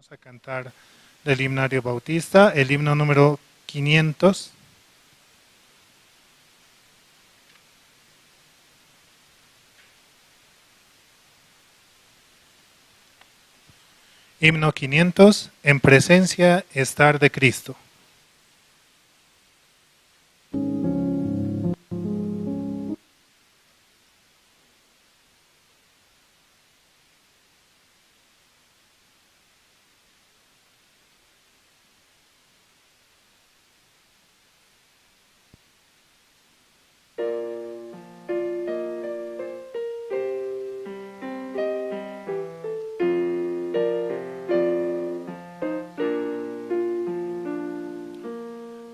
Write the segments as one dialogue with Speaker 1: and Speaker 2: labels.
Speaker 1: Vamos a cantar del himnario bautista, el himno número 500. Himno 500, en presencia estar de Cristo.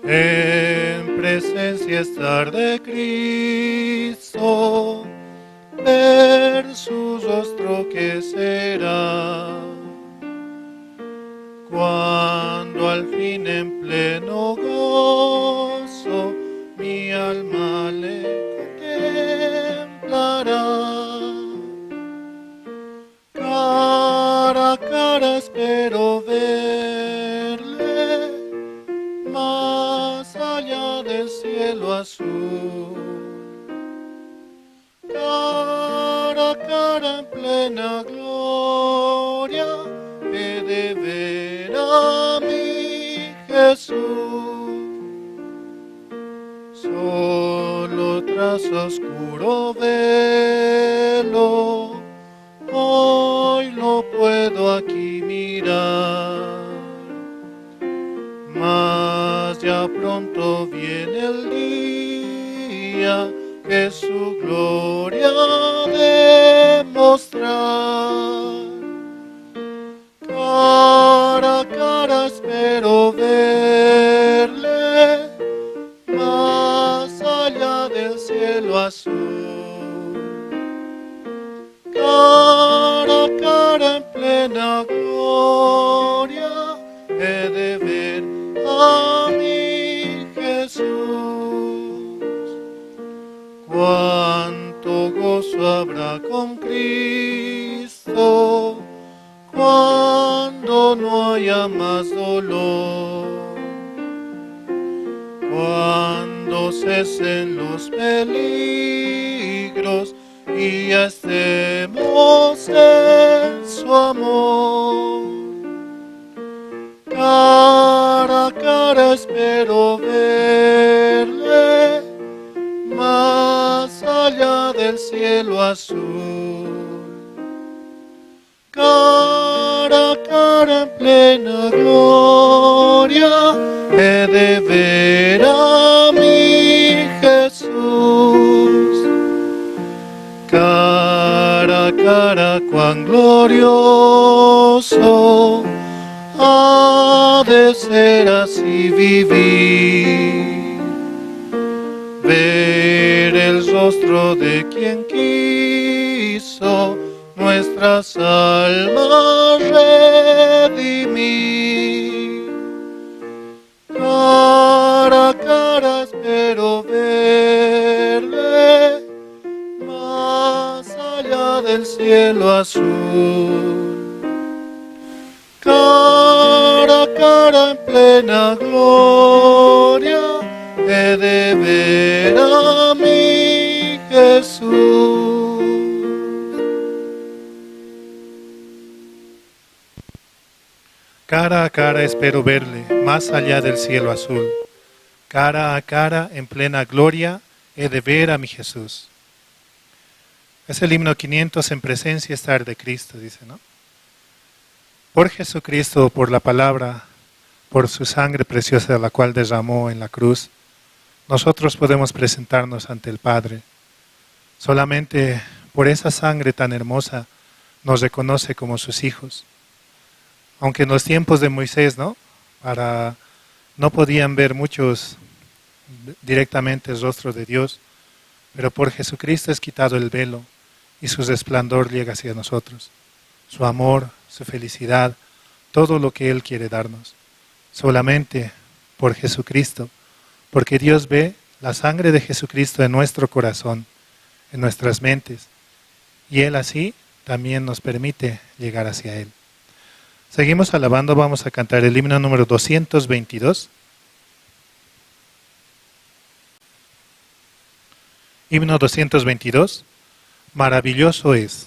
Speaker 1: En presencia estar de Cristo, ver su rostro que será, cuando al fin en pleno gozo mi alma le contemplará. Cara a cara espero verle, más allá del cielo azul. Cara a cara en plena gloria, he de ver a mi Jesús. Solo tras oscuro velo, hoy lo puedo aquí mirar. Mas ya pronto viene el día que su gloria ha de mostrar. Cara a cara espero verle, más allá del cielo azul. Cara a cara en plena gloria, he de ver a mi Jesús. Cuánto gozo habrá con Cristo, cuando no haya más dolor, cuando cesen los peligros y ya estemos en su amor. Cara a cara espero verle, más allá del cielo azul. Cara a cara en plena gloria, he de ver a mi Jesús. Cara a cara cuán glorioso ha de ser así vivir, ver el rostro de quien quiso nuestras almas redimir. Cara a cara espero verle, más allá del cielo azul. Cara a cara en plena gloria, he de ver a mi Jesús. Cara a cara espero verle, más allá del cielo azul. Cara a cara en plena gloria, he de ver a mi Jesús. Es el himno 500, en presencia estar de Cristo, dice, ¿no? Por Jesucristo, por la palabra, por su sangre preciosa la cual derramó en la cruz, nosotros podemos presentarnos ante el Padre. Solamente por esa sangre tan hermosa nos reconoce como sus hijos. Aunque en los tiempos de Moisés, no podían ver muchos directamente el rostro de Dios, pero por Jesucristo es quitado el velo y su resplandor llega hacia nosotros. Su amor, su felicidad, todo lo que Él quiere darnos. Solamente por Jesucristo, porque Dios ve la sangre de Jesucristo en nuestro corazón, en nuestras mentes, y Él así también nos permite llegar hacia Él. Seguimos alabando, vamos a cantar el himno número 222. Himno 222, maravilloso es.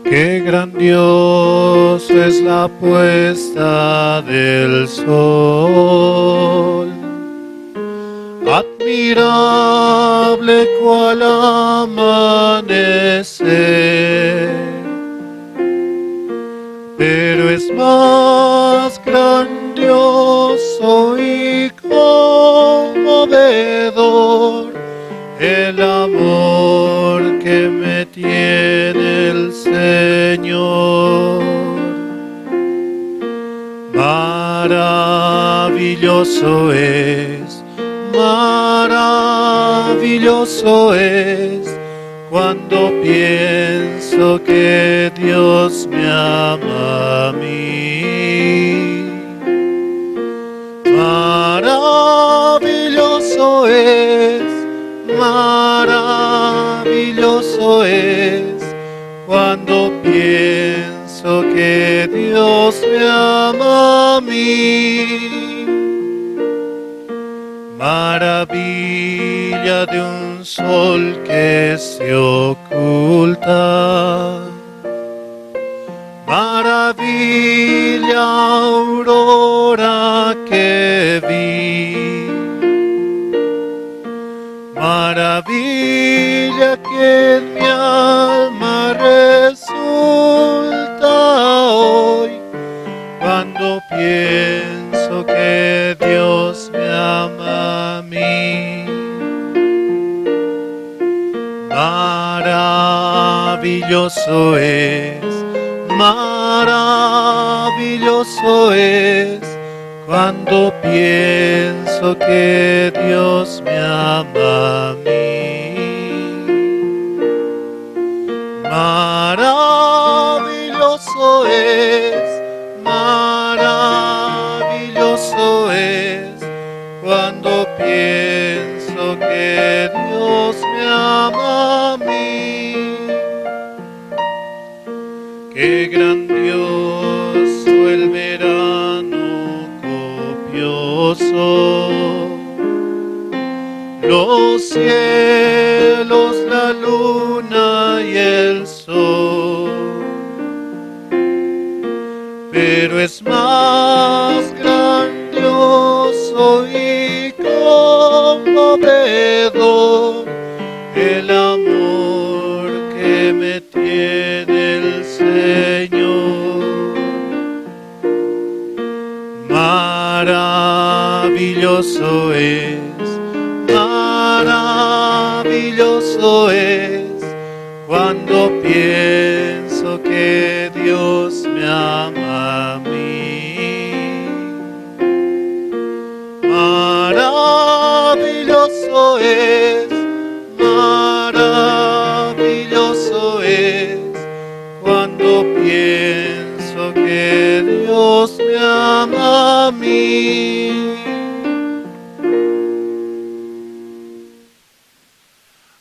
Speaker 1: Qué grandioso es la puesta del sol, admirable cual amanecer, pero es más grandioso y conmovedor el amor que me tiene el Señor. Maravilloso es cuando pienso que Dios me ama a mí. Maravilloso es cuando pienso que Dios me ama a mí. Maravilla de un sol que se oculta, maravilla aurora que vi, maravilla que en mi alma resulta hoy, cuando pienso que Dios me ama a mí. Maravilloso es cuando pienso que Dios me ama a mí. Maravilloso es cuando pienso que Dios me ama a mí. Qué grandioso el verano copioso, los cielos, la luna y el sol, pero es más grandioso y conmovedor el amor que me tiene el Señor. Maravilloso es cuando pienso que Dios me ama a mí. Maravilloso es cuando pienso que Dios me ama a mí.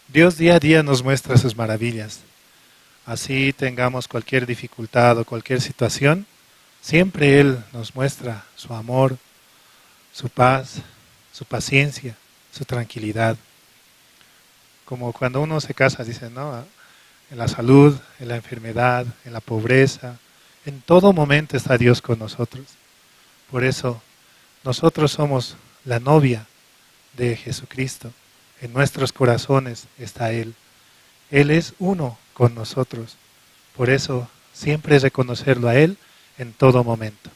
Speaker 1: Dios día a día nos muestra sus maravillas. Así tengamos cualquier dificultad o cualquier situación, siempre Él nos muestra su amor, su paz, su paciencia, su tranquilidad. Como cuando uno se casa, dicen, ¿no? En la salud, en la enfermedad, en la pobreza, en todo momento está Dios con nosotros. Por eso, nosotros somos la novia de Jesucristo. En nuestros corazones está Él. Él es uno con nosotros. Por eso, siempre reconocerlo a Él en todo momento.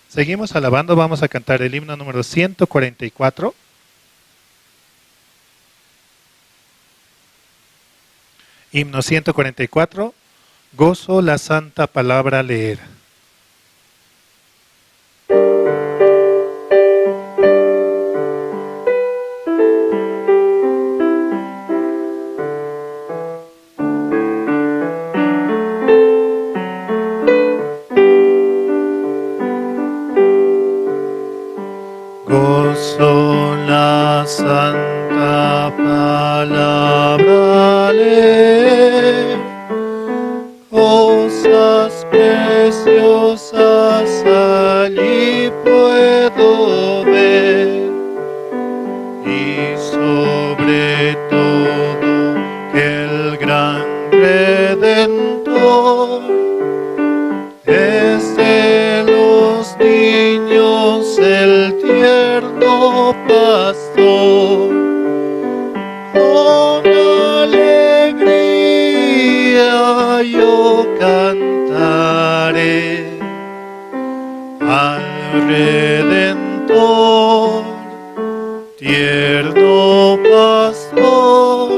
Speaker 1: Seguimos alabando, vamos a cantar el himno número 144. Himno 144, gozo la santa palabra leer. con la santa palabra leer cosas preciosas allí puedo ver, y sobre todo que el gran Redentor es de los niños el tierno pastor. Con alegría yo cantaré al Redentor, tierno pastor,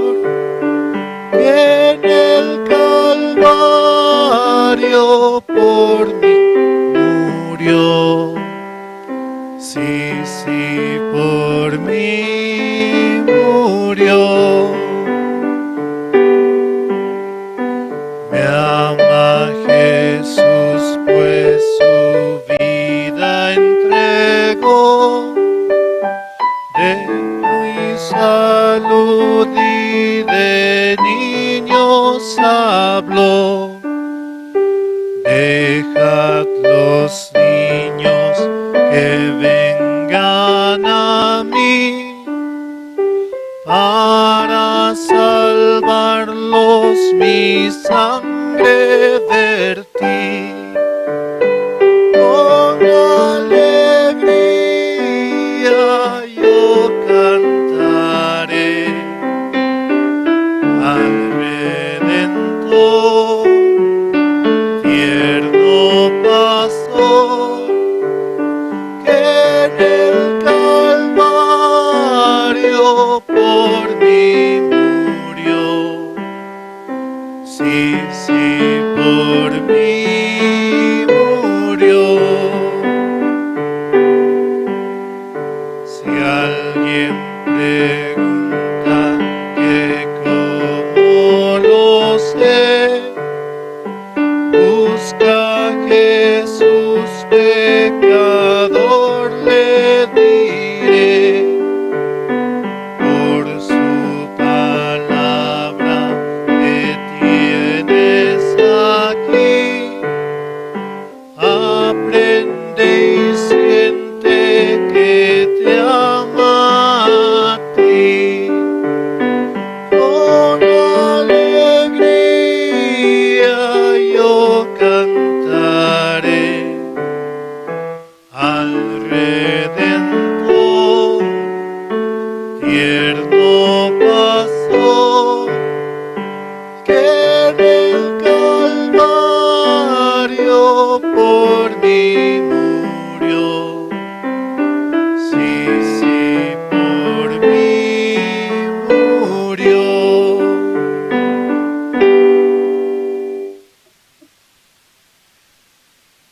Speaker 1: que en el Calvario por mí murió. Sí, sí, por mí murió. Me ama Jesús, pues su vida entregó. De mi salud y de niños habló. Dejad los niños que vengan a mí, para salvarlos mi sangre vertí. Con alegría yo cantaré al Redentor, tierno pastor, que en el Calvario por mí murió. Sí, sí, por mí murió. Si alguien pregunta que cómo lo sé, busca a Jesús pecador, le diré. Por su palabra que tienes aquí, aprende y siente que te ama a ti. Con alegría yo cantaré al Redentor, tierno pastor, que en el Calvario por mí murió. Sí, sí, por mí murió.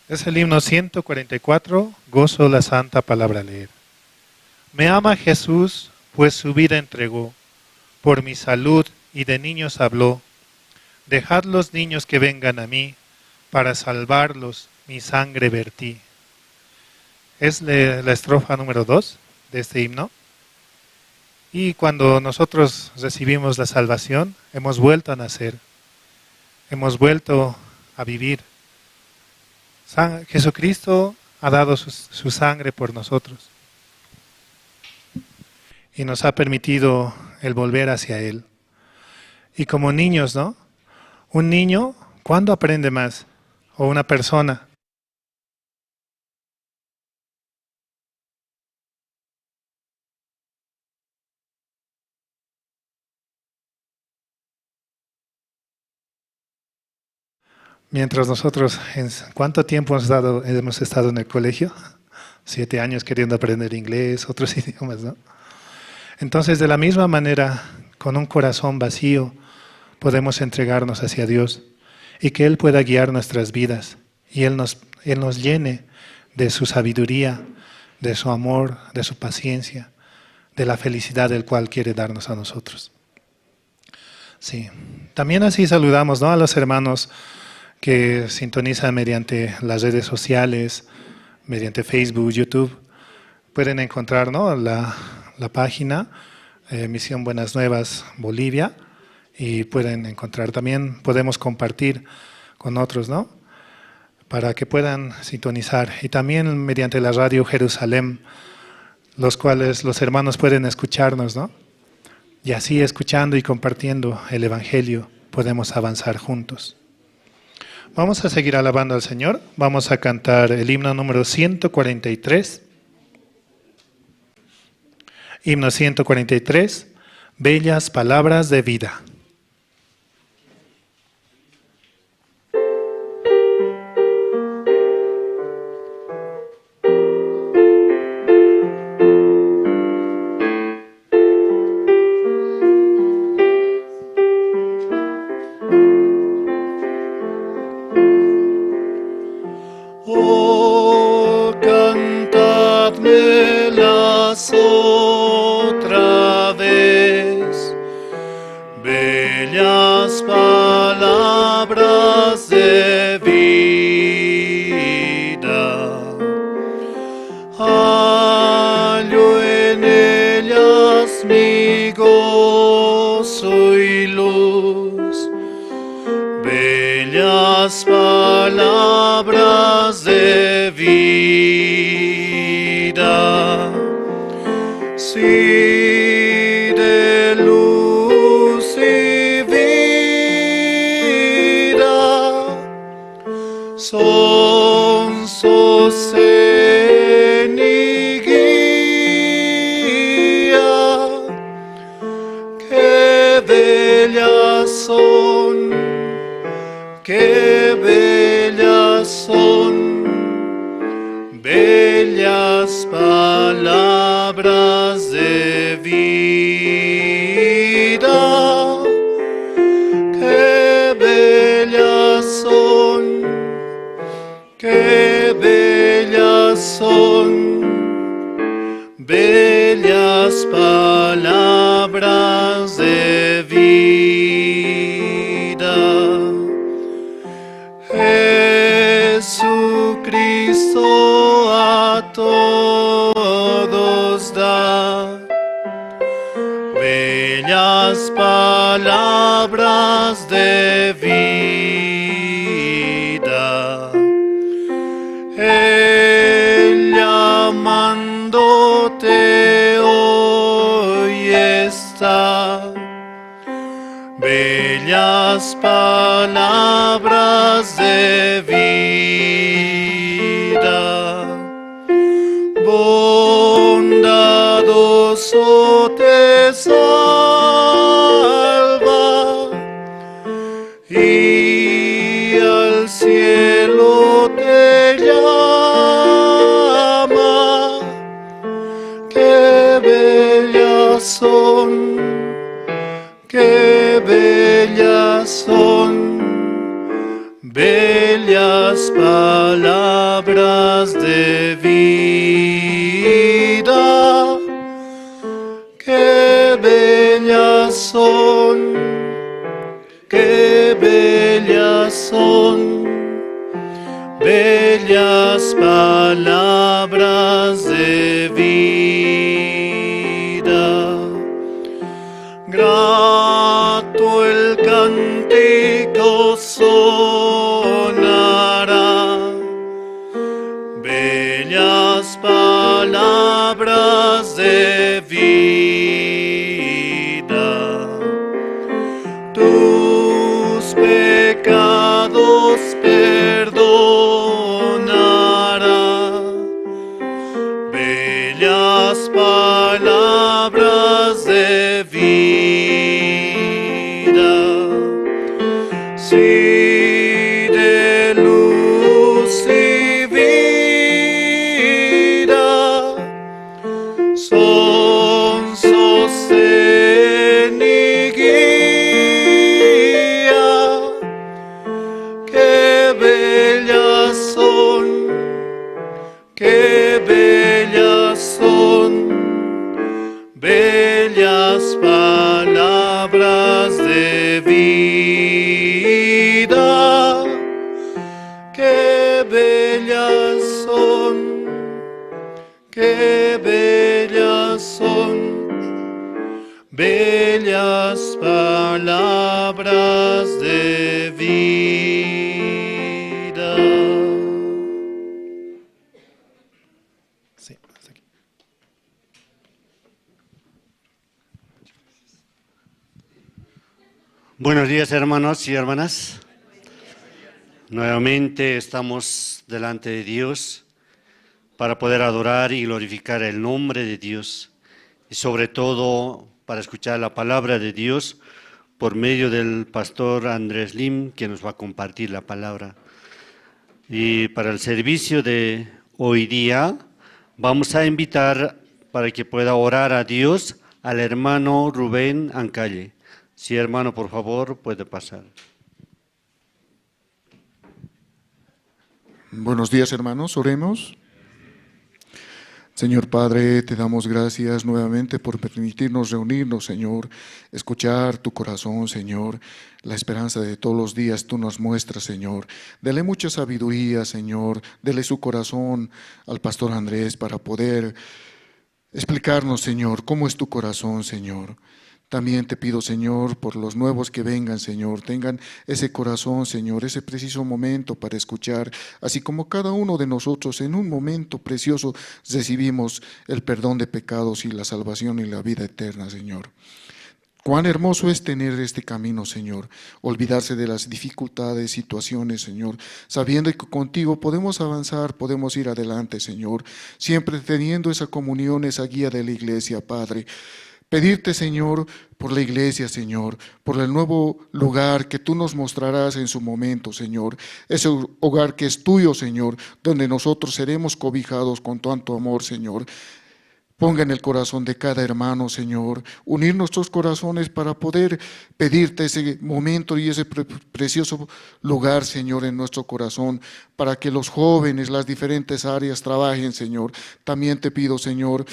Speaker 1: Es el himno 144, gozo la santa palabra leer. Me ama Jesús, pues su vida entregó, por mi salud y de niños habló. Dejad los niños que vengan a mí, para salvarlos mi sangre vertí. Es la estrofa número 2 de este himno. Y cuando nosotros recibimos la salvación, hemos vuelto a nacer, hemos vuelto a vivir. Jesucristo ha dado su sangre por nosotros y nos ha permitido el volver hacia Él. Y como niños, ¿no? Un niño, ¿cuándo aprende más? O una persona. Mientras nosotros, ¿cuánto tiempo hemos estado en el colegio? 7 años queriendo aprender inglés, otros idiomas, ¿no? Entonces, de la misma manera, con un corazón vacío, podemos entregarnos hacia Dios y que Él pueda guiar nuestras vidas y Él nos llene de su sabiduría, de su amor, de su paciencia, de la felicidad del cual quiere darnos a nosotros. Sí. También así saludamos, ¿no?, a los hermanos que sintonizan mediante las redes sociales, mediante Facebook, YouTube. Pueden encontrar, ¿no?, la página Misión Buenas Nuevas Bolivia, y pueden encontrar también, podemos compartir con otros, ¿no?, para que puedan sintonizar. Y también mediante la radio Jerusalén, los cuales los hermanos pueden escucharnos, ¿no? Y así, escuchando y compartiendo el Evangelio, podemos avanzar juntos. Vamos a seguir alabando al Señor. Vamos a cantar el himno número 143. Himno 143, Bellas Palabras de Vida.
Speaker 2: Oh, cantadmelas otra vez, bellas palabras de vida. Hallo en ellas mi gozo y luz, bellas palabras de vida. Sí, de luz y vida, son sostén y guía. Qué bellas son, qué bellas son, bellas palabras de vida. Qué bellas son, qué bellas son, bellas palabras de vida. Jesucristo a todos da bellas palabras de vida. Él llamándote hoy está, bellas palabras de vida. Bondadoso te salva y al cielo te llama. Qué bellas son, qué bellas son, bellas palabras de vida. Qué bellas son, qué bellas son, bellas palabras de vida. Grato el cántico sonará, bellas palabras de vida. Tus pecados perdonará, bellas palabras de vida. Sí, de luz y vida, son sostén y guía. Qué bellas son, qué bellas son, bellas palabras de vida. Qué bellas son, qué bellas Buenos días, hermanos y hermanas. Nuevamente estamos delante de Dios para poder adorar y glorificar el nombre de Dios y sobre todo para escuchar la palabra de Dios por medio del pastor Andrés Lim, que nos va a compartir la palabra. Y para el servicio de hoy día vamos a invitar para que pueda orar a Dios al hermano Rubén Ancalle. Sí, hermano, por favor, puede pasar.
Speaker 3: Buenos días, hermanos, oremos. Señor Padre, te damos gracias nuevamente por permitirnos reunirnos, Señor, escuchar tu corazón, Señor, la esperanza de todos los días tú nos muestras, Señor. Dele mucha sabiduría, Señor, dele su corazón al pastor Andrés para poder explicarnos, Señor, cómo es tu corazón, Señor. También te pido, Señor, por los nuevos que vengan, Señor, tengan ese corazón, Señor, ese preciso momento para escuchar, así como cada uno de nosotros en un momento precioso recibimos el perdón de pecados y la salvación y la vida eterna, Señor. Cuán hermoso es tener este camino, Señor, olvidarse de las dificultades, situaciones, Señor, sabiendo que contigo podemos avanzar, podemos ir adelante, Señor, siempre teniendo esa comunión, esa guía de la iglesia, Padre. Pedirte, Señor, por la iglesia, Señor, por el nuevo lugar que tú nos mostrarás en su momento, Señor. Ese hogar que es tuyo, Señor, donde nosotros seremos cobijados con tanto amor, Señor. Ponga en el corazón de cada hermano, Señor, unir nuestros corazones para poder pedirte ese momento y ese precioso lugar, Señor, en nuestro corazón, para que los jóvenes, las diferentes áreas trabajen, Señor. También te pido, Señor,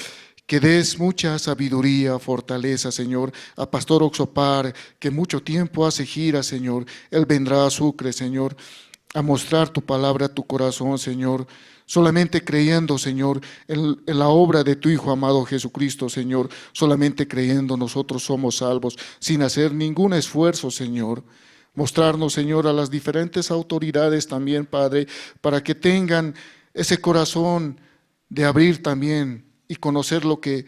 Speaker 3: que des mucha sabiduría, fortaleza, Señor, a Pastor Oxopar, que mucho tiempo hace gira, Señor. Él vendrá a Sucre, Señor, a mostrar tu palabra a tu corazón, Señor. Solamente creyendo, Señor, en la obra de tu Hijo amado Jesucristo, Señor. Solamente creyendo nosotros somos salvos, sin hacer ningún esfuerzo, Señor. Mostrarnos, Señor, a las diferentes autoridades también, Padre, para que tengan ese corazón de abrir también y conocer lo que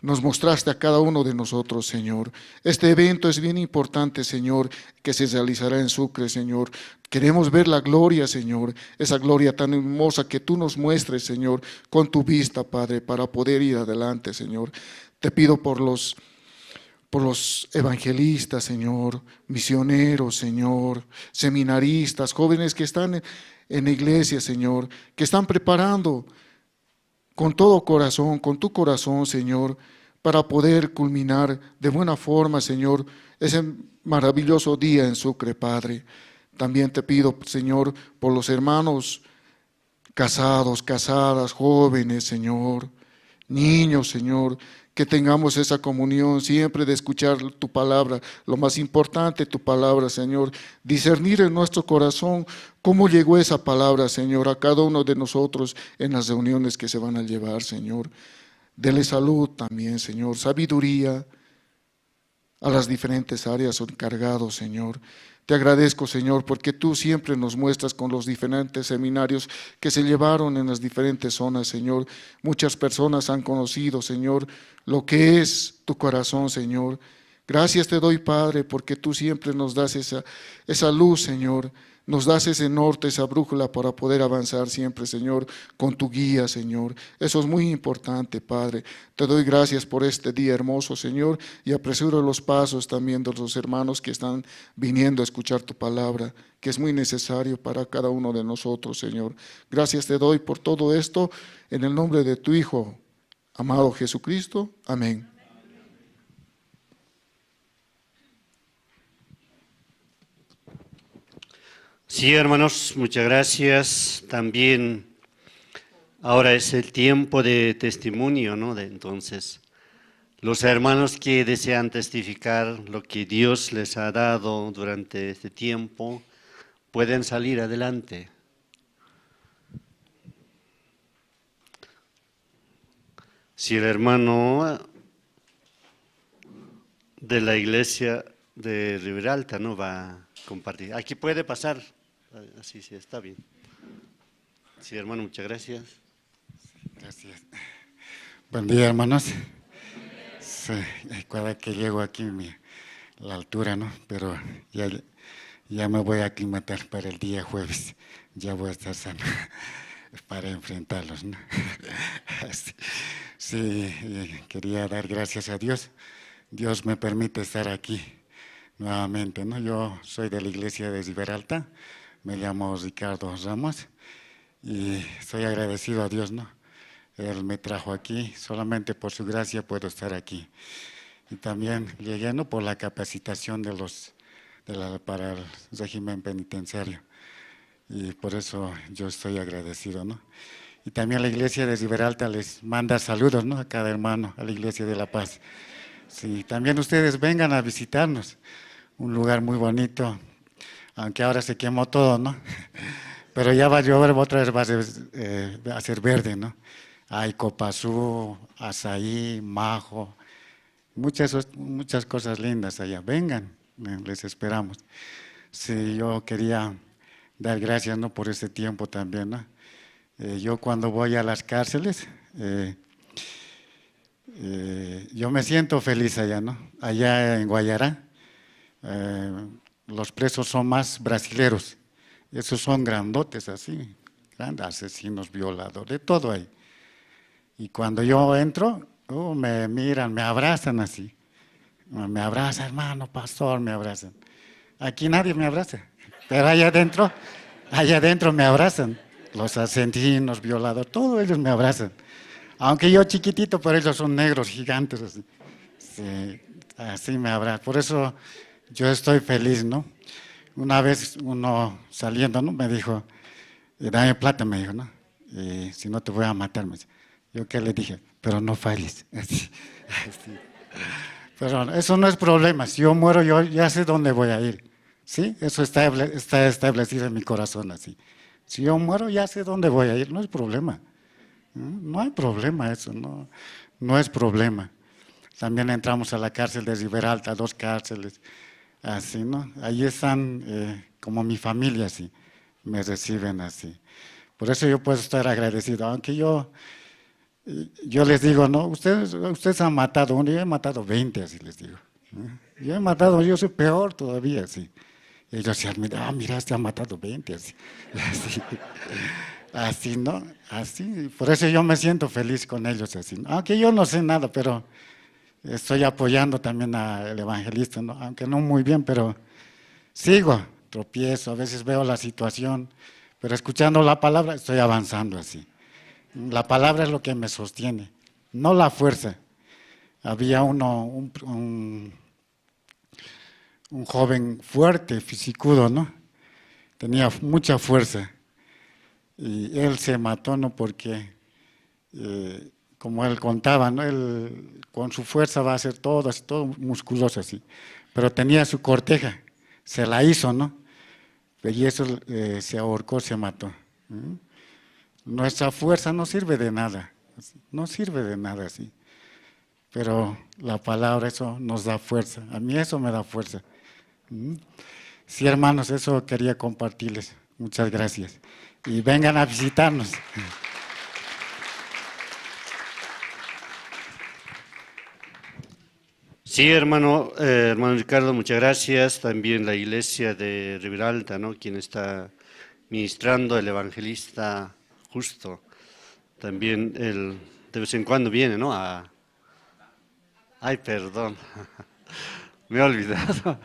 Speaker 3: nos mostraste a cada uno de nosotros, Señor. Este evento es bien importante, Señor, que se realizará en Sucre, Señor. Queremos ver la gloria, Señor, esa gloria tan hermosa que tú nos muestres, Señor, con tu vista, Padre, para poder ir adelante, Señor. Te pido por los evangelistas, Señor, misioneros, Señor, seminaristas, jóvenes que están en la iglesia, Señor, que están preparando con todo corazón, con tu corazón, Señor, para poder culminar de buena forma, Señor, ese maravilloso día en Sucre, Padre. También te pido, Señor, por los hermanos casados, casadas, jóvenes, Señor, niños, Señor, que tengamos esa comunión siempre de escuchar tu palabra, lo más importante, tu palabra, Señor, discernir en nuestro corazón cómo llegó esa palabra, Señor, a cada uno de nosotros en las reuniones que se van a llevar, Señor. Dele salud también, Señor, sabiduría a las diferentes áreas encargados, Señor. Te agradezco, Señor, porque tú siempre nos muestras con los diferentes seminarios que se llevaron en las diferentes zonas, Señor. Muchas personas han conocido, Señor, lo que es tu corazón, Señor. Gracias te doy, Padre, porque tú siempre nos das esa luz, Señor. Nos das ese norte, esa brújula para poder avanzar siempre, Señor, con tu guía, Señor. Eso es muy importante, Padre. Te doy gracias por este día hermoso, Señor, y apresuro los pasos también de los hermanos que están viniendo a escuchar tu palabra, que es muy necesario para cada uno de nosotros, Señor. Gracias te doy por todo esto, en el nombre de tu Hijo, amado Jesucristo. Amén.
Speaker 2: Sí, hermanos, muchas gracias. También ahora es el tiempo de testimonio, ¿no? Entonces, los hermanos que desean testificar lo que Dios les ha dado durante este tiempo, pueden salir adelante. Si el hermano de la iglesia de Riberalta no va a compartir, aquí puede pasar. Así sí, está bien. Sí, hermano, muchas gracias.
Speaker 4: Gracias. Buen día, hermanos. Sí, cada que llego aquí la altura, ¿no? Pero ya me voy a aclimatar para el día jueves. Ya voy a estar sano para enfrentarlos, ¿no? Sí, quería dar gracias a Dios. Dios me permite estar aquí nuevamente, ¿no? Yo soy de la iglesia de Ziberalta, me llamo Ricardo Ramos y soy agradecido a Dios, ¿no? Él me trajo aquí, solamente por su gracia puedo estar aquí. Y también llegué, ¿no?, por la capacitación para el régimen penitenciario. Y por eso yo estoy agradecido, ¿no? Y también la iglesia de Ziberalta les manda saludos, ¿no?, a cada hermano, a la iglesia de La Paz. Sí, también ustedes vengan a visitarnos, un lugar muy bonito, aunque ahora se quemó todo, ¿no? Pero ya va a llover, otra vez va a ser verde, ¿no? Hay copazú, azaí, majo, muchas cosas lindas allá. Vengan, les esperamos. Sí, yo quería dar gracias, ¿no?, por este tiempo también, ¿no? Yo cuando voy a las cárceles, yo me siento feliz allá, ¿no? Allá en Guayará, los presos son más brasileros. Esos son grandotes así, grandes asesinos, violadores, de todo hay. Y cuando yo entro, me miran, me abrazan así. Me abrazan, hermano, pastor, me abrazan. Aquí nadie me abraza, pero allá adentro me abrazan. Los asesinos, violadores, todos ellos me abrazan. Aunque yo chiquitito, pero ellos son negros, gigantes, así. Sí, así me abrazan. Por eso yo estoy feliz, ¿no? Una vez uno saliendo, ¿no?, me dijo, dame plata, me dijo, ¿no? Y si no te voy a matar, me dice. Yo qué le dije, pero no falles. Así. Pero eso no es problema, si yo muero yo ya sé dónde voy a ir, ¿sí? Eso está establecido en mi corazón así. Si yo muero ya sé dónde voy a ir, no es problema. No hay problema eso, no es problema. También entramos a la cárcel de Ziberalta, 2 cárceles, así, ¿no? Ahí están como mi familia, así, me reciben así. Por eso yo puedo estar agradecido, aunque yo les digo, no, ustedes han matado uno, yo he matado 20, así les digo. Yo he matado, yo soy peor todavía, así. Ellos se admiran, mira, este ha matado 20, así. Así, ¿no? Así, por eso yo me siento feliz con ellos, así. Aunque yo no sé nada, pero estoy apoyando también al evangelista, ¿no? Aunque no muy bien, pero sigo, tropiezo, a veces veo la situación, pero escuchando la palabra estoy avanzando así. La palabra es lo que me sostiene, no la fuerza. Había un joven fuerte, fisicudo, ¿no? Tenía mucha fuerza. Y él se mató, ¿no?, porque, como él contaba, ¿no?, él con su fuerza va a hacer todo, así, todo musculoso así. Pero tenía su corteja, se la hizo, ¿no? Y eso se ahorcó, se mató. Nuestra fuerza no sirve de nada, no sirve de nada así. Pero la palabra, eso nos da fuerza. A mí eso me da fuerza. Sí, hermanos, eso quería compartirles. Muchas gracias. Y vengan a visitarnos.
Speaker 2: Sí, hermano Ricardo, muchas gracias. También la iglesia de Riberalta, ¿no?, quien está ministrando, el evangelista Justo. También él de vez en cuando viene, ¿no? Ay, perdón, me he olvidado.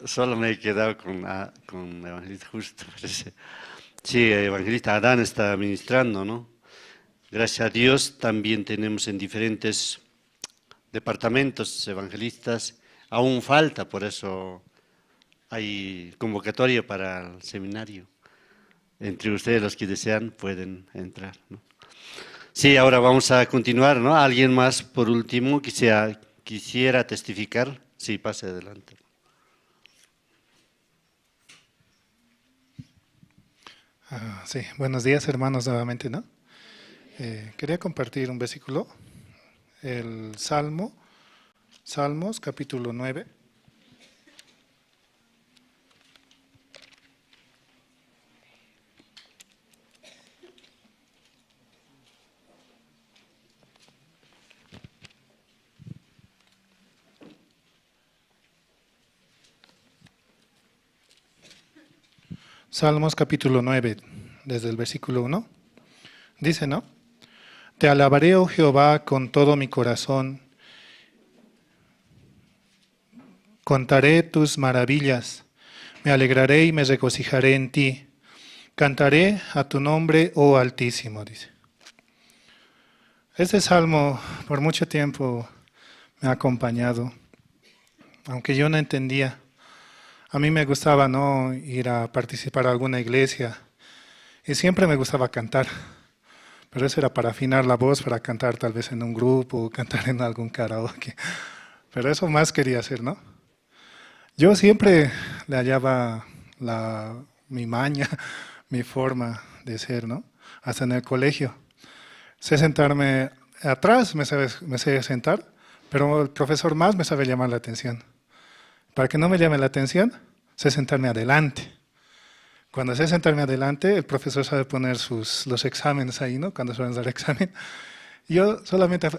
Speaker 2: Solo me he quedado con evangelista Justo, parece. Sí, evangelista Adán está ministrando, ¿no? Gracias a Dios también tenemos en diferentes departamentos evangelistas. Aún falta, por eso hay convocatoria para el seminario. Entre ustedes, los que desean, pueden entrar, ¿no? Sí, ahora vamos a continuar, ¿no? ¿Alguien más, por último, quisiera testificar? Sí, pase adelante.
Speaker 1: Sí, buenos días, hermanos, nuevamente, ¿no? Quería compartir un versículo, el Salmos, capítulo 9. Salmos capítulo 9, desde el versículo 1. Dice, ¿no? Te alabaré, oh Jehová, con todo mi corazón. Contaré tus maravillas. Me alegraré y me regocijaré en ti. Cantaré a tu nombre, oh Altísimo, dice. Este salmo por mucho tiempo me ha acompañado, aunque yo no entendía. A mí me gustaba, ¿no?, ir a participar a alguna iglesia y siempre me gustaba cantar, pero eso era para afinar la voz, para cantar tal vez en un grupo, cantar en algún karaoke, pero eso más quería hacer, ¿no? Yo siempre le hallaba mi maña, mi forma de ser, ¿no? Hasta en el colegio. Sé sentarme atrás, me sé sentar, pero el profesor más me sabe llamar la atención. Para que no me llame la atención, sé sentarme adelante. Cuando sé sentarme adelante, el profesor sabe poner los exámenes ahí, ¿no? Cuando se van a dar examen. Yo solamente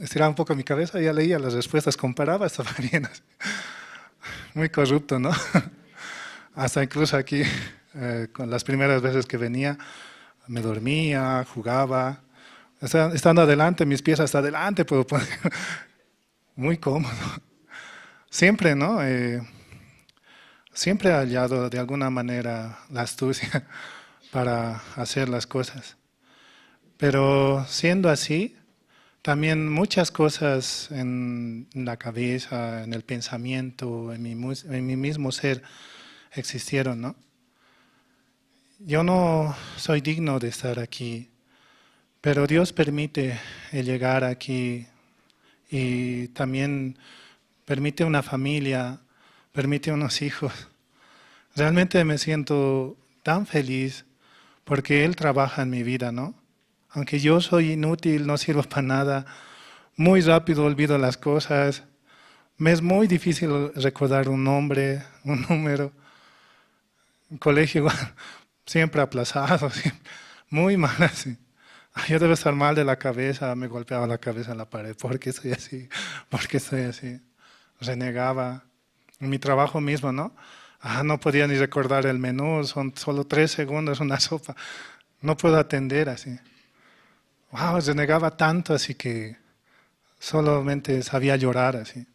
Speaker 1: estiraba un poco mi cabeza, ya leía las respuestas, comparaba, estaba bien. Muy corrupto, ¿no? Hasta incluso aquí, con las primeras veces que venía, me dormía, jugaba. Estando adelante, mis pies hasta adelante puedo poner. Muy cómodo. Siempre, ¿no? Siempre he hallado de alguna manera la astucia para hacer las cosas. Pero siendo así, también muchas cosas en la cabeza, en el pensamiento, en mi mismo ser existieron, ¿no? Yo no soy digno de estar aquí, pero Dios permite el llegar aquí y también permite una familia, permite unos hijos. Realmente me siento tan feliz porque Él trabaja en mi vida, ¿no? Aunque yo soy inútil, no sirvo para nada, muy rápido olvido las cosas, me es muy difícil recordar un nombre, un número. En colegio igual, siempre aplazado, siempre, muy mal así. Yo debo estar mal de la cabeza, me golpeaba la cabeza en la pared. ¿Por qué soy así? ¿Por qué soy así? Renegaba. En mi trabajo mismo, ¿no? No podía ni recordar el menú, son solo 3 segundos una sopa. No puedo atender así. Wow, renegaba tanto así que solamente sabía llorar así.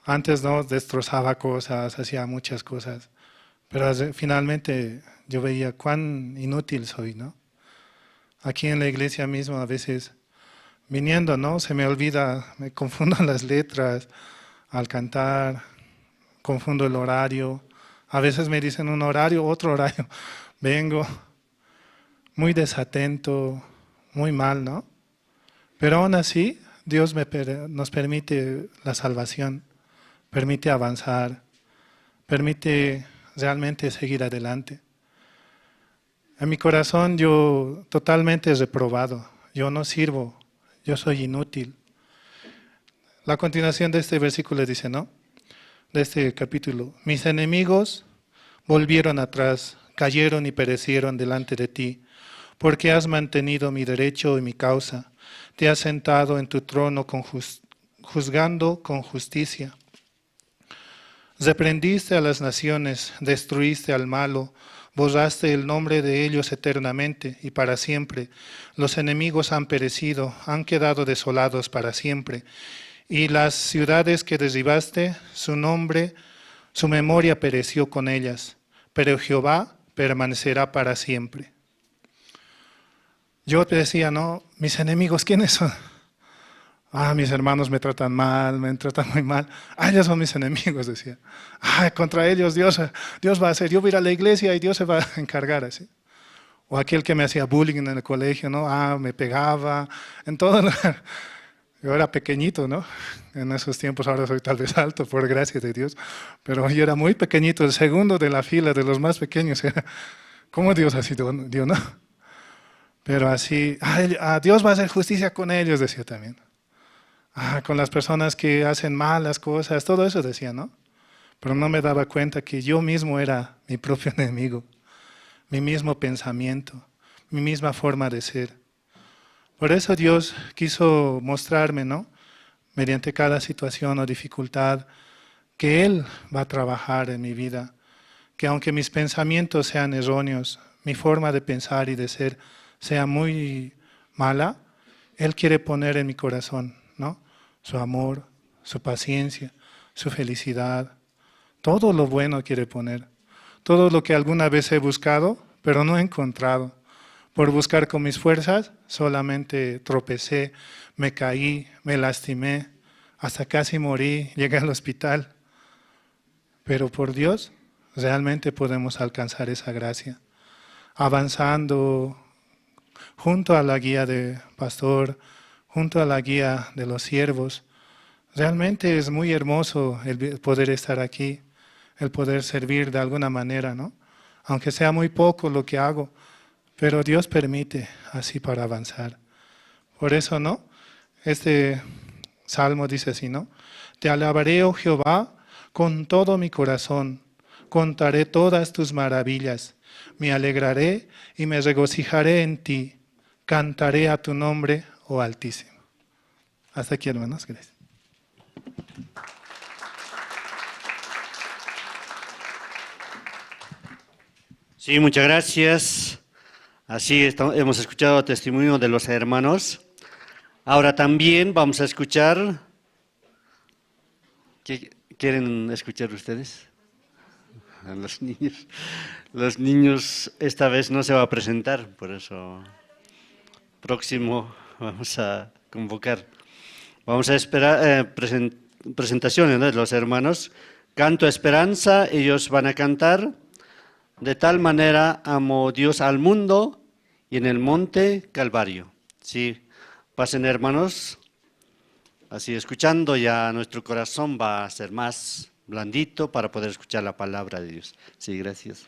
Speaker 1: Antes no destrozaba cosas, hacía muchas cosas. Pero finalmente yo veía cuán inútil soy, ¿no? Aquí en la iglesia mismo a veces viniendo, ¿no? Se me olvida, me confundo las letras al cantar, confundo el horario. A veces me dicen un horario, otro horario. Vengo muy desatento, muy mal, ¿no? Pero aún así, Dios nos permite la salvación, permite avanzar, permite realmente seguir adelante. En mi corazón yo totalmente reprobado, yo no sirvo, yo soy inútil. La continuación de este versículo dice, ¿no? De este capítulo, mis enemigos volvieron atrás, cayeron y perecieron delante de ti, porque has mantenido mi derecho y mi causa, te has sentado en tu trono juzgando con justicia. Reprendiste a las naciones, destruiste al malo, borraste el nombre de ellos eternamente y para siempre. Los enemigos han perecido, han quedado desolados para siempre. Y las ciudades que derribaste, su nombre, su memoria pereció con ellas. Pero Jehová permanecerá para siempre. Yo te decía, ¿no? Mis enemigos, ¿quiénes son? Mis hermanos me tratan mal, me tratan muy mal. Ellos son mis enemigos, decía. Contra ellos Dios va a hacer. Yo voy a ir a la iglesia y Dios se va a encargar así. O aquel que me hacía bullying en el colegio, ¿no? Me pegaba, en todo lugar. Yo era pequeñito, ¿no? En esos tiempos, ahora soy tal vez alto, por gracia de Dios. Pero yo era muy pequeñito, el segundo de la fila, de los más pequeños. ¿Cómo Dios así dio, no? Pero así, Dios va a hacer justicia con ellos, decía también. Con las personas que hacen malas cosas, todo eso decía, ¿no? Pero no me daba cuenta que yo mismo era mi propio enemigo, mi mismo pensamiento, mi misma forma de ser. Por eso Dios quiso mostrarme, ¿no? Mediante cada situación o dificultad, que Él va a trabajar en mi vida, que aunque mis pensamientos sean erróneos, mi forma de pensar y de ser sea muy mala, Él quiere poner en mi corazón, ¿no? Su amor, su paciencia, su felicidad, todo lo bueno quiere poner. Todo lo que alguna vez he buscado, pero no he encontrado. Por buscar con mis fuerzas, solamente tropecé, me caí, me lastimé, hasta casi morí, llegué al hospital. Pero por Dios, realmente podemos alcanzar esa gracia. Avanzando junto a la guía de pastor, junto a la guía de los siervos. Realmente es muy hermoso el poder estar aquí, el poder servir de alguna manera, ¿no? Aunque sea muy poco lo que hago, pero Dios permite así para avanzar. Por eso, ¿no? Este salmo dice así, ¿no? Te alabaré, oh Jehová, con todo mi corazón, contaré todas tus maravillas, me alegraré y me regocijaré en ti, cantaré a tu nombre, oh Altísimo. Hasta aquí, hermanos, gracias.
Speaker 2: Sí, muchas gracias. Así hemos escuchado testimonio de los hermanos. Ahora también vamos a escuchar. ¿Qué quieren escuchar ustedes? A los niños. Los niños esta vez no se va a presentar, por eso próximo vamos a convocar. Vamos a esperar presentaciones, ¿no?, de los hermanos. Canto Esperanza, ellos van a cantar. De tal manera amó Dios al mundo y en el monte Calvario. Sí, pasen hermanos. Así escuchando ya nuestro corazón va a ser más blandito para poder escuchar la palabra de Dios. Sí, gracias.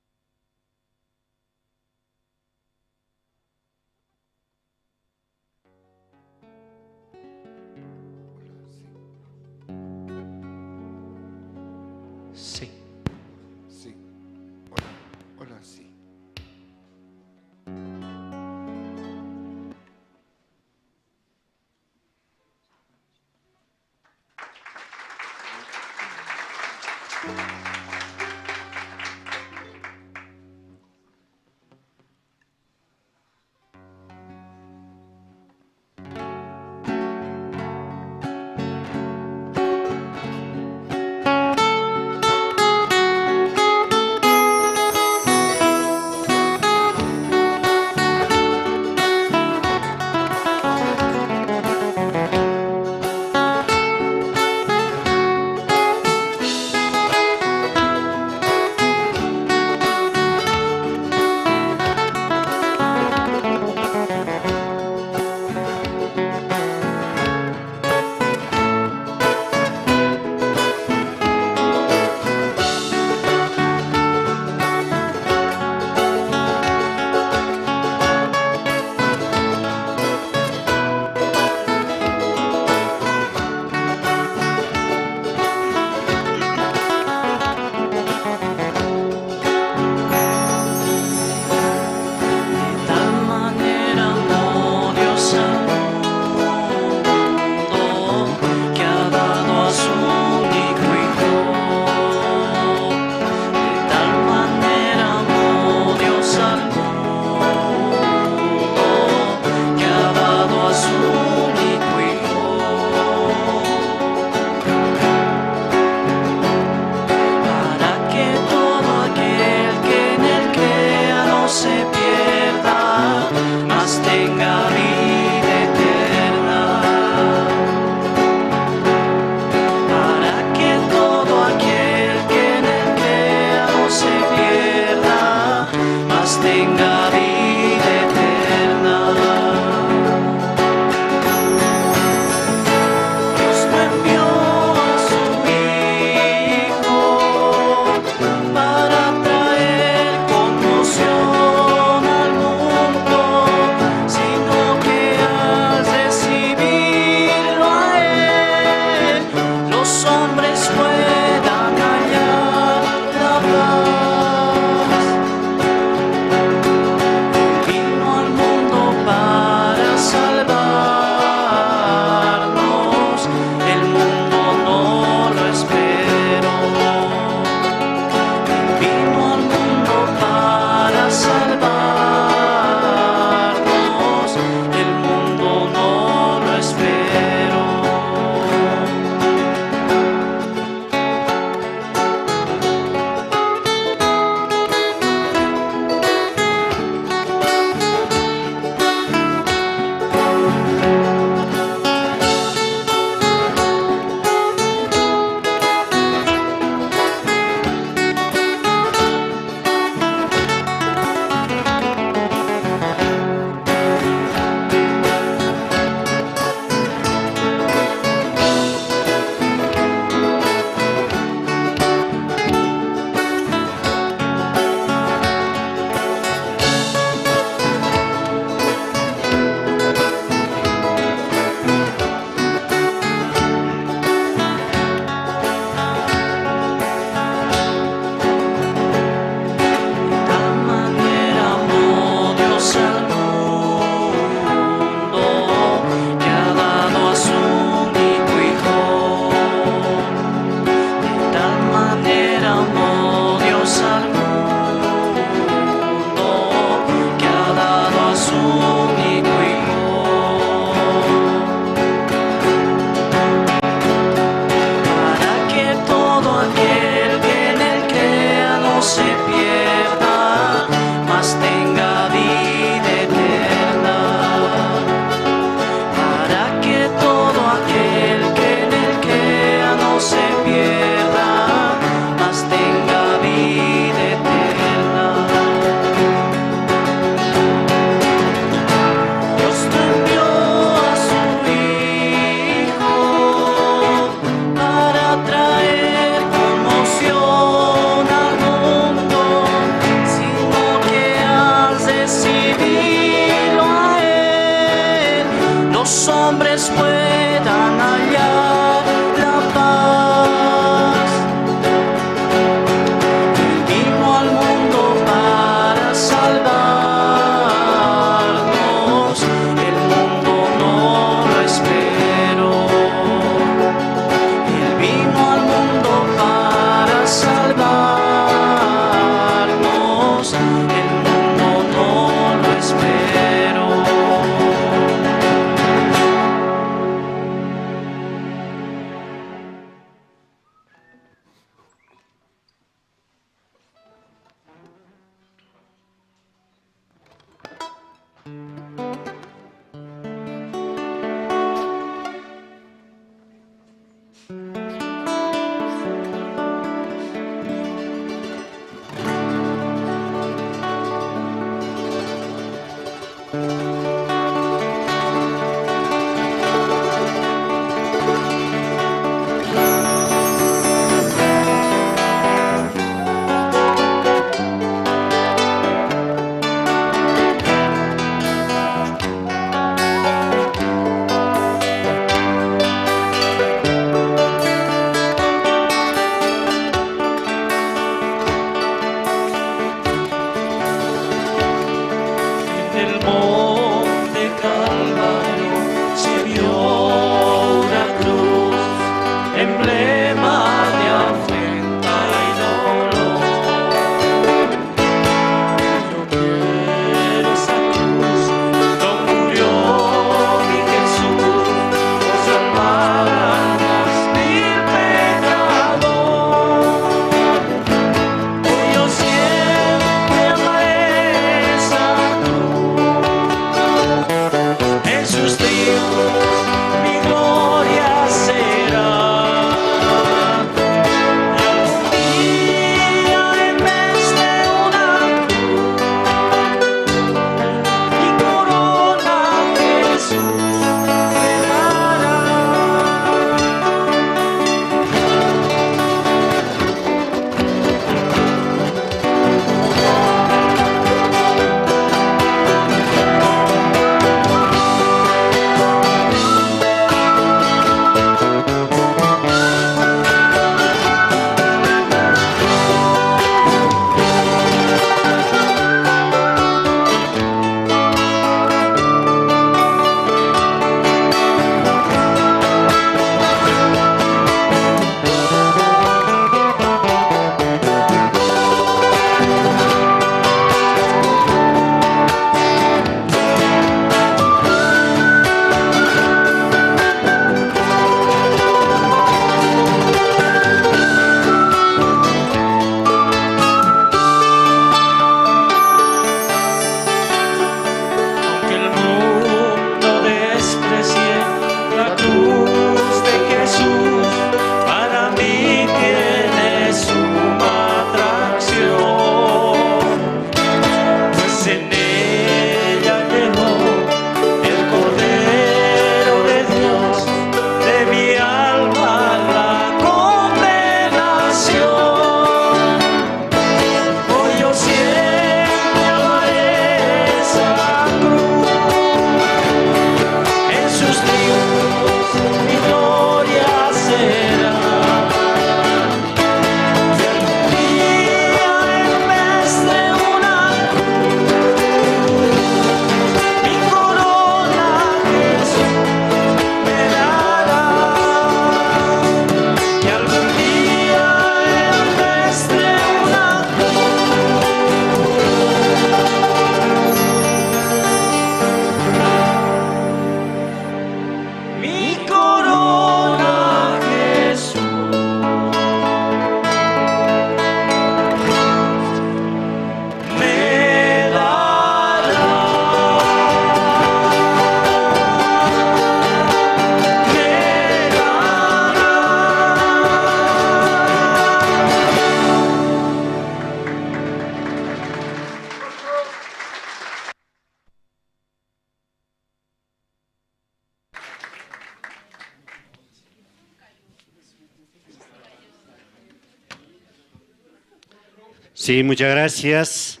Speaker 2: Sí, muchas gracias.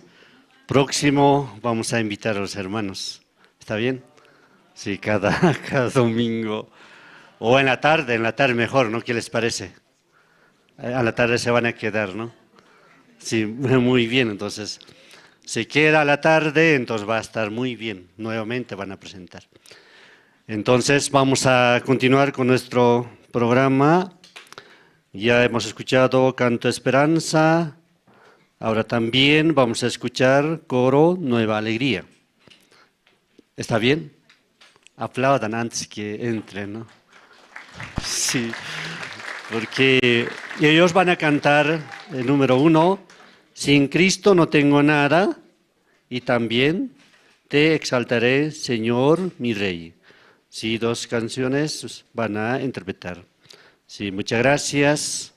Speaker 2: Próximo vamos a invitar a los hermanos. ¿Está bien? Sí, cada domingo. O en la tarde mejor, ¿no? ¿Qué les parece? A la tarde se van a quedar, ¿no? Sí, muy bien. Entonces, se queda a la tarde, entonces va a estar muy bien. Nuevamente van a presentar. Entonces, vamos a continuar con nuestro programa. Ya hemos escuchado Canto Esperanza. Ahora también vamos a escuchar Coro Nueva Alegría. ¿Está bien? Aplaudan antes que entren, ¿no? Sí, porque ellos van a cantar el número 1, Sin Cristo no tengo nada, y también Te exaltaré, Señor, mi Rey. Sí, 2 canciones van a interpretar. Sí, muchas gracias.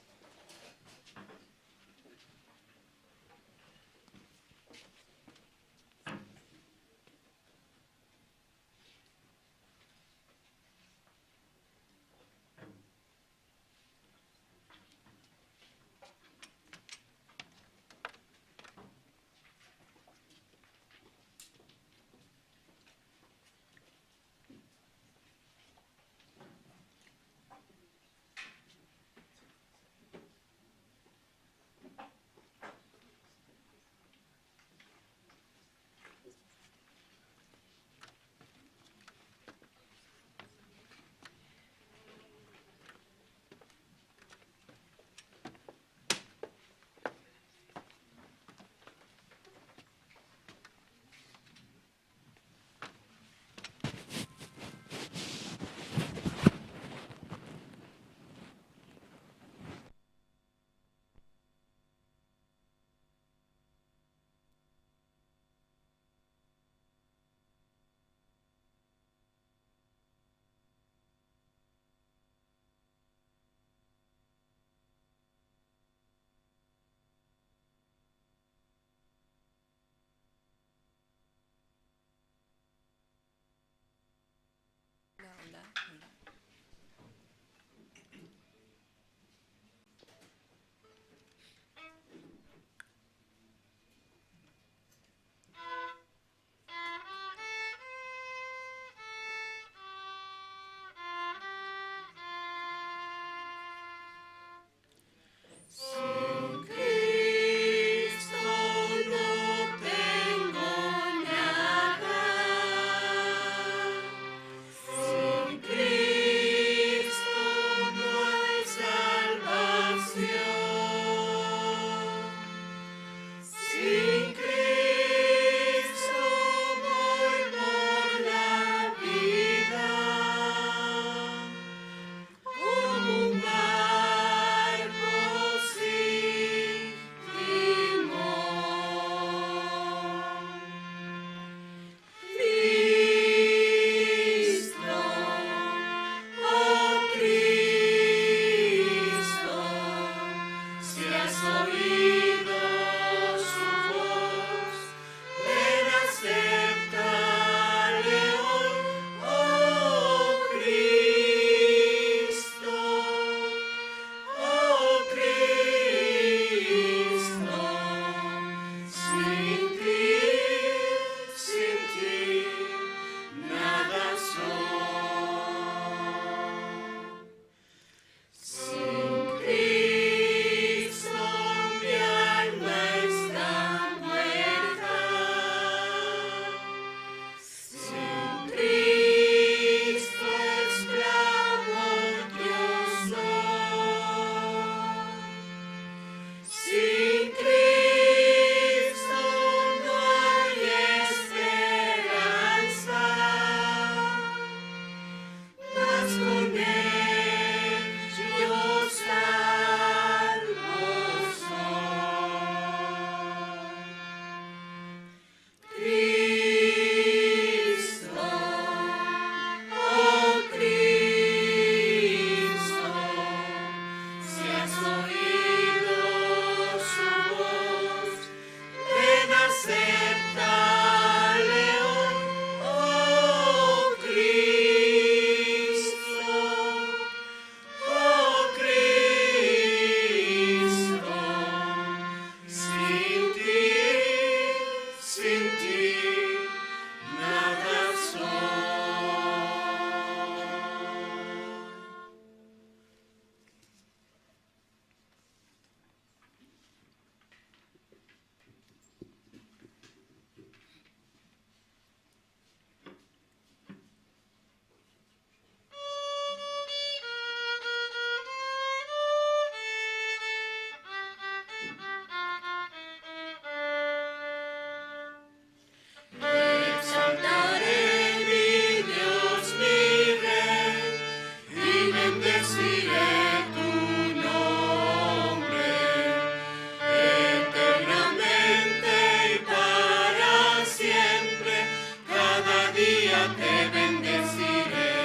Speaker 5: día te bendeciré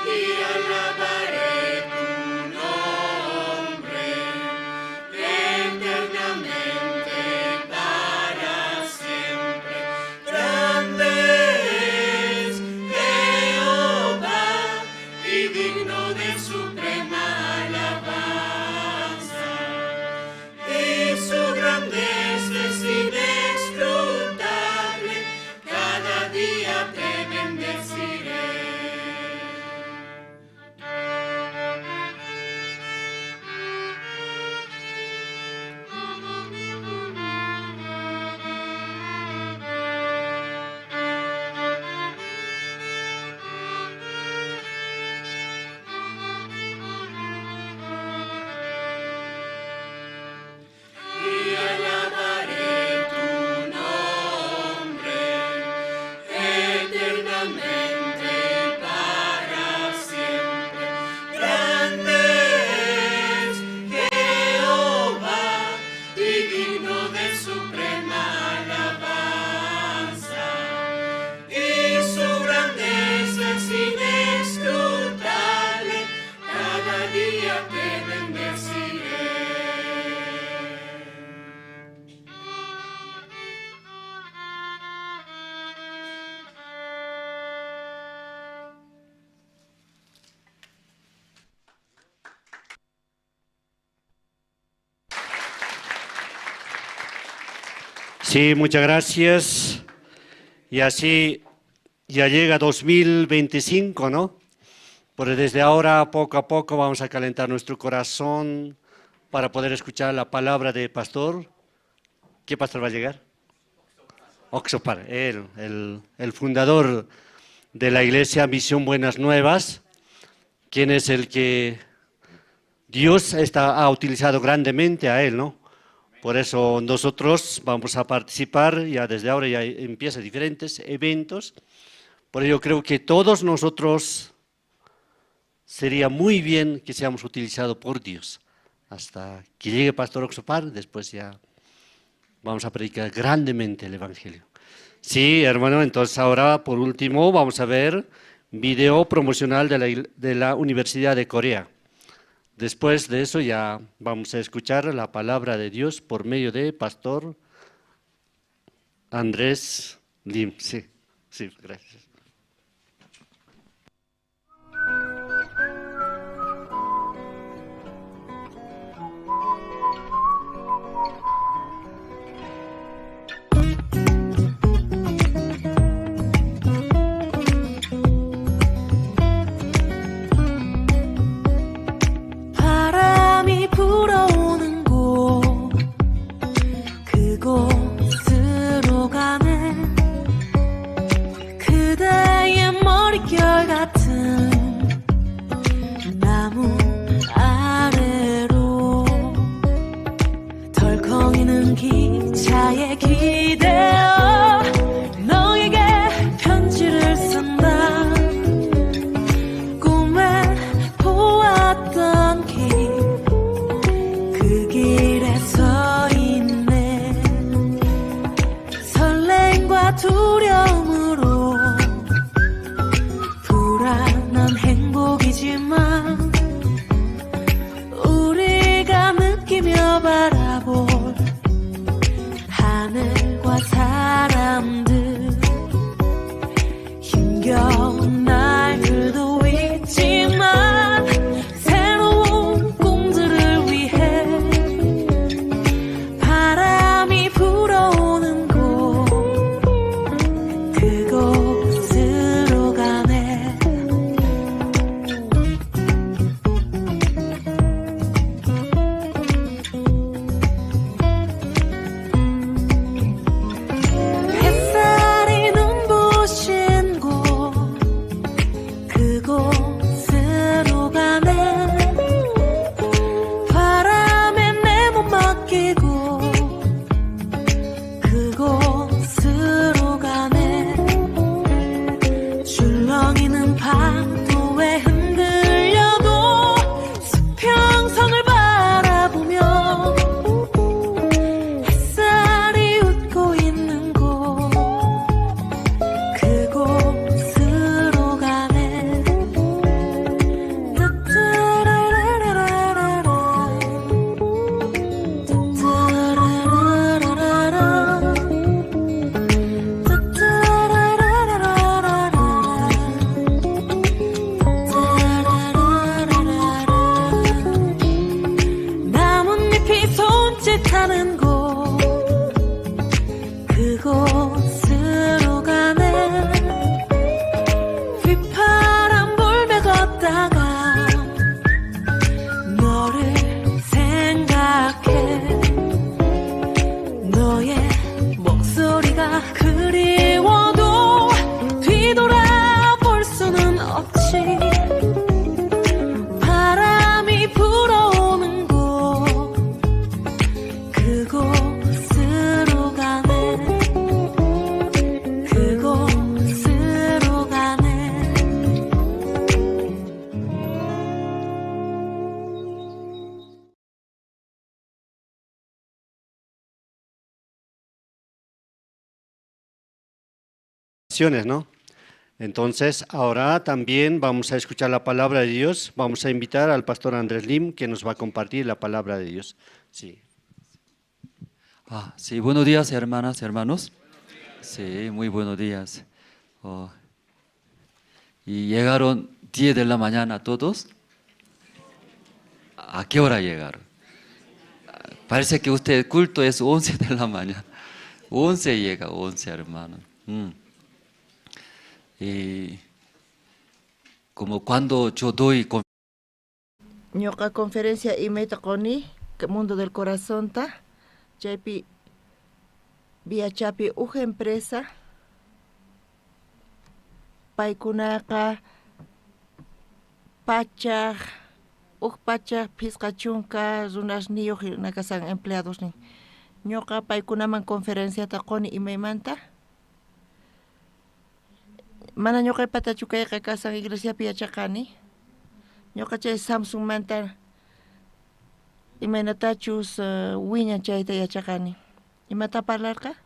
Speaker 5: y alabaré tu nombre eternamente para siempre. Grande es Jehová y digno de suprema alabanza, y su grandeza es inescrutable. Cada día te bendeciré. Y alabaré tu nombre eternamente para siempre. Grande es Jehová y digno de suprema alabanza, y su grandeza es inescrutable. Cada día te bendeciré.
Speaker 2: Sí, muchas gracias. Y así ya llega 2025, ¿no? Pero desde ahora, poco a poco, vamos a calentar nuestro corazón para poder escuchar la palabra del pastor. ¿Qué pastor va a llegar? Oxopar, el fundador de la iglesia Misión Buenas Nuevas, quien es el que Dios ha utilizado grandemente a él, ¿no? Por eso nosotros vamos a participar, ya desde ahora ya empiezan diferentes eventos. Por ello creo que todos nosotros sería muy bien que seamos utilizados por Dios. Hasta que llegue Pastor Oxopar, después ya vamos a predicar grandemente el Evangelio. Sí, hermano, entonces ahora por último vamos a ver video promocional de la Universidad de Corea. Después de eso ya vamos a escuchar la palabra de Dios por medio de Pastor Andrés Lim. Sí, gracias.
Speaker 6: 바람이 불어오는 곳 그곳으로 가네 그대
Speaker 2: ¿no? Entonces, ahora también vamos a escuchar la palabra de Dios. Vamos a invitar al pastor Andrés Lim, que nos va a compartir la palabra de Dios. Sí.
Speaker 7: Sí, buenos días, hermanas, hermanos. Sí, muy buenos días. Y llegaron 10 de la mañana todos. ¿A qué hora llegaron? Parece que usted culto es 11 de la mañana. 11 llega, 11 hermanos. Y como cuando yo doy
Speaker 8: ñoqa conferencia imayta quni mundo del corazón ta chaypi viachapi empresa paykunaqa pachaq pachaq phisqa chunka runasniyuq nakasan empleados ni ñoqa paykunaman conferenciata quni imaymanta mana ñoqaypatachu kayqa kasan iglesiapi yachaqani ñoqa chay Samsung manta imaynatachus wiña chayta yachaqani imata parlarqa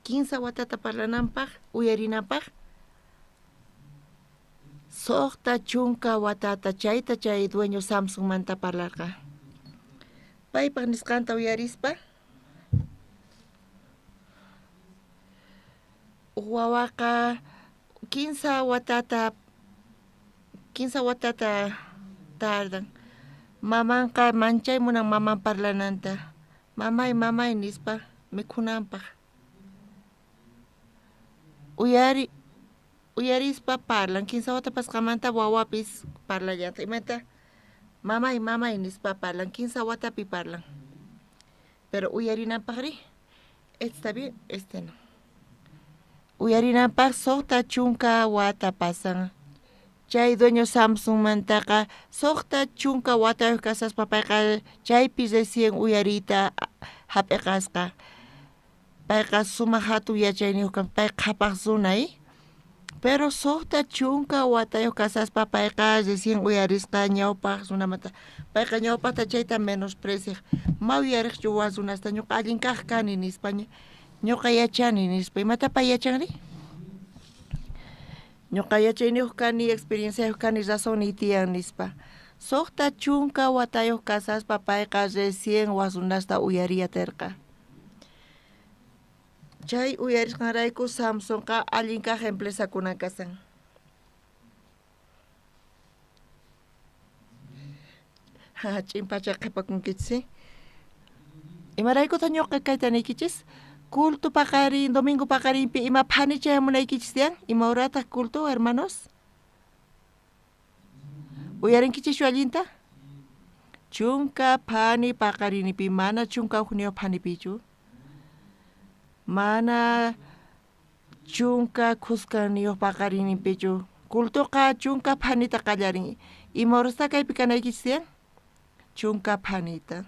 Speaker 8: 15 watata parlananpaq uyarinapaq soqta chunka watata chayta chay dueño Samsung manta parlarqa paypaq nisqanta uyarispa wawaqa 15 watata tardan mamanqa manchaymunan maman parlananta mamay nispa mikhunanpaq uyarispa parlan 15 wata pasqamanta wawapis parlallanta imanta mamay nispa parlan 15 watapi parlan pero uyarinanpaqri está bien no uyarinanpaq soqta chunka wata pasan chay dueño Samsung mantaqa soqta chunka wata kasaspa payqa chaypi recién uyarita hap'iqasqa payqa sumaq hatun yachayniyuq kan payqa qhapaq sunay pero soqta chunka watayuq kasaspa payqa recién uyarisqa ñawpaq runamanta payqa ñawpaqta chayta menospreciaq ma uyariqchu wasunasta ñuqa allin kaq kani nispa ñuqa yachani nispa imata pay yachanri ñuqa yachayniyuq kani experienciayuq kani razón nitiyan nispa soqta chunka watayuq kasaspa payqa recién wasunasta uyariyatirqa chay uyarisqanrayku Samsungqa allin kaq empresakuna kasan ch'impacha qhipakunkichis imaraykutaq ñuqa kayta niykichis culto paqarin domingo paqarinpi ima phani chayamunaykichis tiyan ima horataq culto hermanos uyarinkichis allinta chunka phani paqarinipi mana chunka hukniyuq phanipichu mana chunka qusqaniyuq paqarinipichu cultoqa chunka phanita qallarin ima horasta kaypi kanaykichis tiyan chunka phanita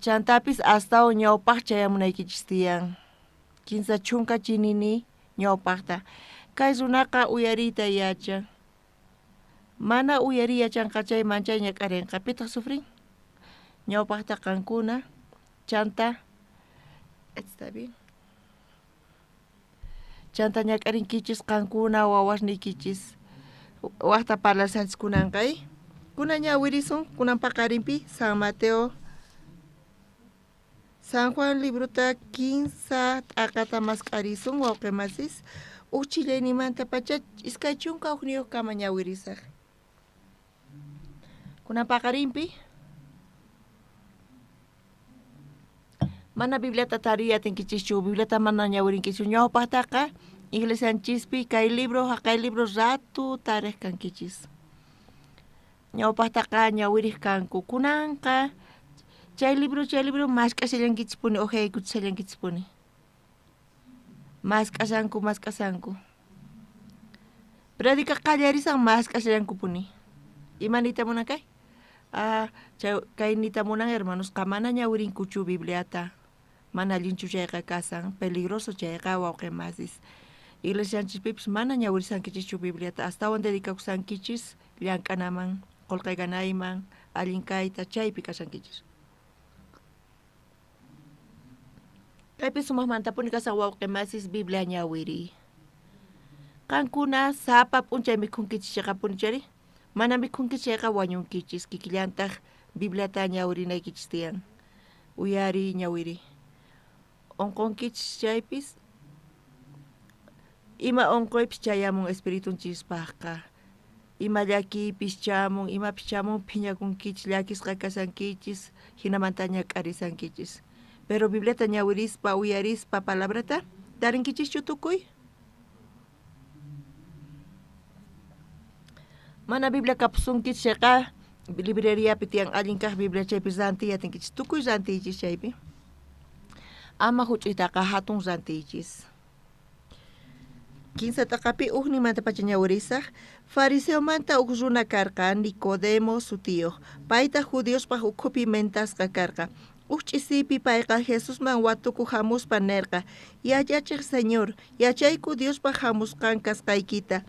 Speaker 8: chantapis hasta ñawpaq chayamunaykichis tiyan 15 chunka chinini ñawpaqta kay runaqa uyariyta yachan mana uyariy yachanqa chay manchay ñak'arinqa pitaq sufrin ñawpaqta qankuna chanta está bien chanta ñak'arinkichis qankuna wawasniykichis waqta parlarsanchis kunanqay kunan ñawirisun kunan paqarinpi San Mateo San Juan libruta 15 t'aqata masq'arisun wawqimasis uchillanimanta pacha iskay chunka hukniyuq kama ñawirisaq kunan paqarinpi mana Bibliata tariyatinkichishchu Bibliata mana ñawirinkichu ñawpaqtaqa iglesianchispi kay libro ratu tariqkankichis ñawpaqtaqa ñawiriq kanku kunanqa chay libro mask'asillankichispuni ojeaykuchisallankichispuni mask'asanku predica qallarisan mask'asallankupuni imanita munan kay kay nita munan hermanos mana ñawirinkuchu Bibliata mana allinchu chayqa kasan peligroso chayqa wawqimasis iglesianchispipis mana ñawirisankichishchu Bibliata astawan dedicakusankichis llank'anaman qolqayganayman allin kayta chaypi kashankichis Kaypi sumaqmanta punika wawqimasis Biblia ñawiri. Kankuna sapa p'unchay mikhunkichishqa punchari. Mana mikhunkichayqa wañunkichis kikillantaq Bibliata ñawirinaykichis tiyan. Uyari ñawiri. Onqonkichis chaypis ima onqoypis chayamun espiritunchispaqqa. Ima llakipis chamun, imapis chamun phiñakunkichis, llakisqa kasankichis, hinamanta ñak'arisankichis. Pero Bibliata ñawirispa, uyarispa palabrata, darinkichis tukuy. Mana Biblia kapsunkichis chayqa, libreriapi tiyan allin kaq Biblia chaypi rantiyatinkichis, tukuy rantiychis chaypi. Ama huch'uytaqa hatun rantiychis. Kinsataqapi uqnimanta pacha ñawirisaq, fariseomanta uq runa karqa, Nicodemo sutiyuq. Payta judiospaq ukhupi mentasqa karqa. Uq ch'isipi payqa Jesusman watukuq hamuspa nerqa, yachachiq Señor, yachayku Diospaq hamusqan kasqaykita.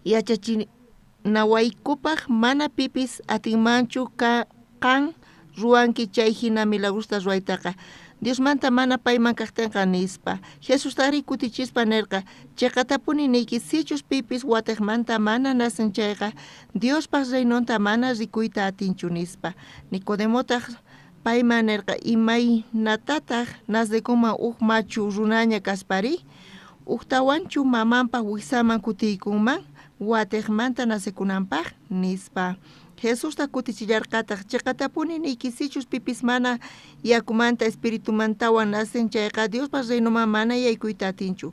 Speaker 8: Yachachinawaykupaq mana pipis atinmanchu kan ruwanki chay hina milagrosta ruwaytaqa. Diosmanta mana payman kaqtinqa nispa. Jesustari kutichispa nerqa, chayqatapuni niyki sichus pipis watiqmanta mana nasin chayqa, Diospaq reynonta mana rikuyta atinchu nispa. Nicodemotaq payman nerqa, imaynatataq nasikuman uq machu runaña kaspari, uqtawanchu mamanpaq wiksaman kutiykunman, watiqmanta nasikunanpaq nispa. Jesusta kutichillarqataq chayqatapuni niyki sichus pipis mana yakumanta espiritumantawan nasin chayqa Diospaq reynoman mana yaykuyta atinchu.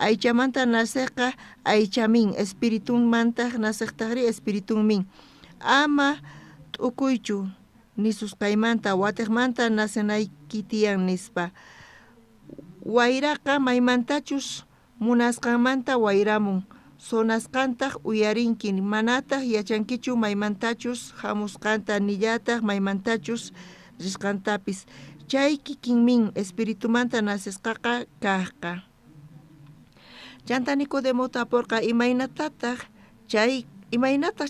Speaker 8: Aychamanta nasiqqa aychamin, espiritumanta nasiqtaqri espiritunmin. Ama t'ukuychu nisusqaymanta watiqmanta nasinayki tiyan nispa. Wayraqa maymantachus munasqanmanta wayramun. Sonasqantaq uyarinki, manataq yachankichu maymantachus hamusqanta nillataq maymantachus risqantapis. Chay kikinmin espiritumanta nasisqaqa kaqqa. Chanta Nicodemo tapurqa imaynatataq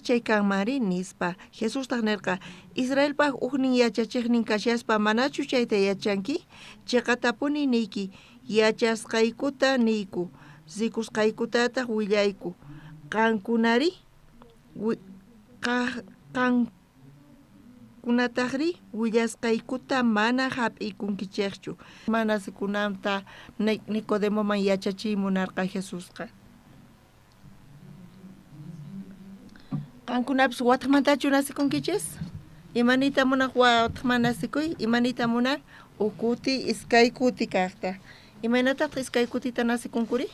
Speaker 8: chay kanmari nispa. Jesustaq nerqa, Israelpaq uqnin yachachiqnin kashaspa manachu chayta yachanki? Chayqatapuni niyki, yachasqaykuta niyku. Rikusqaykutataq willayku. Qankunari qankunataqri willasqaykuta mana hap'ikunkichikchu. Mana sikunanta Nicodemoman yachachimunarqa Jesusqa. Qankunapis watiqmantachu nasikunkichis? Imanita munaq watiqman nasikuy? Imanita munaq ukuti iskay kuti kaqta. Imaynataq iskay kutita nasikunkuri?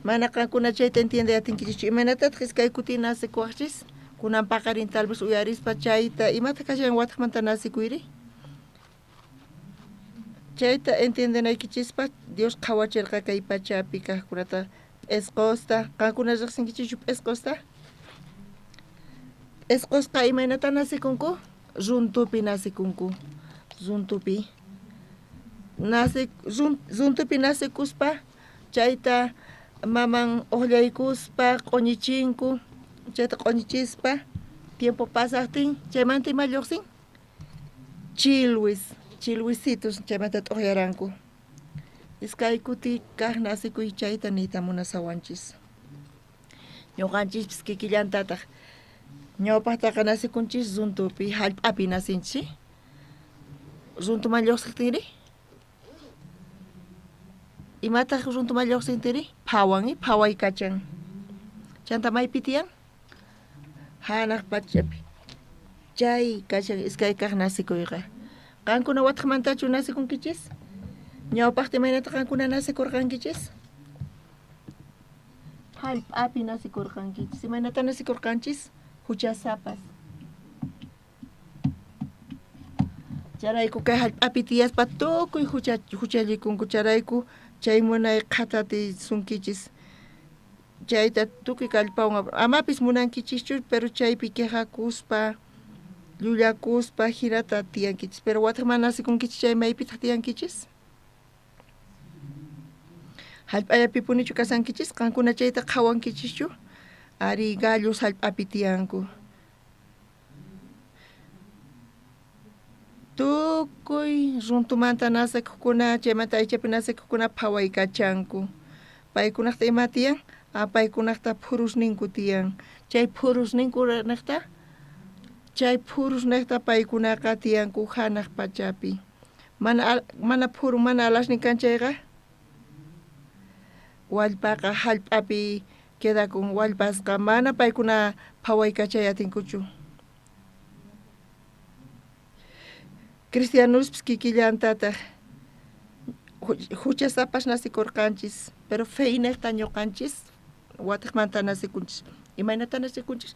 Speaker 8: Mana qankuna chayta entiende atinkichis. Imaynatataq iskay kuti nasikuwaqchis? Kunan paqarin tal vez uyarispa chayta imata kashan watiqmanta nasikuyri? Chayta entendenaykichispa Dios qhawachirqa kay pachapi kaqkunata p'isqusta. Qankuna riqsinkichischu p'isqusta? P'isqusqa imaynata nasikunku? Runtupi nasikunku. Runtupi. Runtupi nasikuspa chayta maman uqllaykuspa q'uñichinku, chayta q'uñichispa tiempo pasaqtin chaymanta ima lluqsin chilwisitos chaymanta t'uqyaranku. Iskay kuti kaq nasikuy chayta niyta munasawanchis. Ñuqanchispis kikillantataq ñawpaqtaqa nasikunchis runtupi hallp'api nasinchis. Runtuman lluqsiqtinri? Imataq runtuman lluqsintiri? Phawan, phaway kachan. Chanta maypi tiyan? Hanaq pachapi. Chay kachan iskay kaq nasikuyqa. Qankuna watiqmantachu nasikunkichis? Ñawpaqti maynata qankuna nasikurqankichis? Hallp'api nasikurqankichis. Imaynata nasikurqanchis? Huchasapas. Charayku kay hallp'api tiyaspa tukuy huchallikunku charayku chay munay qhatati sunkichis. Chayta tukuy kallpawan amapis munankichischu pero chaypi quejakuspa, llullakuspa hirata tiyankichis. Pero watiqman nasikunkichis chay maypitaq tiyankichis? Hallp'ayapi punichu kasankichis? Qankuna chayta qhawankichischu? Ari gallos hallp'api tiyanku. tukuy runtumanta nasikukkuna chaymanta aychapi nasikukkuna phawaykachanku paykunaqta ima tiyan paykunaqta phurusninku tiyan chay phurusninkunaqta chay phurusniqta paykunaqa tiyanku hanaq pachapi mana phuru mana alashnin kanchayqa wallpaqa hallp'api quedakun wallpasqa mana paykuna phawaykachayatinku cristianuspis kikillantataq huchasapash nasikurqanchis pero feynaqta ñuqanchis watiqmanta nasikunchis imaynata nasikunchis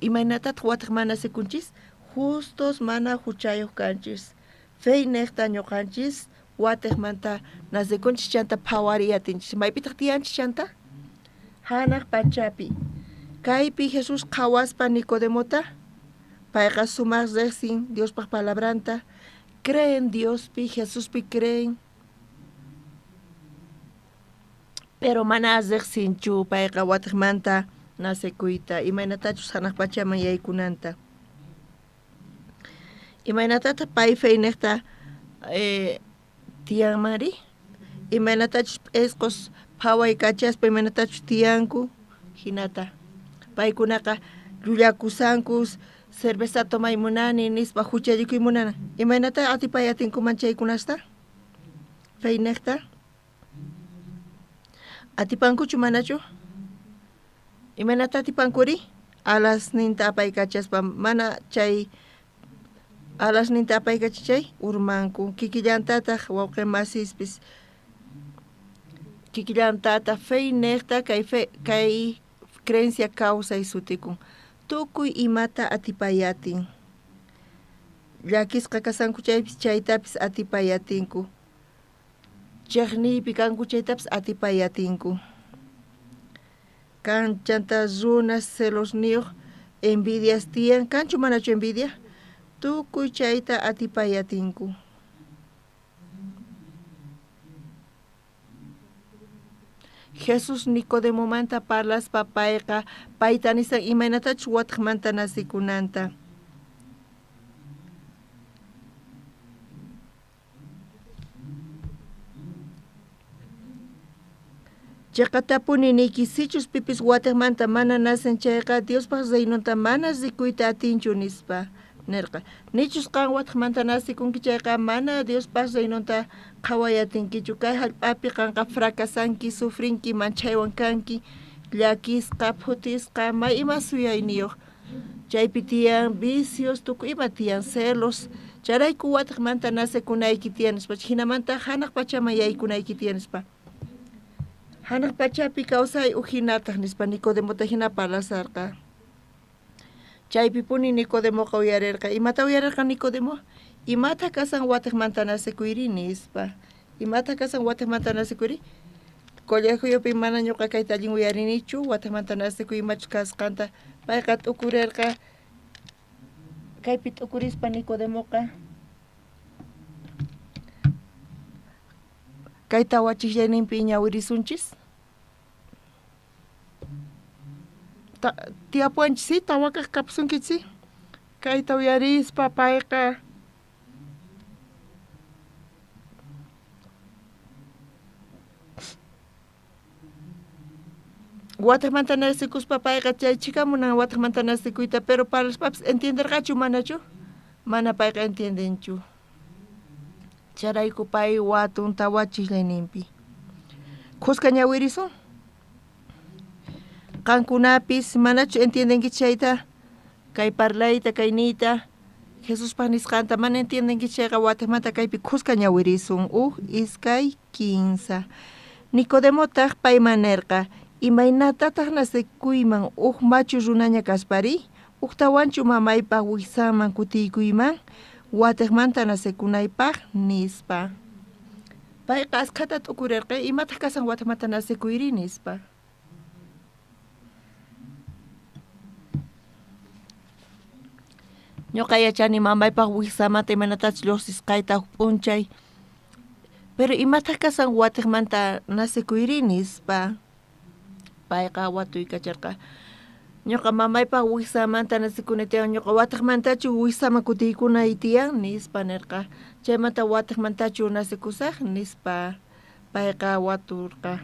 Speaker 8: imaynatataq watiqman nasikunchis justos mana huchayuq kanchis feynaqta ñuqanchis watiqmanta nasikunchis chanta phawariyatinchis maypitaq tiyanchis chanta hanaq pachapi kaypi Jesús qhawaspa Nicodemota payqa sumaq riqsin Diospaq palabranta creen Diospi Jesuspi creen pero mana riqsinchu payqa watiqmanta nasikuyta imaynatachus hanaq pachaman yaykunanta imaynatata pay feynaqta tiyanmari imaynatachus esqos phawaykachaspa imaynatachus tiyanku hinata paykunaqa llullakusankus cerveza tomay munani nispa huchallikuy munana imaynata atipayatinkuman chaykunasta feynaqta atipankuchu manachu imaynata atipankuri alasninta apaykachaspa mana chay alasninta apaykachichay urmanku kikillantataq wawqi masispis kikillantataq feynaqta kay creencia causa sutikun tukuy imata atipayatin llakisqa kasanku chaypis chaytapis atipayatinku chiqniypi kanku chaytapis atipayatinku kan chanta runas celosniyuq envidias tiyan kanchu manachu envidia tukuy chayta atipayatinku Jesús Nicodemomanta parlaspa payqa payta nisan imaynatachus watiqmanta nasikunanta chayqa tapuni nikisichus pipis watiqmanta mana nasin chayqa Diospaq reynunta mana rikuyta atinchu nispa nirqa nichus qan watiqmanta nasikunki chayqa mana Diospaq reynunta qhawayatinkichu kay hallp'api qanqa fracasanki sufrinki manchaywan kanki llakisqa phutisqa may ima suyayniyuq chaypi tiyan vicios tukuy ima tiyan celos charayku watiqmanta nasikunayki tiyan nispa hinamanta hanaq pachaman yaykunayki tiyan nispa hanaq pachapi kawsay uhinataq nispa Nicodemota hina parlasarqa chaypi puni Nicodemoqa uyarirqa imata uyarirqa Nicodemo imata kasan watiqmanta nasikuyri nispa imata kasan watiqmanta nasikuyri colegiopi mana ñuqa kayta allin uyarinichu watiqmanta nasikuy imachus kasqanta payqa t'ukurirqa kaypi t'ukurispa Nicodemoqa kay tawachishayninpi ñawirisunchis tiyapuanchis si tawakaq kapsunki si kayta uyarispa payqa watiqmanta nasikuspa payqa chay chikamunan watiqmanta nasikuyta pero parlaspapas entenderqachu manachu mana payqa entiendenchu charayku pay watun tawachishlayninpi qusqa ñawirisun qankunapis manachu entiendenki chayta kay parlayta kay niyta Jesuspaq nisqanta mana entiendenki chayqa watiqmanta kaypi qusqa ñawirisun iskay 15 Nicodemotaq payman nirqa imaynatataq nasikuyman machu runaña kaspari tawanchu mamaypaq wiksanman kutiykuyman watiqmanta nasikunaypaq nispa payqa askhata t'ukurirqa imataq kasan watiqmanta nasikuyri nispa ñuqa yachani mamaypaq wiksamanta imanatachus lluqsisqayta p'unchay pero imataq kasan watiqmanta nasikuyri nispa payqa watuykacharqa ñuqa mamaypaq wiksamanta nasikunitiwan ñuqa wataqmantachu wiksama kutiykuna tiyan nispa nirqa chaymanta wataqmantachu nasikusaq nispa payqa waturqa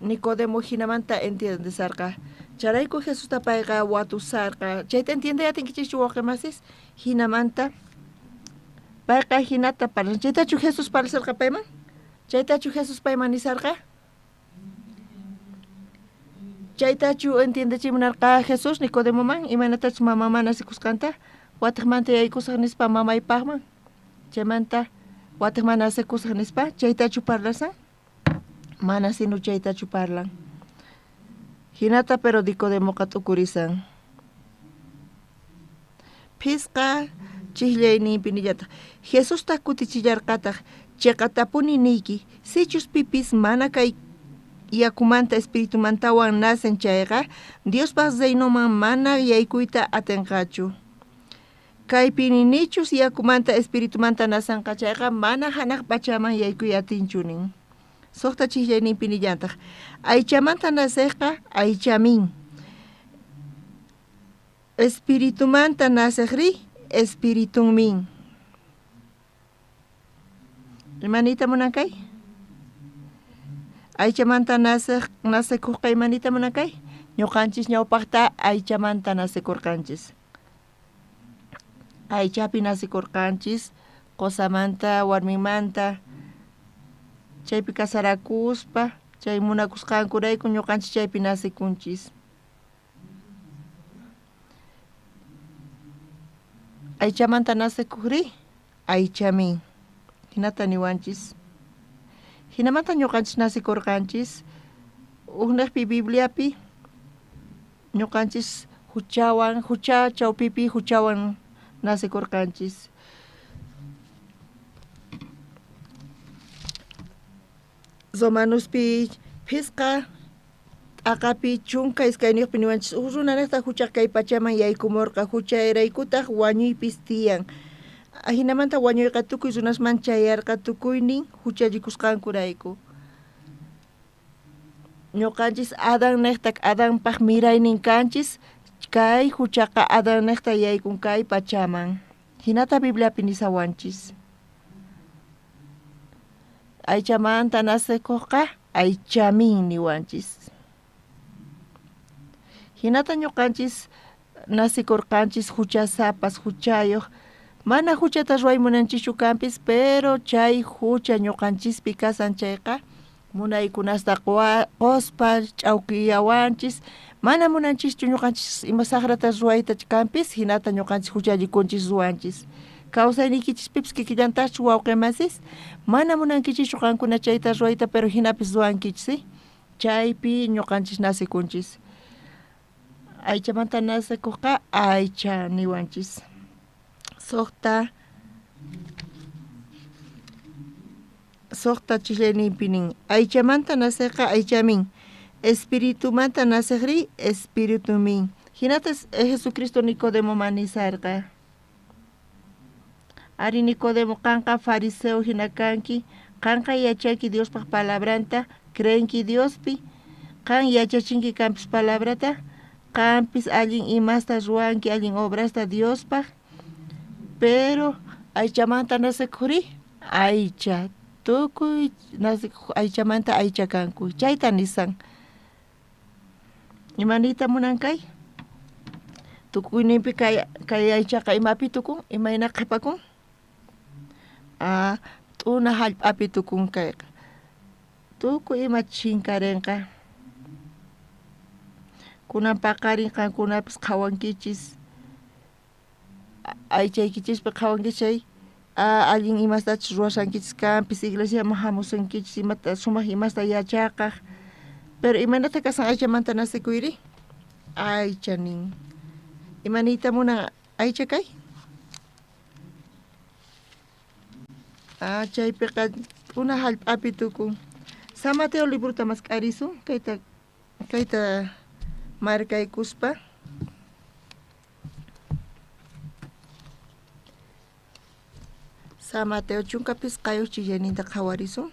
Speaker 8: Nicodemo hinamanta entendesarqa charayku Jesusta payqa watusarqa chayta entiendeyatinkichikchu wawqimasis hinamanta payqa hinata parlan chaytachu Jesus parlasarqa payman chaytachu Jesus payman nisarqa chaytachu entiendechimunarqa Jesus Nicodemoman imanatachu mamama nasikusqanta wataqmanta yaykusaq nispa mamaypaqman chaymanta wataqman nasikusaq nispa chaytachu parlasan mana sinu chaytachu parlan hinata pero Nicodemoqa t'ukurisan pisqa chiqllayninpi nillataq Jesusta kutichillarqataq chayqatapuni niyki sichus pipis mana kay yakumanta espiritumantawan nacen chayqa Diospaq zeynoman mana yaykuyta atinqachu kaypi nichus yakumanta espiritumanta nasanqa chayqa mana hanaq pachaman yaykuy atinchunin suqta chiqllayninpi nillantaq aychamanta naceqqa aychamin espiritumanta naceqri espiritunmin imanita munankay aychamanta nasekuqqa imanita munankay ñuqanchis ñawpaqta aychamanta nasekurqanchis aychapi nasikurqanchis qosamanta warmimanta chaypi kasarakuspa chay munakusqankurayku ñuqanchis chaypi nasikunchis aychamanta nasikuqri aychamin hinata niwanchis hinamanta ñuqanchis nasikurqanchis uqnaqpi Bibliapi ñuqanchis hucha chawpipi huchawan nasikurqanchis Romanuspi pisqa t'aqapi chunka iskayniyuqpi niwanchis runanaqta huchaq kay pachaman yaykumurqa huchayraykutaq wañuypis tiyan hinamanta wañuyqa tukuy runasman chayarqa tukuynin huchallikusqankurayku ñuqanchis Adán niqtaq Adánpaq miraynin kanchis kay huchaqa Adán niqta yaykun kay pachaman hinata Bibliapi nisawanchis aychamanta nasekuqqa aychamin niwanchis hinata ñuqanchis nasikurqanchis huchasapas huchayuq mana huchata ruwaymunanchischu kanpis pero chay hucha ñuqanchispi kasan chayqa munaykunasta qospa ch'awkiyawanchis mana munanchischu ñuqanchis ima saqrata ruwayta kanpis hinata ñuqanchis huchallikunchis ruwanchis kawsaynikichispipas kikillantachu wawqimasis mana munankichischu qankuna chayta ruwayta pero hinapis ruwankichis chaypi ñuqanchis nasikunchis aychamanta nasikuqqa aycha niwanchis suqta chiqllayninpi nin aychamanta naceqqa aychamin espiritumanta naceqri espiritumin hinata Jesucristo Nicodemoman nisarqa ari Nicodemo qanqa fariseo hina kanki qanqa yachayki Diospaq palabranta creenki Diospi qan yachachinki kanpis palabrata qampis allin imasta ruwanki allin obrasta Diospaq pero aychamanta nasikuqri aycha tukuy nasikuq aychamanta aycha kanku chayta nisan imanita munankay tukuyninpi kay aychaqa imapi tukun imayna qhipakun t'una hallp'api tukun kayqa tukuy ima chinkarinqa kunan paqarin qankunapis qhawankichis aychaykichispi qhawankichay allin imastachus ruwashankichis kanpis iglesiaman hamusunkichis imata sumaq imasta yachaqaq pero imanata kasan aychamanta nasikuyri aycha nin imanita munan aycha kay chaypiqa una hallp'api tukun San Mateo libruta masq'arisun kayta markaykuspa San Mateo chunkapis qayuq chillayninta qhawarisun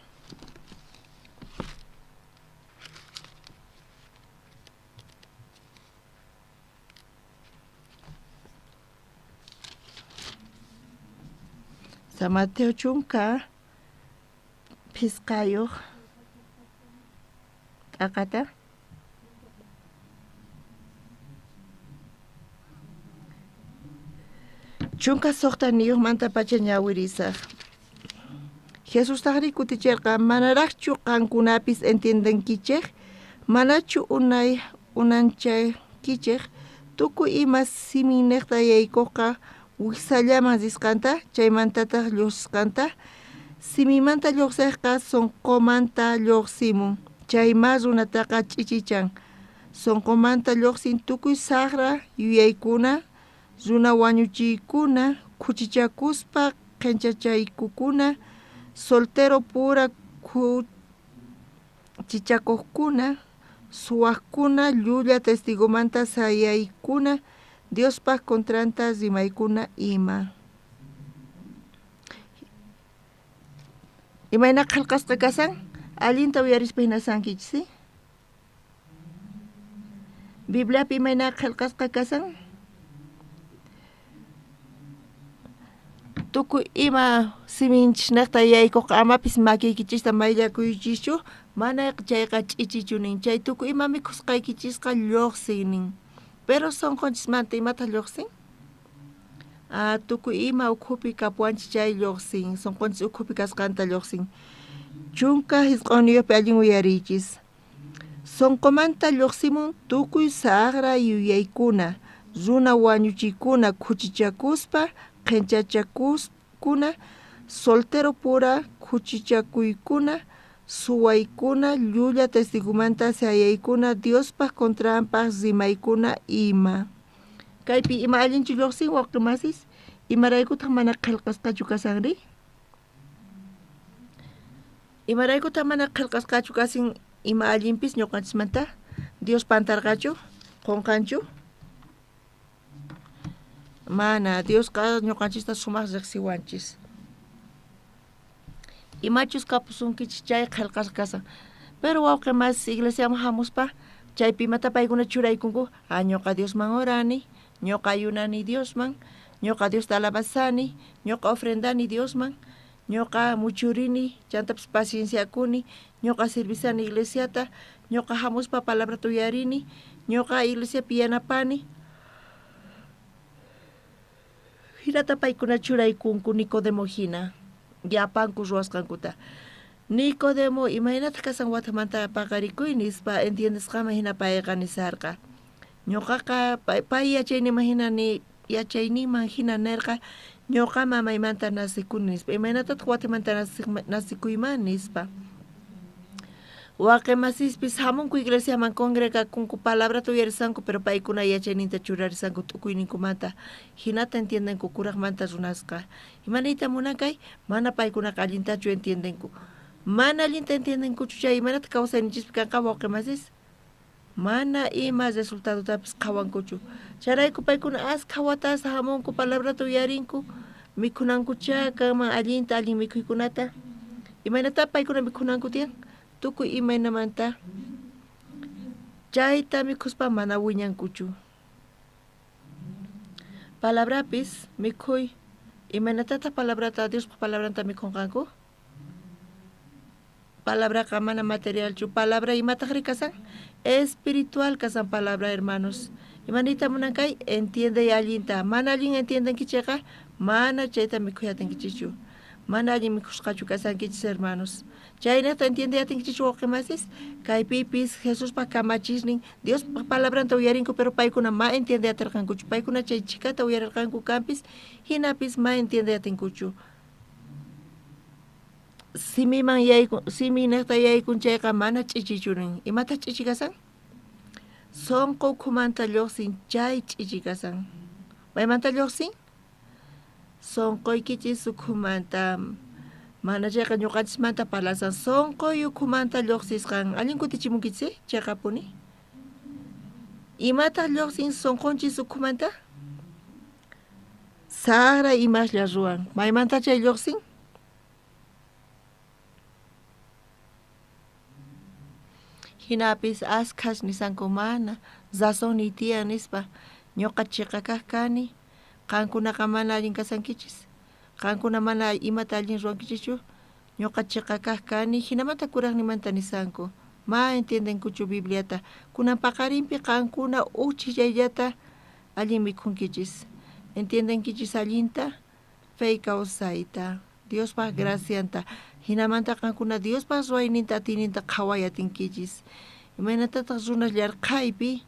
Speaker 8: San Mateo chunka pisqayuq t'aqata chunka suqta niyuqmanta pacha ñawirisaq Jesus taqri kutichirqa manaraqchu qankunapis entiendenkichik manachu unanchaykichik tukuy ima simineqta yaykuqa wiksallaman risqanta chaymantataq lluqsisqanta simimanta lluqsiqqa sunqumanta lluqsimun chayma runataqa ch'ichichan sunqumanta lluqsin tukuy saqra yuyaykuna runa wañuchiykuna kuchichakuspa qinchachaykukuna soltero pura kuchichakuqkuna suwaqkuna llulla testigumanta sayaykuna Diospaq contranta rimaykuna ima imayna qillqasqa kasan allinta uyarispa hinasankichis Bibliapi imayna qillqasqa kasan tukuy ima siminchisnaqta yaykuq amapis makiykichista maylakuychischu mana chayqa ch'ichichunin chay tukuy ima mikhusqaykichisqa lluqsinin pero sunqunchikmanta imata lluqsin tukuy ima ukhupi kapuanchik chay lluqsin sunqunchik ukhupi kasqanta lluqsin chunka hisq'uniyuqpi allin uyariychis sunqumanta lluqsimun tukuy saqra yuyaykuna runa wañuchiykuna kuchichakuspa qinchachakuskuna soltero pura kuchichakuykuna suwaykuna llulla testigumanta sayaykuna Diospaq contranpaq rimaykuna ima kaypi ima allinchu lluqsin wawqimasis imaraykutaq mana qillqasqachu kasanri imaraykutaq mana qillqasqachu kasin ima allinpis ñuqanchismanta Dios pantarqachu qunqanchu mana Dios ñuqanchista sumaq riqsiwanchis imachus kapusunkichis chay qillqasqa kasan pero wawqimas iglesiaman hamuspa chaypi imata paykuna churaykunku ñuqa Diosman orani ñuqa ayunani Diosman ñuqa Diosta alabasani ñuqa ofrendani Diosman ñuqa muchurini chantapis pacienciakuni ñuqa servisani iglesiata ñuqa hamuspa palabrata uyarini ñuqa iglesiapi yanapani hinata paykuna churaykunku Nicodemo hina llapanku ruwasqankuta Nicodemo imaynata kasan watamanta paqarikuy nispa entiendisqama hina payqa nisarqa ñuqaqa pay yachaynima hinani yachayniyman hina nirqa ñuqa mamaymanta nasikuni nispa imaynatataq watamanta nasikuyman nispa waqemasispis hamunku iglesiaman congregakunku palabrata uyarisanku pero paykuna yachayninta churarisanku tukuyninkumanta hinata entiendenku kuraqmanta runasqa imanayta munankay mana paykunaqa allintachu entiendenku mana allinta entiendenkuchu chay imanata kawsayninchispi kanqa waqemasis mana ima resultadotapis qhawankuchu charayku paykuna asqa watasa hamunku palabrata uyarinku mikhunankucha kanman allinta allin mikhuykunata imaynata paykuna mikhunanku tiyan tukuy imaynamanta chayta mikhuspa mana wiñankuchu palabrapis mikhuy imaynatata palabrata Diospa palabranta mikhunqanku palabraqa mana materialchu palabra imataqri kasan espiritual kasan palabra hermanos imanita munankay entiende allinta mana allin entiendenkichayqa mana chayta mikhuyatinkichichu mana allin mikhusqachu kasankichis hermanos chaynata entiendeyatinkichichu wawqimasis kaypipis Jesuspa kamachisnin Dios palabranta uyarinku pero paykuna ma entiendeyatirqankuchu paykuna chay chikata uyarirqanku kanpis hinapis ma entiendeyatinkuchu simiman siminaqta yaykun chayqa mana ch'ichichurin imata ch'ichi kasan sonqo ukhumanta lluqsin chay ch'ichi kasan maymanta lluqsin sonqoykichis ukhumanta mana chayqa ñuqanchismanta palasan sonqoy ukhumanta lluqsisqan allin kutichimunkichis chayqa puni imataq lluqsin sonqonchis ukhumanta saqra imashlla ruwan maymanta chay lluqsin hinapis asqhash nisanku mana razón ni tiyan nispa ñuqa chiqa kaq kani qankunaqa mana allin kasankichis qankuna mana imata allin ruwankichichu ñuqachiqa kajkani hinamanta kuraqnimanta nisanku ma entiendenkuchu Bibliata kunan paqarinpi qankuna uchillayllata allin mikhunkichis entiendenkichis allinta fey kawsayta Diospa gracianta hinamanta qankuna Diospa ruwayninta atininta qhawayatinkichis imanatataq runas llarqaypi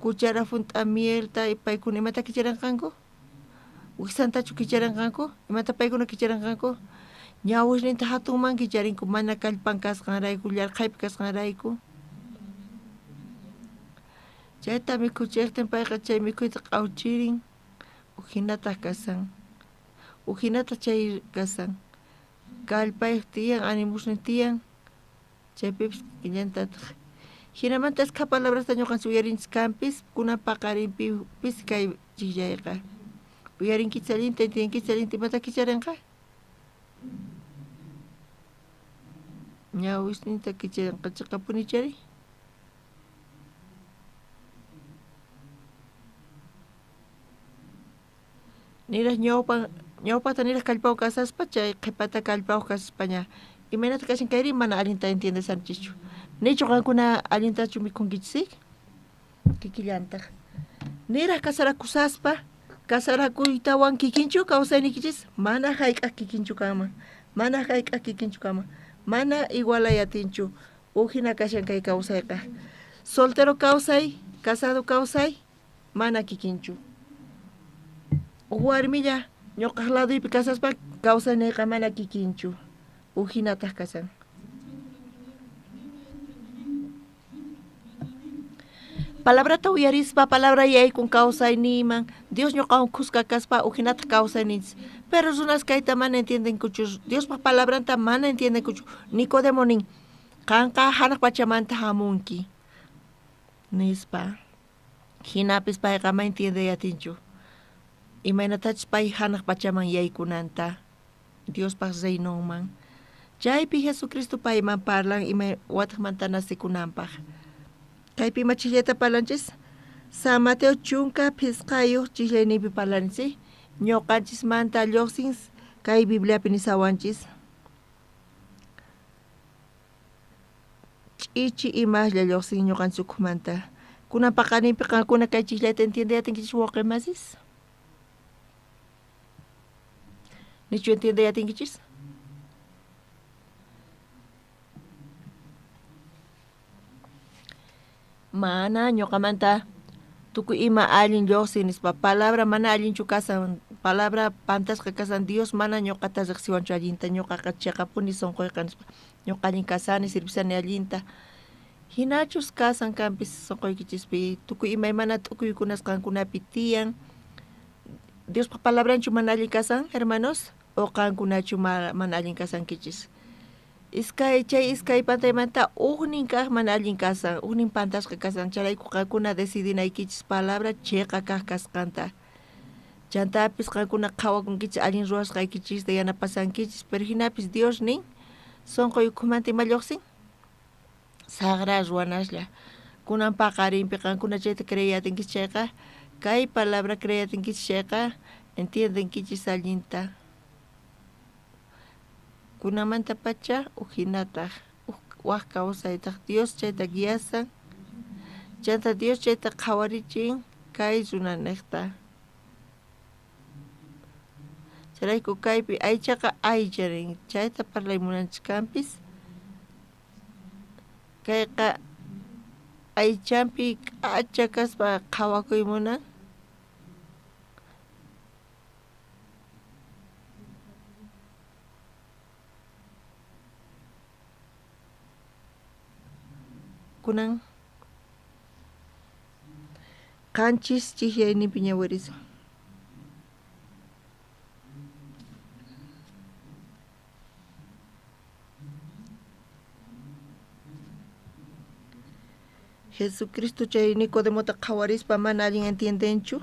Speaker 8: kuchara funta mielta paykuna imata kicharanqanku wiksantachu kicharanqanku imata paykuna kicharanqanku ñawishninta hatunman kicharinku mana kallpan kasqanrayku llarqaypi kasqanrayku chayta mikuchiktin payqa chay mikuyta q'awchirin uhinata kasan uhinata chay kasan kallpayuq tiyan animushnin tiyan chaypipish killantataq hinamanta esqa palabrasta ñuqanchik uyarinchis kanpis kunan paqarinpipis kay chillayqa uyarinkichis allinta entiendenkichis allinta imata kicharanqa ñawishninta kicharanqachiqa punichari niras ñawpata niras kallpawan kasaspa chay qhipata kallpawan kasaspaña imanata kashan kayri mana allinta entiendesanchikchu nichu qankuna allintachu mikhunkichik kikillantaq niras kasarakusaspa kasarakuytawan kikinchu kawsaynikichis mana hayk'aq kikinchu kanman mana hayk'aq kikinchu kanman mana igualayatinchu hina kashan kay kawsayqa soltero kawsay casado kawsay mana kikinchu warmilla ñuqaq laduypi kasaspa kawsayniyqa mana kikinchu hinataq kasan palabrata uyarispa palabra yaykun kawsayniman Dios ñuqawan kusqa kaspa hinata kawsayninchis pero runas kayta mana entiendenkuchu Diospa palabranta mana entiendenkuchu Nicodemo nin qanqa hanaq pachamanta hamunki nispa hinapis payqa ma entiendeyatinchu imaynatachis pay hanaq pachaman yaykunanta Diospaq reynonman chaypi Jesucristo payman parlan ima wataqmanta nasikunanpaq kaypi ima chillayta parlanchis San Mateo chunka pisqayuq chillaynipi parlanchis ñuqanchis manta lluqsin kay Bibliapi nisawanchis ch'ichi imashlla lluqsin ñuqanchis ukumanta kunan paqarinpi qankuna kay chillayta entiendeyatinkichis wawqimasis nichu entiendeyatinkichis mana ñuqamanta tukuy ima allin lluqsin nispa palabra mana allinchu kasan palabra pantasqa kasan Dios mana ñuqata riqsiwanchu allinta ñuqaqa chiqapuni sunquyqa nispa ñuqa allin kasani sirvisani allinta hinachus kasan kanpis sunquykichispi tukuy imaymana t'ukuykunas qankunapi tiyan Diospa palabranchu mana allin kasan hermanos o qankunachu mana allin kasankichis chay iskay pantaymanta ugnin kaq mana allin kasan ugnin pantasqa kasan charayku qankuna decidinaykichis palabra chayqa kaq kasqanta chantapis qankuna qhawakunkichis allin ruwasqaykichista yanapasankichis pero hinapis Dios nin sunquy ukumanta ima lluqsin sagra ruwanashlla kunan paqarinpi qankuna chayta creyatinkichis chayqa kay palabra creyatinkichis chayqa entiendenkichis allinta kunamanta pacha uhinataq waq kawsaytaq Dios chayta guiasan chanta Dios chayta qhawarichin kay runaniqta charayku kaypi aychaqa aycharin chayta parlaymunanchis kanpis kayqa aychanpi k'acha kaspa qhawakuymunan kunan qanchis chiqyaynipi ñawiris Jesucristo chay Nicodemota qhawarispa mana allin entiendenchu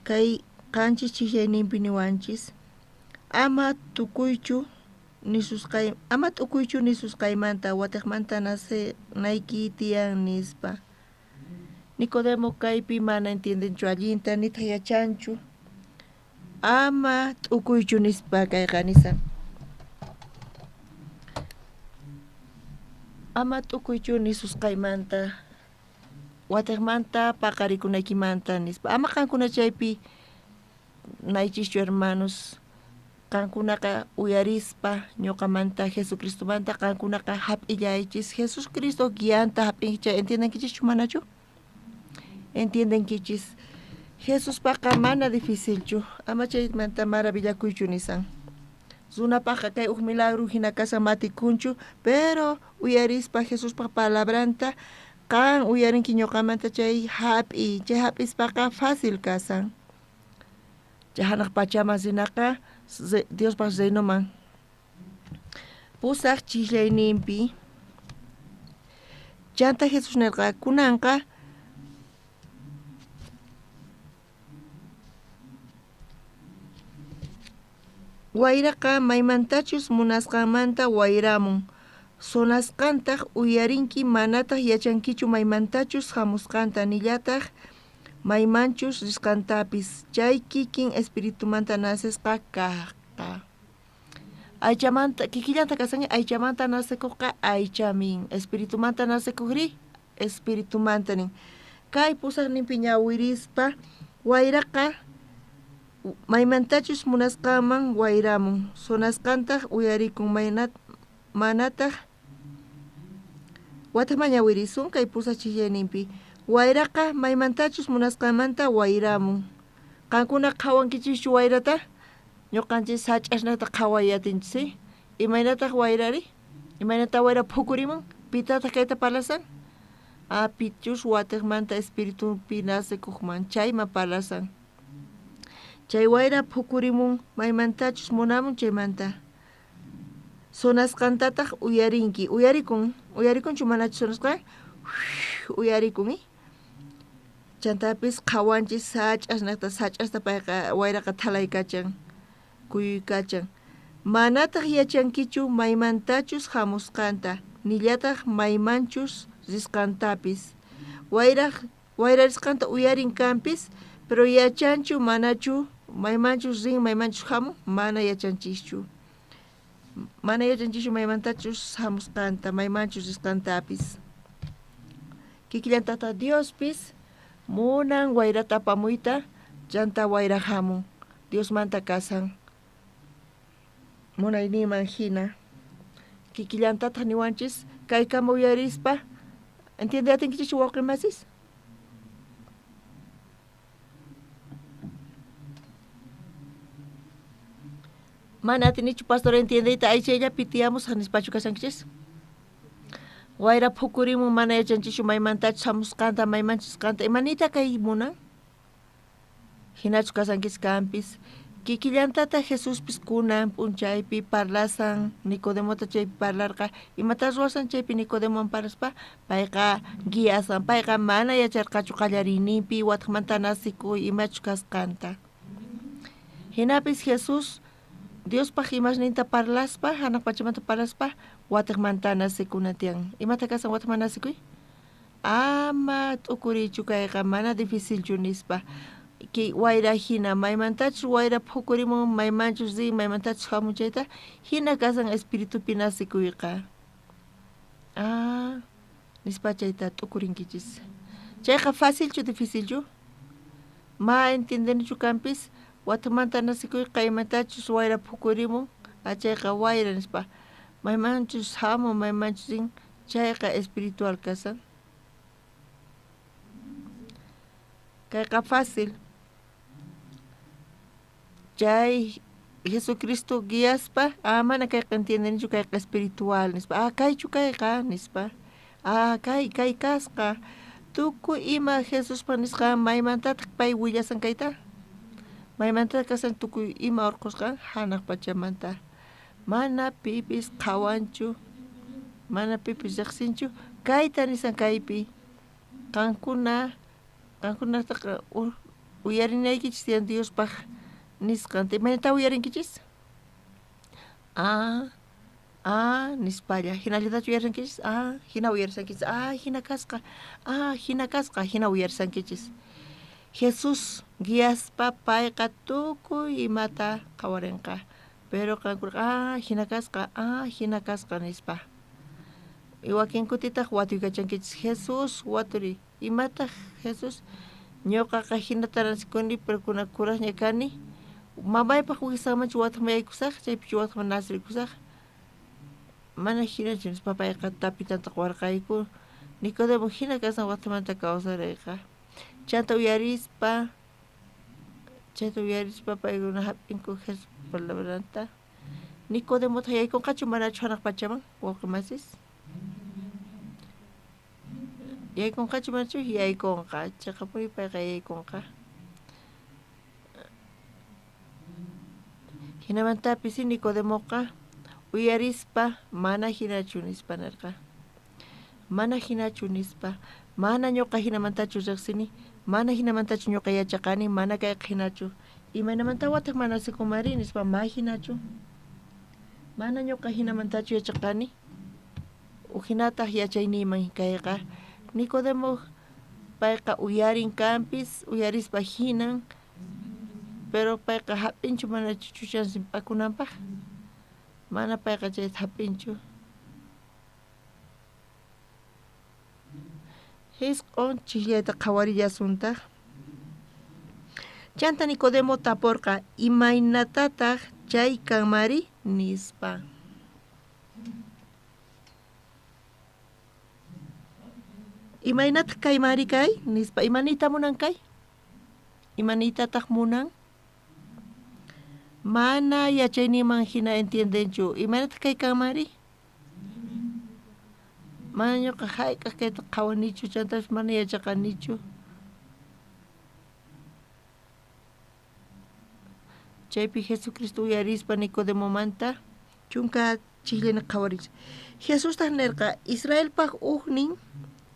Speaker 8: kay qanchis chiqyayninpi niwanchis ama tukuychu ama t'ukuychu nisusqaymanta watiqmanta nayki tiyan nispa Nicodemo kaypi mana entiendenchu allinta nitaq yachanchu ama t'ukuychu nispa kayqa nisan. Ama t'ukuychu nisusqaymanta watakmanta paqarikunaykimanta nispa ama qankuna chaypi naychischu hermanos kankunaqa uyarispa ñuqamanta Jesucristomanta kankunaqa hap'illaychis Jesucristo guianta hap'inkicha entiendenkichischu manachu? Entiendenkichis Jesuspaqa mana dificilchu ama chaymanta maravillakuychu nisan. Zunapaqa kay huk milagro hina kasan matikunchu pero uyarispa Jesuspa palabranta kan uyarinki ñuqamanta chay hap'i chay hap'ispaqa fácil kasan. Jahanaq pachaman sinaqa Diospa zeynoman pusaq chillayninpi chanta Jesus nirqa kunanqa wayraqa maymantachus munasqanmanta wayramun sonasqantaq uyarinki manataq yachankichu maymantachus hamusqanta nillataq maymanchus risqantapis chay kikin espiritumanta nasisqa kaqqa aychamanta kikillanta kasanki aychamanta nasikuqqa aychamin espiritumanta nasikuqri espiritumanta nin kay pusaqninpi ñawirispa wayraqa maymantachus munasqanman wayramun sonasqantaq uyarikun manataq wataqman ñawirisun kay pusaq chillayninpi wayraqa maymantachus munasqanmanta wayramun qankuna qhawankichischu wayrata ñuqanchis sach'ashnata qhawayatinchis imaynataq wayrari imaynataq wayra phukurimun pitataq kayta palasan pichus watiqmanta espiritupi nasikuqman chayma palasan chay wayra phukurimun maymantachus munamun chaymanta sonasqantataq uyarikunchu manachu sonasqa uyarikun chantapis qhawanchis sach'asta payqa wayraqa thalaykachan kuyuykachan manataq yachankichu maymantachus hamusqanta nillataq maymanchus risqantapis wayrarisqanta uyarinkanpis pero yachanchu manachu maymanchus rin maymanchus hamun mana yachanchischu maymantachus hamusqanta maymanchus risqantapis kikillantata Diospis munan wayrata apamuyta chanta wayra hamun Diosmanta kasan munayninman hina kikillantataq niwanchis kaykama uyarispa entiendeatinkichis wawqimasis mana atinichu pastor entiendeyta aychayllapi tiyamus hanispachu kasankichis wayra phukurimun mana yachanchishu maymantachus hamusqanta maymanchisqanta imanita kay munan hinachu kasankis kanpis kikillantata Jesuspis kunan p'unchaypi parlasan Nicodemota chaypi parlarqa imata ruwasan chaypi Nicodemoman parlaspa payqa guiasan payqa mana yacharqachu qallariyninpi wataqmanta nasikuy imachu kasqanta hinapis Jesus Diospaq imasninta parlaspa hanaq pachamanta parlaspa wataqmanta nasikuna tiyan imata kasan wataqman nasikuy ama t'ukurichu kayqa mana dificilchu nispa ki wayra hina maymantachus wayra phukurimun maymanchus rin maymantachus hamun chayta hina kasan espiritupi nasikuyqa nispa chayta t'ukurinkichis chayqa facilchu dificilchu ma entiendenichu kanpis wataqmanta nasikuyqa imatachus wayra phukurimun chayqa wayra nispa maymanchus hamun maymanchus rin chayqa espiritual kasan kayqa fácil chay Jesucristo guiaspa mana kayqa entiendenichu kayqa espiritual nispa kaychu kayqa nispa kay kasqa tukuy ima Jesuspa nisqa maymantataq pay willasan kayta maymantataq kasan tukuy ima urqusqa hanaq pachamanta mana pipis qhawanchu mana pipis riqsinchu kayta nisan kaypi qankunataqa uyarinaykichis tiyan Diospaq nisqanta imaynata uyarinkichis nispalla hinallatachu uyarisankichis hina uyarisankichis hina kasqa hina uyarisankichis Jesús guiaspa payqa tukuy imata qawarinqa. Pero kankurqa hinakasqa nispa. Iwakin kutitaq watuykachankichis Jesús waturi. Imataq Jesús ñuqaqa hinata ranasikuni pero kuraqña kani. Mamaypaq wisaqmanchu wataq mayaykusaq chaypichu wataq nasirikusaq. Mana hinachu nispa payqa tapitanta warqayku. Nicodemo hina kasan watamanta kawsarayqa. Chayta uyarispa paykuna hap'inku Jesús palabranta. Nicodemota yaykunqachu manachu hanaq pachaman wawqimasis? Yaykunqachu manachu? Yaykunqa. Chayqa puri payqa yaykunqa. Hinamantapis Nicodemoqa uyarispa mana hinachu nispa narqa. Mana hinachu nispa. Mana ñuqa hinamantachu riqsini. Mana hinamantachu ñuqa yachaqani. Mana kayqa hinachu. Imanamanta wataq mana sikumari nispa ma hinachu. Mana ñuqa hinamantachu yachaqani. Uhinataq yachayniyman kayqa. Nicodemo payqa uyarin kampis. Uyarispa hinan. Pero payqa hap'inchu mana chuchuchan simp'akunanpaq. Mana payqa chayta hap'inchu. Hisq'un chiklayta qhawarillasuntaq. Chanta Nicodemo tapurqa imaynatataq chay kanmari nispa. Imaynataq kaymari kay nispa. Imanita munan kay? Imanitataq munan? Mana yachayniman hina entiendenchu. Imaynataq kay kanmari? Mana ñuqa hayk'aq kayta qhawanichu chantapish mana yachaqanichu. Chaypi Jesucristo uyarispa Nicodemomanta chunka chiklayna qhawarinchik. Jesustaq nirqa Israelpaq uqnin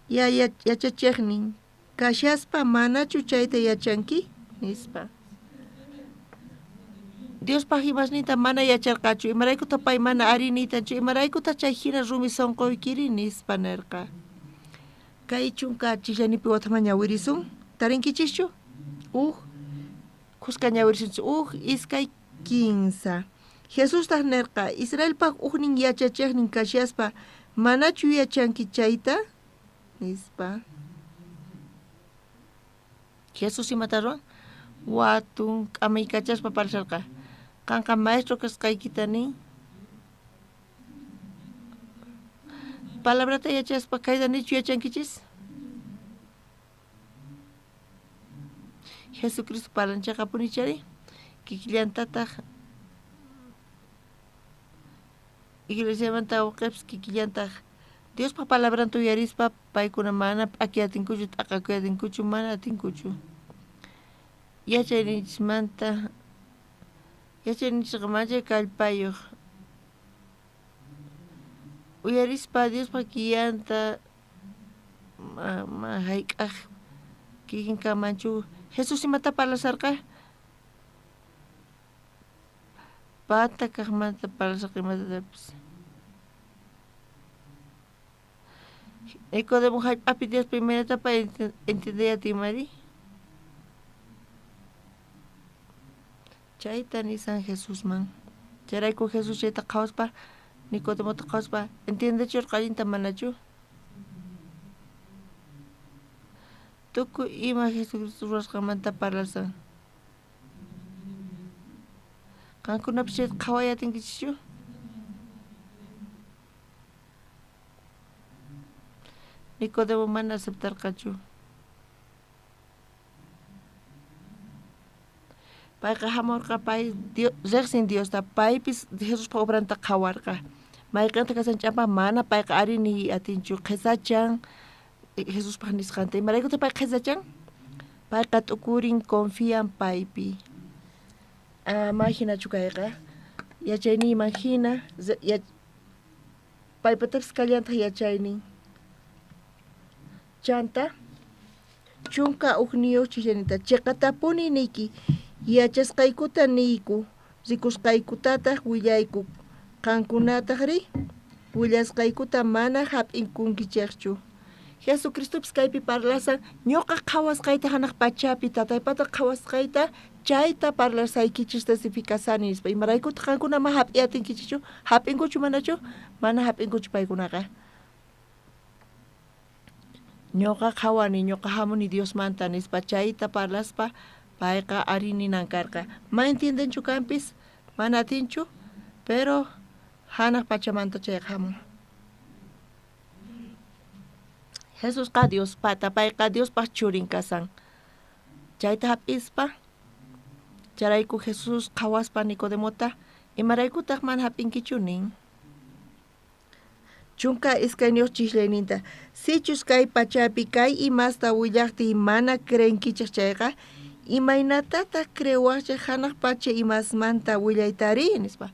Speaker 8: yachachiqnin kashaspa manachu chayta yachanki nispa. Diospaq imasnita mana yacharqachu. Imaraykuta pay mana arinitanchu. Imaraykuta chay hina rumi sonqoykiri nispa nirqa. Kay chunka chiklaynipi wataman ñawirisun. Tarinkichischu? Kusqa ñawirisunchu. Iskay 15. Jesustaq nirqa Israelpaq uqnin yachachiqnin kashaspa manachu yachanki chayta nispa. Jesus imata ruan? Watun k'amaykachaspa parsarqa. Kanqa maestro kasqaykitani. Palabrata yachaspa kayta nichu yachankichis? Jesucristo palanchaqa punichari. Kikillantataq iglesiamanta waqipis kikillantaq Diospa palabranta uyarispa paykuna mana p'akiyatinkuchu t'aqakuyatinkuchu mana atinkuchu. Yachayninchikqa machay kallpayuq. Uyarispa Diospa killanta hayk'aq kikinkamanchu. Jesus imata parlasarqa? Pata kaqmanta parlasarqa imatatapis. Nicodemo hallp'api Dios primerata pa entendiyatimari. Chayta nisan Jesusman. Chayrayku Jesus chayta qhawaspa Nicodemota qhawaspa entiendechurqallinta manachu. Tukuy ima Jesucristo rurasqamanta parlasan. Qankunapish chayta qhawayatinkichu? Nicodemo mana aceptarqachu. Payqa hamurqa pay riqsin Diosta paypis Jesuspa obranta qhawarqa. Mayqanta kasanch'anpa mana payqa arini atinchu qhisachan Jesuspaq nisqanta. Imaraykuta pay qhisachan? Payqa t'ukurin confian paypi. Ma hinachu kayqa. Yachayniyman hina paypatapis kallantaq yachaynin. Chanta chunka uqniyuq chiklanita chiqatapuni niki yachasqaykuta niyku rikusqaykutataq willayku qankunataq ri willasqaykuta mana hap'inkunkichikchu. Jesucristo kaypi parlasan ñuqa qhawasqayta hanaq pachapi tataypata qhawasqayta chayta parlasaykichis testificasani nispa imaraykutaq qankuna ma hap'iatinkichichu hap'inkuchu manachu mana hap'inkuchu paykunaqa ñuqa qhawani ñuqa hamuni Diosmanta nispa chayta parlaspa payqa arininan karqa ma entiendenchu kanpis mana atinchu pero hanaq pachamanta chayqa hamun Jesús qa Dios pata payqa Diospaq churin kasan chayta hap'ispa charayku Jesús qhawaspa Nicodemota imaraykutaq mana hap'inkichu nin chunka iskayniyuq chishlayninta sichus kay pachapi kay imasta willaqti mana creenkichik chayqa imaynatataq crewaqchik hanaq pacha imasmanta willaytari nispa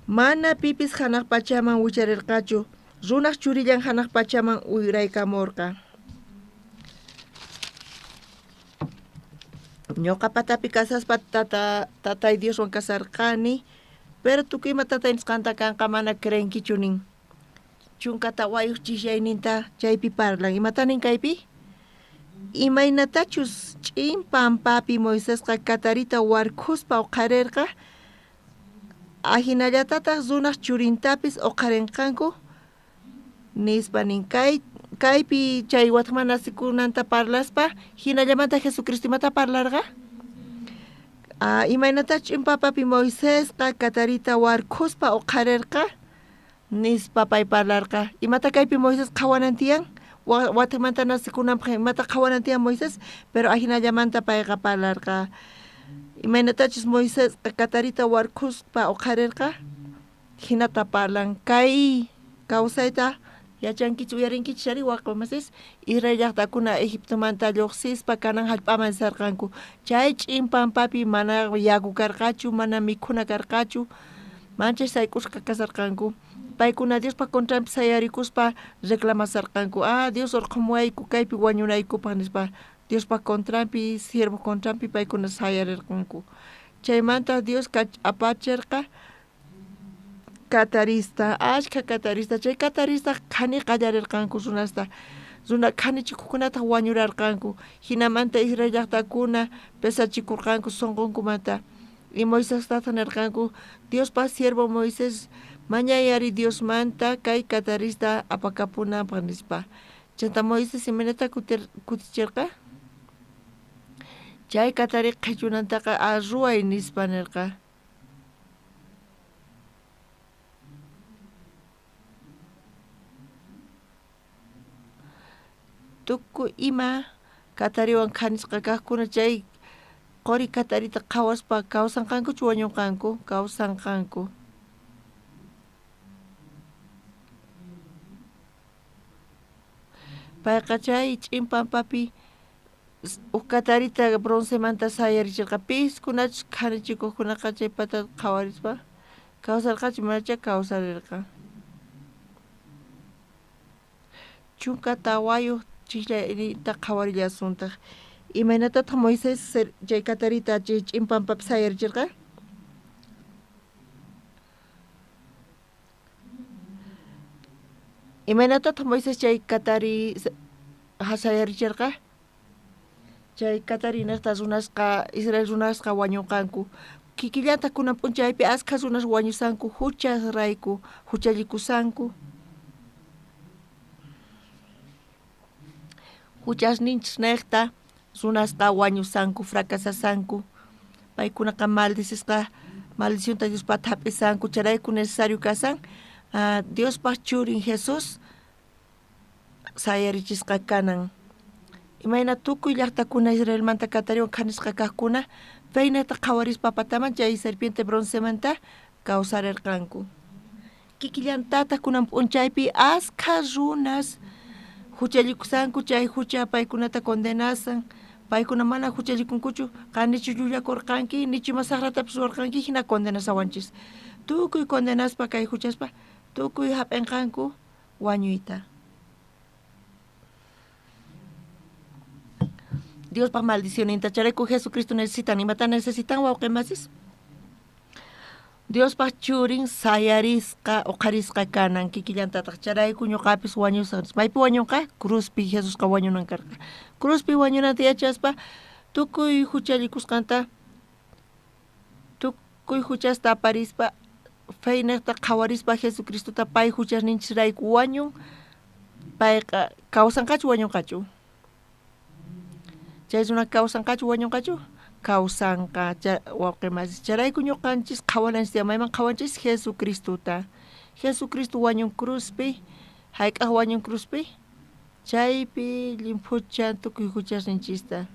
Speaker 8: mana pipis hanaq pachaman wicharirqachu runaq churillan hanaq pachaman uyraykamurqa ñuqa patapi kasaspa tatay Dioswan kasarqani pero tukuyma tatay nisqanta kanqa mana creenkichu nin chunkata wayuq chishlayninta chaypi parlan imata nin kaypi imaynatachus ch'inpampapi Moisesqa katarita warkuspa uqarirqa ahinallatataq runaq churintapis uqarinqanku nispa nin kaypi chay wataqman nasikunanta parlaspa hinallamanta Jesucristo imata parlarqa imaynatach ch'inpapapi Moisesqa katarita warkuspa uqarirqa nispa pay parlarqa imata kaypi Moisés qhawanantiyan wataqmanta nasikunanpaq imata qhawanantiyan Moisés pero ahinallamanta payqa parlarqa imaynatachus Moisés katarita warkuspa uqarirqa hinata parlan kay kawsayta yachankichu uyarinkichu chari waqmasis Israel llaqtakuna Egiptomanta lluqsispa kanan hallp'aman sarqanku chay ch'inpampapi mana yaku karqachu mana mikhuna karqachu manchas sayk'usqa kasarqanku paykuna Diospa contrampi sayarikuspa reclamasarqanku Dios urqumuwayku kaypi wañunaykupaq nispa Diospa contrampi siervo contrampi paykuna sayarirqanku chaymanta Dios apachirqa katarista ashka katarista chay katarista qhani qallarirqanku runasta runa qhani chikukunata wañurarqanku hinamanta Israel llaqtakuna pesachikurqanku sunqunkumanta y Moisés tatanirqanku Diospa siervo Moisés mañayari Diosmanta kay katarista apakapunanpaq nispa chayta Moisés imanata kutichirqa chay katari qhechunantaqa ruway nispa nirqa tukuy ima katariwan khanisqa kaqkuna chay qori katarita qhawaspa kawsanqankuchu wañunqanku kawsanqanku payqa chay ch'inpampapi uq katarita broncemananta sayarichirqa piskunachus qhanichikuqkunaqa chay pata qhawarispa kawsarqachu manacha kawsarirqa chunka tawayuq chishlaynita qhawarillashuntaq imaynatataq Moisés chay katarita chay ch'inpampapi sayarichirqa imaynatataq Moisés chay katari sayarichirqa chay katari niqta runasqa Israel runasqa wañunqanku kikillanta kunan p'unchaypi ashkha runas wañusanku huchasrayku huchallikusanku huchasninchis niqta runasqa wañusanku fracasasanku paykunaqa maldisisqa maldicionta Diospata hap'isanku charayku necesario kasan Diospaq churin Jesús sayarichisqa kanan imayna tukuy llaqtakuna Israelmanta katariwan khanisqa kaqkuna paynata qhawarispa pataman chay serpiente broncemanta kawsarirqanku kikillantataq kunan p'unchaypi ashkha runas huchallikusanku chay hucha paykunata condenasan paykuna mana huchallikunkuchu qanichu llullakurqanki nichu masaqratapis ruwarqanki hina condenasawanchis tukuy condenaspa kay huchaspa tukuy hap'inqanku wañuyta Diospaq maldicioninta charayku Jesucristo necesitan imata necesitan wawqimasis Dios pa churin sayarisqa uqarisqa kanan kikillantataq charayku ñuqapis wañusanchis. Maypi wañunqa? Cruzpi Jesusqa wañunan karqa. Cruzpi wañunanta yachaspa tukuy huchallikusqanta tukuy huchasta aparispa faynaqta qhawarispa Jesucristuta pay huchasninchirayku wañun. Payqa kawsanqachu wañunqachu? Chay runa kawsanqachu wañunqachu? Kawsanqa wawqimasis charayku ñuqanchis qhawananchis mayman qhawanchis Jesucristuta. Jesucristo wañun cruzpi, hayk'aq wañun cruzpi, chaypi limpuchan tukuy huchasninchista.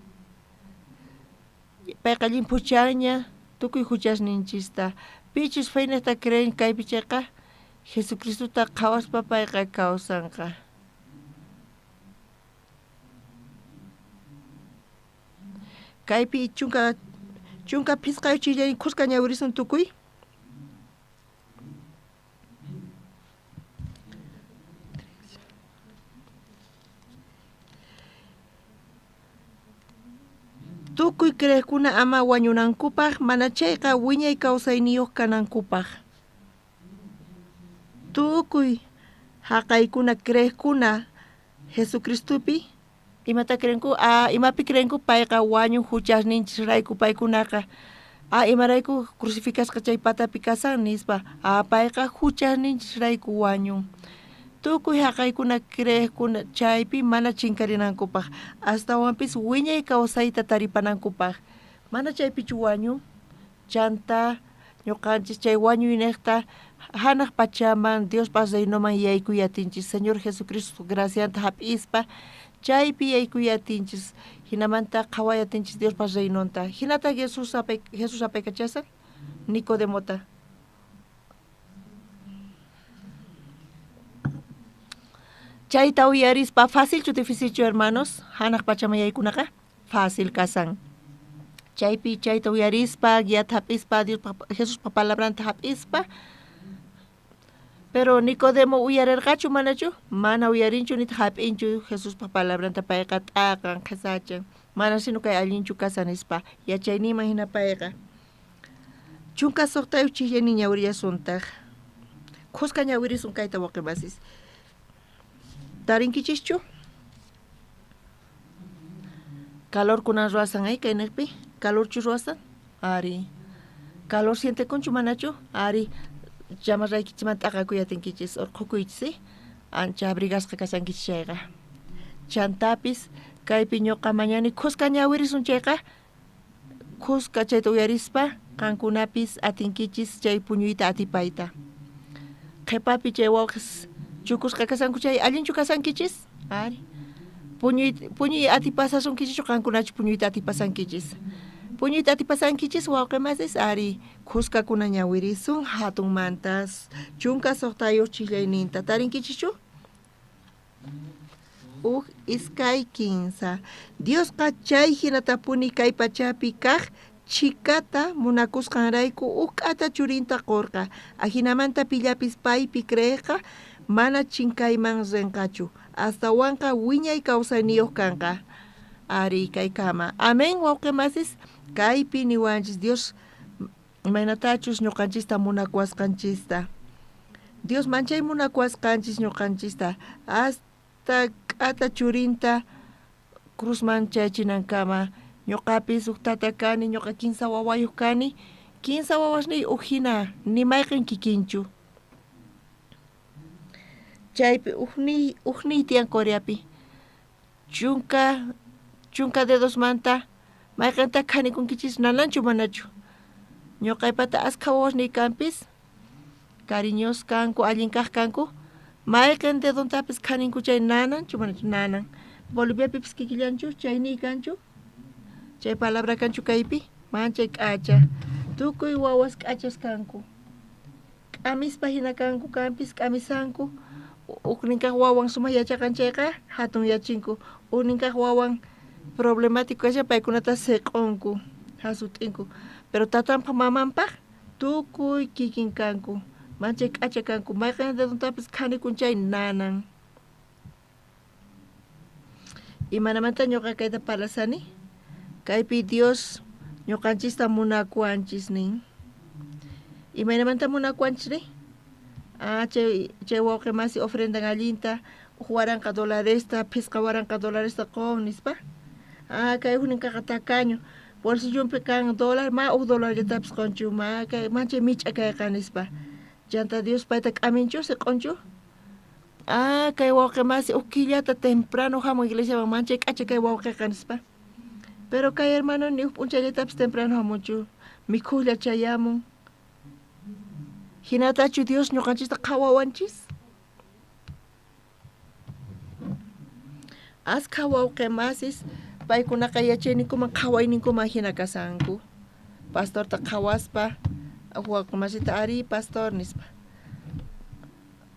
Speaker 8: Payqa limpuchaña tukuy huchasninchista. Pichus faynata creen kaypi chayqa Jesucristuta qhawaspa payqa kawsanqa. Kaypi chunka pisqayo chillay qusqa ñawirisun tukuy. Tukuy creqkuna ama wañunankupaq mana chayqa wiñay kawsayniyuq kanankupaq. Tukuy haqaykuna creqkuna Jesucristupi imata creenku? Imapi creenku payqa wañun huchasninchirayku paykunaqa. Imarayku crucificasqa chay patapi kasan nispa. Payqa huchasninchirayku wañun. Tukuy haqaykuna creqkuna chaypi mana chinkarinankupaq. Astawanpis wiñay kawsayta taripanankupaq. Mana chaypichu wañun. Chanta ñuqanchis chay wañuyniyta hanaq pachaman Dios pasaynoman yaykuyatinchis. Señor Jesucristo gracianta hap'ispa chaypi yaykuyatinchis hinamanta qhawayatinchis Dios pa reynonta. Hinata Jesus apaykachasan Nicodemota. Chayta uyarispa fácilchu difícilchu hermanos hanaq pachama yaykunaqa fácil kasan. Chaypi chayta uyarispa guiata hap'ispa Dios Jesus pa palabranta hap'ispa. Pero Nicodemo uyarerqachu manachu? Mana uyarinchu nita hap'inchu Jesus pa palabranta payqa t'aqan qhasachan. Mana sino kay allinchu kasanispa yachayniman hina payqa. Chunka suqtayu chillani ñawiriyasuntaq. Qusqa ñawirisun kayta waqqimasis. Tarinkichischu? Calor kunan ruasan ay kaynaqpi? Calorchu ruasan? Ari. Calor siente kunchu manachu? Ari. Llamaraykichimanta aqakuyatinkichis urqukuychis ancha abrigasqa kasankichis chayqa. Chantapis kaypi ñuqa mañani qusqa ñawirisun chayqa. Qusqa chayta uyarispa qankunapis atinkichis chay puñuyta atipayta. Qhipapi chay wawqis chukusqa kasanku chay allinchu kasankichis? Ari. Puñuy atipasasunkichis qankunachu puñuyta atipasankichis. Puñuyta atipasankichis wawqimasis ari qusqakuna ñawirisun hatun mantas chunka suqtayuq chillayninta tarinkichichu? Iskay kinsa. Diosqa chay hinatapuni kay pachapi kaq chikata munakusqanrayku k'ata churinta qurqa. Hinamanta pillapis paypi creqqa mana chinkayman rinqachu. Astawanqa wiñay kawsayniyuq kanqa. Ari kay kama. Amén wawqimasis. Kaypi niwanchis Dios maynatachus ñuqanchista munakuasqanchista. Dios manchay munakuasqanchis ñuqanchista hasta k'ata churinta cruzman chaychinankama. Ñuqapis uktata kani, ñuqa 15 wawayuq kani. 15 wawasniy hina nimayqin kikinchu. Chaypi uqniy tiyan Coreapi. Chunka dedos manta mayqanta qhanikunkichis nananchu manachu. Ñuqaypata askha wawasniy kanpis cariños kanku, allin kaq kanku. Mayqan dedontapis qhaninku chay nananchu manachu nanan. Boliviapipis kikillanchu chayniy kanchu. Chay palabra kanchu kaypi manchay k'acha. Tukuy wawas k'achas kanku. K'amispa hina kanku kanpis k'amisanku. Ukninkaq wawan sumaq yachaqanchayqa hatun yachinku. Ukninkaq wawan problemático kasha paykunata seq'unku hasut'inku. Pero tatanpa mamanpaq tukuy kikin kanku. Manchay k'acha kanku. Mayqan dedontapis qhanikunchay nanan. Imanamanta ñuqa kayta parasani. Kaypi Dios ñuqanchista munakuanchis nin. Imaynamanta munakuanchri. Chay wawqi masi ofrenda allinta $40 $50 qom nispa. Kay huninkaqa takaño. Bolsillumpi kan $1 ma $1 qonchu ma kay mancha mich'a kayqa nispa. Llanta Dios payta k'aminchu se qonchu. Kay wawqi masi ukillata temprano hamun iglesia mancha k'acha kay wawqiqa nispa. Pero kay hermano ni punchallatapas temprano hamunchu. Mikhuylla chayamun. Hinatachu Dios ñuqanchista qhawawanchis. Askha wawqi masis paykunaqa yachayninkuman qhawayninkuman hina kasanku. Pastorta qhawaspa wawqi masita ari pastor nispa.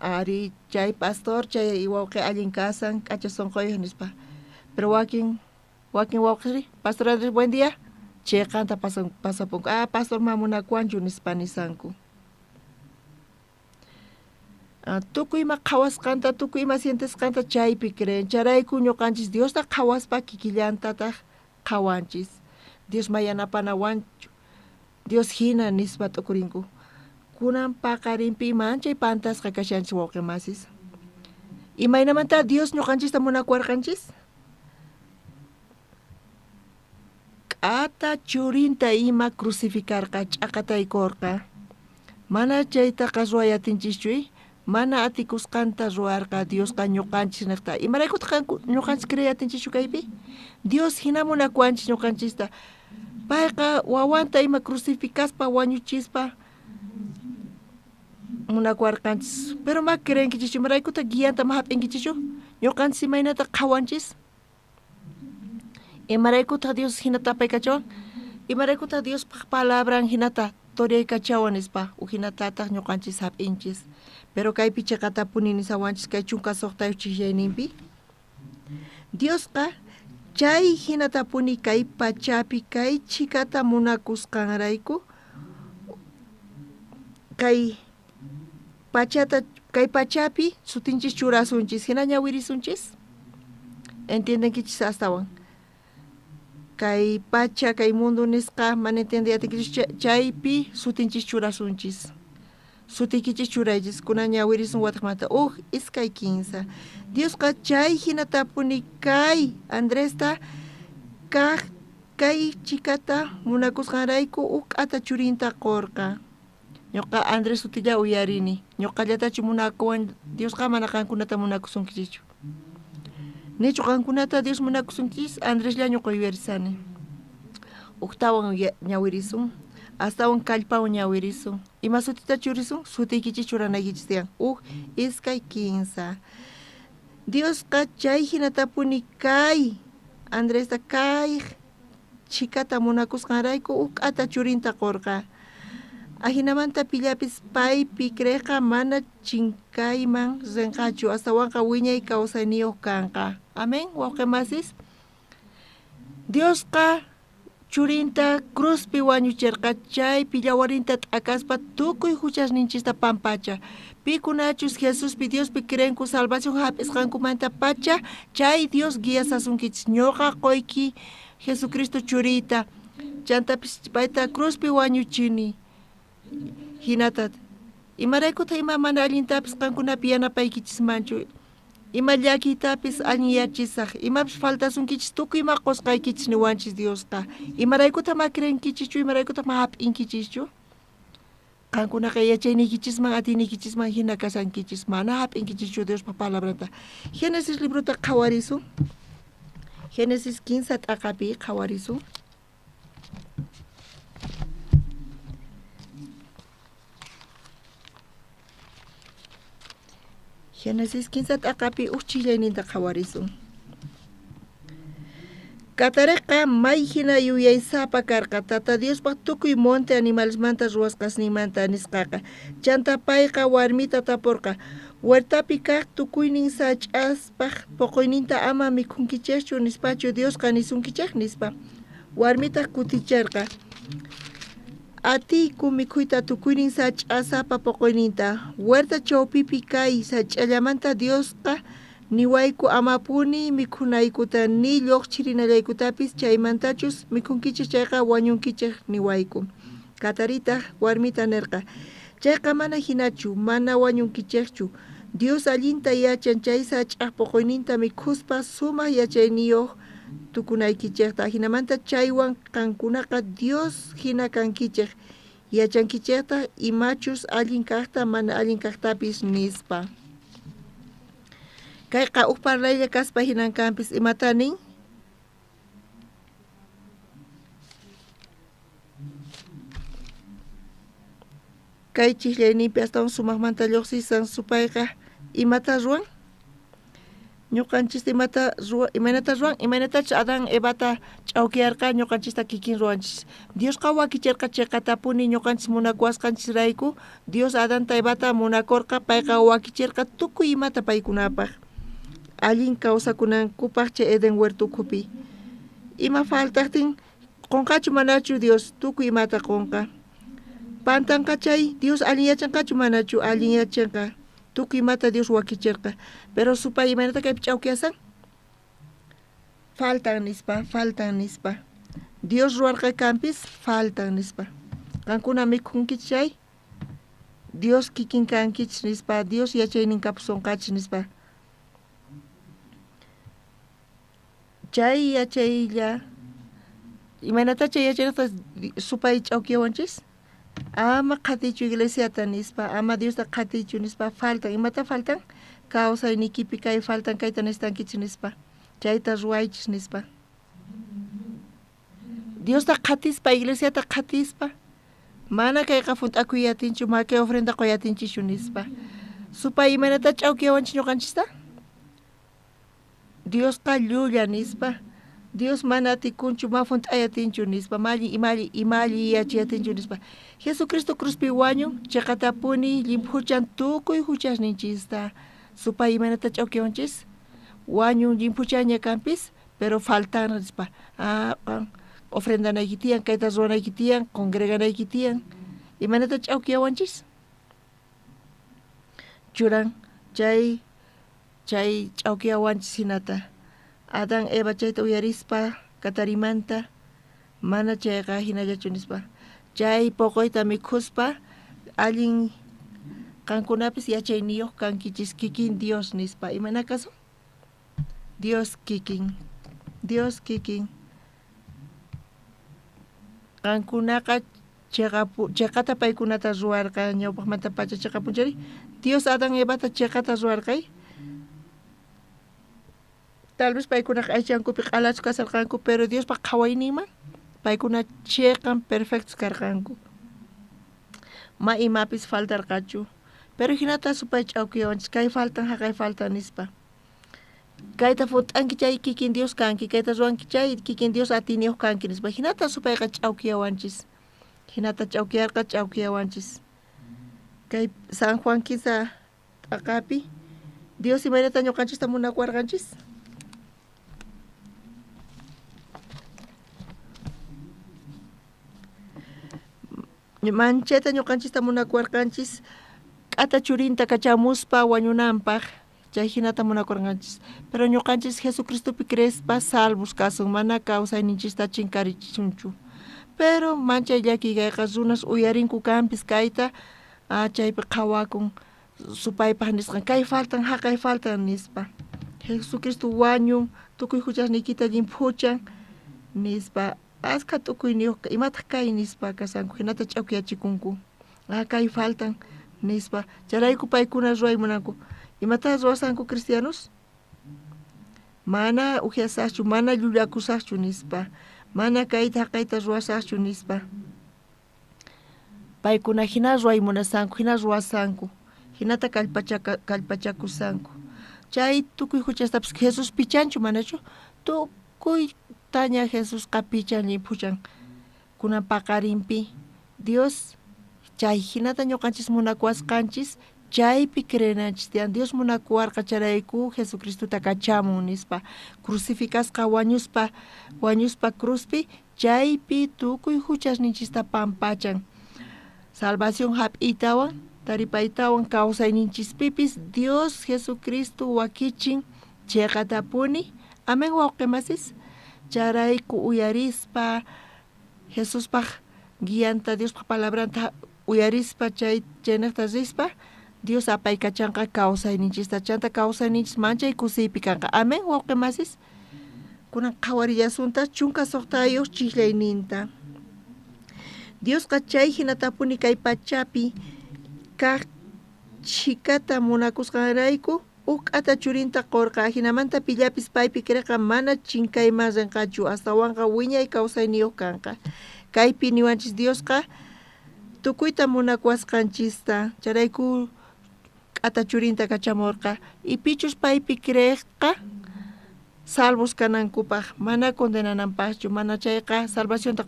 Speaker 8: Ari chay pastor chay wawqi allin kasan k'acha sunquyuq nispa. Pero wakin wawqiri pastor Andrés buen día. Chayqanta pasapunku. Pastor mamunakuanchu nispa nisanku. Tukuyma qhawasqanta tukuyma sientesqanta chaypi creen charayku ñuqanchis Diosta qhawaspa kikillantataq qhawanchis Dios mayanapanawanchu Dios hina nispa t'ukurinku kunan paqarinpi manchay pantasqa kashanchis wawqi masis imaynamanta Dios ñuqanchista munakuwarqanchis k'ata churinta ima crucificarqa ch'aqataykurqa mana chaytaqa ruwayatinchikchuy mana atikusqanta ruwarqa Diosqa ñuqanchis niqta imaraykutaq ñuqanchis creyatinchikchu kaypi Dios hina munakuanchis ñuqanchista payqa wawanta ima crucificaspa wañuchispa munakuwarqanchis pero ma creenkichikchu imaraykutaq guianta ma hap'inkichikchu ñuqanchis imaynata qhawanchis imaraykutaq Dios hinata apaykachawan imaraykutaq Diospaq palabran hinata toriyaykachawan nispa uhinatataj ñuqanchis hap'inchis pero kaypi chaqatapuni nisawanchis kay chunka suqtayuchishayninpi Diosqa chay hinatapuni kay pachapi kay chikata munakusqanrayku kay pachapi sutinchis churasunchis hina ñawirisunchis entiendenkichis astawan kay pacha kay mundo nisqa mana entendiyatinkichis chaypi sutinchis churasunchis sutikichis churaychis kunan ñawirisun wataqmanta iskay 15 Diosqa chay hinatapuni kay Andresta kay chikata munakusqanrayku k'ata churinta qurqa ñuqa Andrés sutilla uyarini ñuqallatachu munakuwan Diosqa mana qankunata munakusunkichikchu nichu qankunata Dios munakusunkichis Andréslla ñuqa uyarisani tawan ñawirisun astawan kallpawan ñawirisun ima sutita churisun sutikichis churanaykichis tiyan iskay 15 Diosqa chay hinatapuni kay Andresta kay chikata munakusqanrayku k'ata churinta qurqa ahinamanta pillapis paypi creqa mana chinkayman rinqachu astawanqa wiñay kawsayniyuq kanqa amén wawqi masis Diosqa churinta cruzpi wañuchirqa chaypi llawarinta t'akaspa tukuy huchasninchista pampacha pikunachus Jesuspi Diospi creenku salvación hap'isqankumanta pacha chay Dios guiasasunkichis ñuqa qoyki Jesucristo churita chantapis payta cruzpi wañuchini hinata imaraykutaq ima mana allintapis qankunapi yanapaykichis ima llakitapis allin imapis faltasunkichis tukuyma qusqaykichis niwanchis Diosqa imaraykutaq ma creenkichischu imaraykutaq ma hap'inkichishchu qankunaqa yachayniykichisman atiniykichisman hina kasankichis mana hap'inkichishchu Diospa palabranta Génesis libruta qhawarisun Génesis 15 t'aqapi qhawarisun Génesis 15 t'aqapi chillayninta qhawarisun Katareqa may hina yuyaysapa karqa tata Diospaq tukuy monte animalesmanta ruwasqasninmanta nisqaqa chanta payqa warmita tapurqa huertapi kaq tukuynin sach'aspaq puquyninta ama mikhunkichikchu nispachu Diosqa nisunkichik nispa warmita kuticharqa atiyku mikhuyta tukuynin sach'asapa puquyninta huerta chawpipi kay sach'allamanta Diosqa niwayku amapuni mikhunaykuta ni lluqchirinallaykutapis chaymantachus mikhunkichik chayqa wañunkichik niwayku Catarita warmita nerqa. Chayqa mana hinachu, mana wañunkichikchu. Dios allinta yachan chay sach'aq puquyninta mikhuspa sumaq yachayniyuq tukunaykichikta. Hinamanta chaywan qankunaqa Dios hina kankichik. Yachankichikta imachus allin kaqta mana allin kaqtapis nispa. Kayqa uq parlaylla kaspa hinankampis imatanin? Kay chiklayninpi astawan sumaqmanta lluqsisan supayqa imata ruwan? Ñuqanchis imanata ruwan, imanatachu Adán Evata ch'awkiyarqa ñuqanchista kikin ruwanchis. Diosqa wakichirqa chiqatapuni ñuqanchis munakuwasqanchisrayku Dios Adanta Evata munakurqa payqa wakichirqa tukuy imata paykunapaq. Allin kawsakunankupaq chay Eden huertukupi. Ima faltaqtin qunqachu manachu Dios tukuy imata qunqa. Pantanqa chay Dios allin yachanqachu manachu allin yachanqa. Tukuy imata Dios wakichirqa. Pero supay imanata kaypi ch'awkiyasan? Faltan nispa. Dios ruwarqa kampis faltan nispa. Qankuna mikhunkichis chay? Dios kikin kankichis nispa. Dios yachaynin kapusonqachis nispa. Chay yachaylla imanata chay yachayta supay ch'awkiyawanchis? Ama qhatichu iglesiata nispa, ama Diosta qhatichu nispa, faltan. Imata faltan? Kawsaynikipi kay faltan kayta nistankichis nispa. Chayta ruwaychis nispa. Diosta qhatispa, iglesiata qhatispa. Mana kayqa funt'akuyatinchu, ma kay ofrenda qoyatinchichu nispa. Supay imanata ch'awkiyawanchis ñuqanchista? Diosqa llulla nispa. Dios mana atikunchu, ma funt'ayatinchu nispa, imali yachiyatinchu nispa. Jesucristo cruzpi wañun, chiqatapuni limpuchan tukuy huchasninchista. Supay imanata ch'awkiyawanchis? Wañun limpuchaña kampis, pero faltan nispa. Ofrendanayki kayta ruwanayki tiyan, congreganayki tiyan. Imanata ch'awkiyawanchis? Churan chay ch'awkiyawanchis hinata. Adán Eva chayta uyarispa katarimanta mana chayqa hinallachu nispa. Chay puquyta mikhuspa allin qankunapis yachayniyuq kankichis kikin Dios nispa. Imana kasu? Dios kikin. Qankunaqa chiqata paykunata ruwarqa ñawpaqmanta pacha chiqapunchari. Dios Adán Evata chiqata ruwarqay. Tal vez paykunaqa aychankupi q'alachu kasarqanku, pero Diospa qhawayninman paykuna chiqan perfectos karqanku. Ma imapis faltarqachu. Pero hinata supay ch'awkiyawanchis kay faltan haqay faltan nispa. Kayta funt'anki chay kikin Dios kanki, kayta ruwanki chay kikin Dios atiniyuq kanki nispa. Hinata supayqa ch'awkiyawanchis. Hinata ch'awkiyawanchis. Kay San Juan kisa t'aqapi Dios imaynata ñuqanchista munakuwarqanchis? Manchayta ñuqanchista munakuwarqanchis k'ata churinta kachamuspa wañunanpaq chay hinata munakuwarqanchis. Pero ñuqanchis Jesucristopi creespa salvos kasun, mana kawsayninchista chinkarichunchu. Pero manchay llakikayqa runas uyarinku kampis kayta chaypi qhawakun supaypaq nisqan kay faltan haqay faltan nispa. Jesucristo wañun tukuy huchasniykita limpuchan nispa. Aska tukuyniyuq imataq kay nispa kasanku hinata ch'awkiyachikunku. Kay faltan nispa. Charayku paykuna ruwaymunanku. Imata ruwasanku cristianos? Mana ujiasaqchu, mana llullakusaqchu nispa. Mana kayta haqayta ruwasaqchu nispa. Paykuna hina ruwaymunasanku, hina ruwasanku. Hinata kallpachakusanku. Chay tukuy huchastapis Jesus pichanchu manachu? Tukuy taña Jesus kapichan limpuchan kunan paqarinpi Dios chay hinata ñuqanchis munakuwasqanchis chaypi creenanchis tiyan. Dios munakuwarqa charayku Jesucristuta kachamun nispa. Crucificasqa wañuspa cruzpi chaypi tukuy huchasninchista pampachan. Salvación hap'iytawan taripaytawan kawsayninchispipis Dios Jesucristo wakichin chiqatapuni. Amen wawqimasis. Charayku uyarispa Jesuspaq guianta Dios palabranta uyarispa chay chenekta rispa Dios apay kachanqa kawsayninchista chanta kawsayninchis manchay kusiypi kanqa amén wawqimasis kunan qhawarillasunta chunka suqtayuq chiklayninta Dios chay hinatapuni kay pachapi kaq chikata munakusqanrayku uk'ata churinta qurqa hinamanta pillapis paypi kriqa mana chinkayman rinqachu astawanqa wiñay kawsayniyuq kanqa kaypi niwanchis Diosqa tukuyta munakuasqanchista charayku k'ata churinta kachamurqa ipichus paypi kriqqa salvos kanankupaq mana condenananpaqchu mana chayqa salvacionta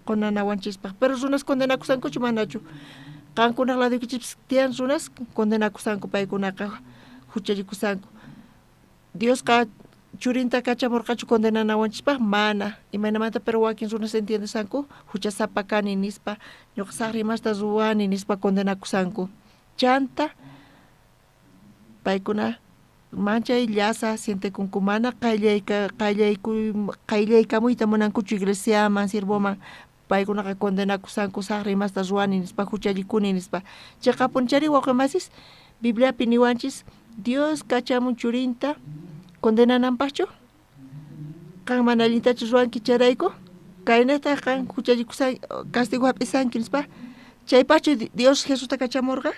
Speaker 8: qunanawanchispaq pero runas condenakusankuchu manachu qankunaq laduykichis tiyan runas condenakusanku paykunaqa huchallikusanku Diosqa churinta kachamurqachu condenanawanchispaq mana imaynamanta pero wakin runas entiendesanku huchasapa kani nispa ñuqa saqrimasta ruwani nispa condenakusanku chanta paykuna manchay llasa sientekunku mana qayllaykamuyta munankuchu iglesiaman sirvoman paykunaqa condenakusanku saqrimasta ruwani nispa huchallikuni nispa chayqa punchari wawqimasis Bibliapi niwanchis Dios kachamun churinta condenananpaqchu qan mana allintachu ruwanki charayku kaynata qan huchallikusan castigo hap'isanki nispa chaypachu Dios Jesusta kachamurqa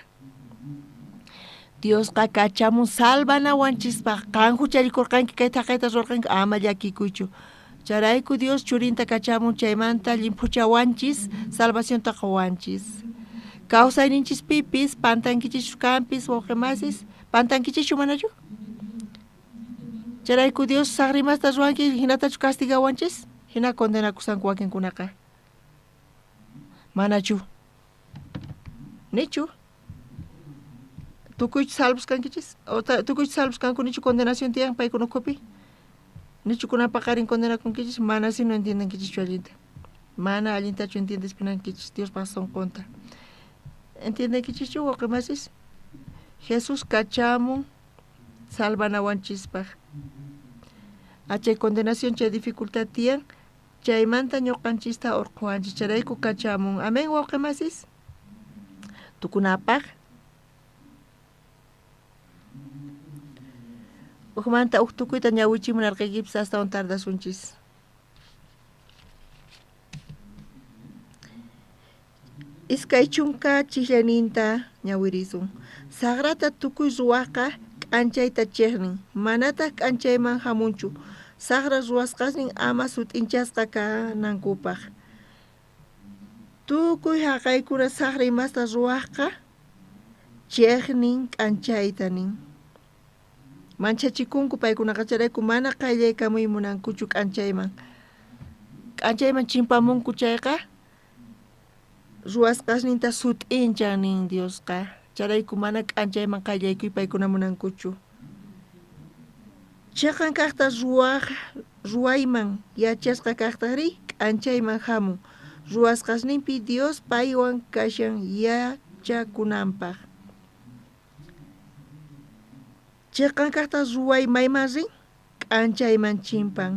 Speaker 8: Diosqa kachamun salvanawanchispaq qan huchallikurqanki kayta rurqanki ama llakikuychu charayku Dios churinta kachamun chaymanta limpuchawanchis salvacionta qawanchis kawsayninchispipis pantankichishu kanpis wawqimasis pantankichishu manachu charayku Dios saqrimasta ruwanki hinatachu castigawanchis hina condenakusanku wakinkunaqa manachu nichu tukuychu salvos kankichis tukuychu salvos kanku nichu condenación tiyan paykunakupi nichu kunan paqarin condenakunkichis mana si no entiendankichichu allinta mana allintachu entiendespirankichis Dios pason conta entiendankichichu wawqimasis Jesús kachamun salvanawanchispaq achay condenación chay dificultad tiyan chaymanta ñuqanchista urquwanchis charayku kachamun amén wawqimasis tukunapaq ukmanta tukuyta ñawichimunarqaykipis astawan tardasunchis iskay chunka chillaninta ñawirisun sagrata tukuy ruwaqqa k'anchayta chiqnin manataq k'anchayman hamunchu sagra ruwasqasnin ama sut'inchasqa kanankupaq tukuy haqaykuna sagra imasta ruwaqqa chiqnin k'anchaytanin manchachikunku paykunaqa charayku mana qayllaykamuy munankuchu k'anchayman chimpamunku chayqa ruwasqasninta sut'incha nin Diosqa charayku mana k'anchayman qayllaykuy paykuna munankuchu chaqan kaqta ruwayman yachasqa kaqtaqri k'anchayman hamun ruwasqasninpi Dios paywan kashan yachakunanpaq chaqan kaqta ruway mayman rin k'anchayman chimpan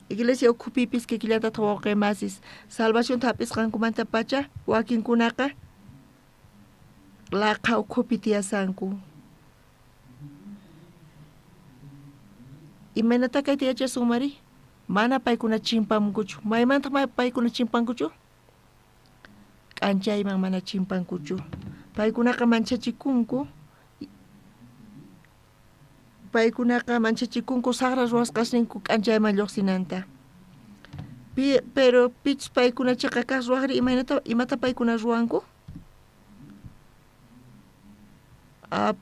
Speaker 8: iglesia ukupipis kikillatata wawqimasis salvación hap'isqankumanta pacha wakinkunaqa laqa ukupi tiyasanku imaynata kayta yachasun mari mana paykuna chimpamunkuchu maymanta paykuna chimpankuchu k'anchayman mana chimpankuchu paykunaqa manchachikunku sagra ruwasqasninku k'anchayman lluqsinanta pero pichus paykuna chayqa kaq ruwaqri imata paykuna ruwanku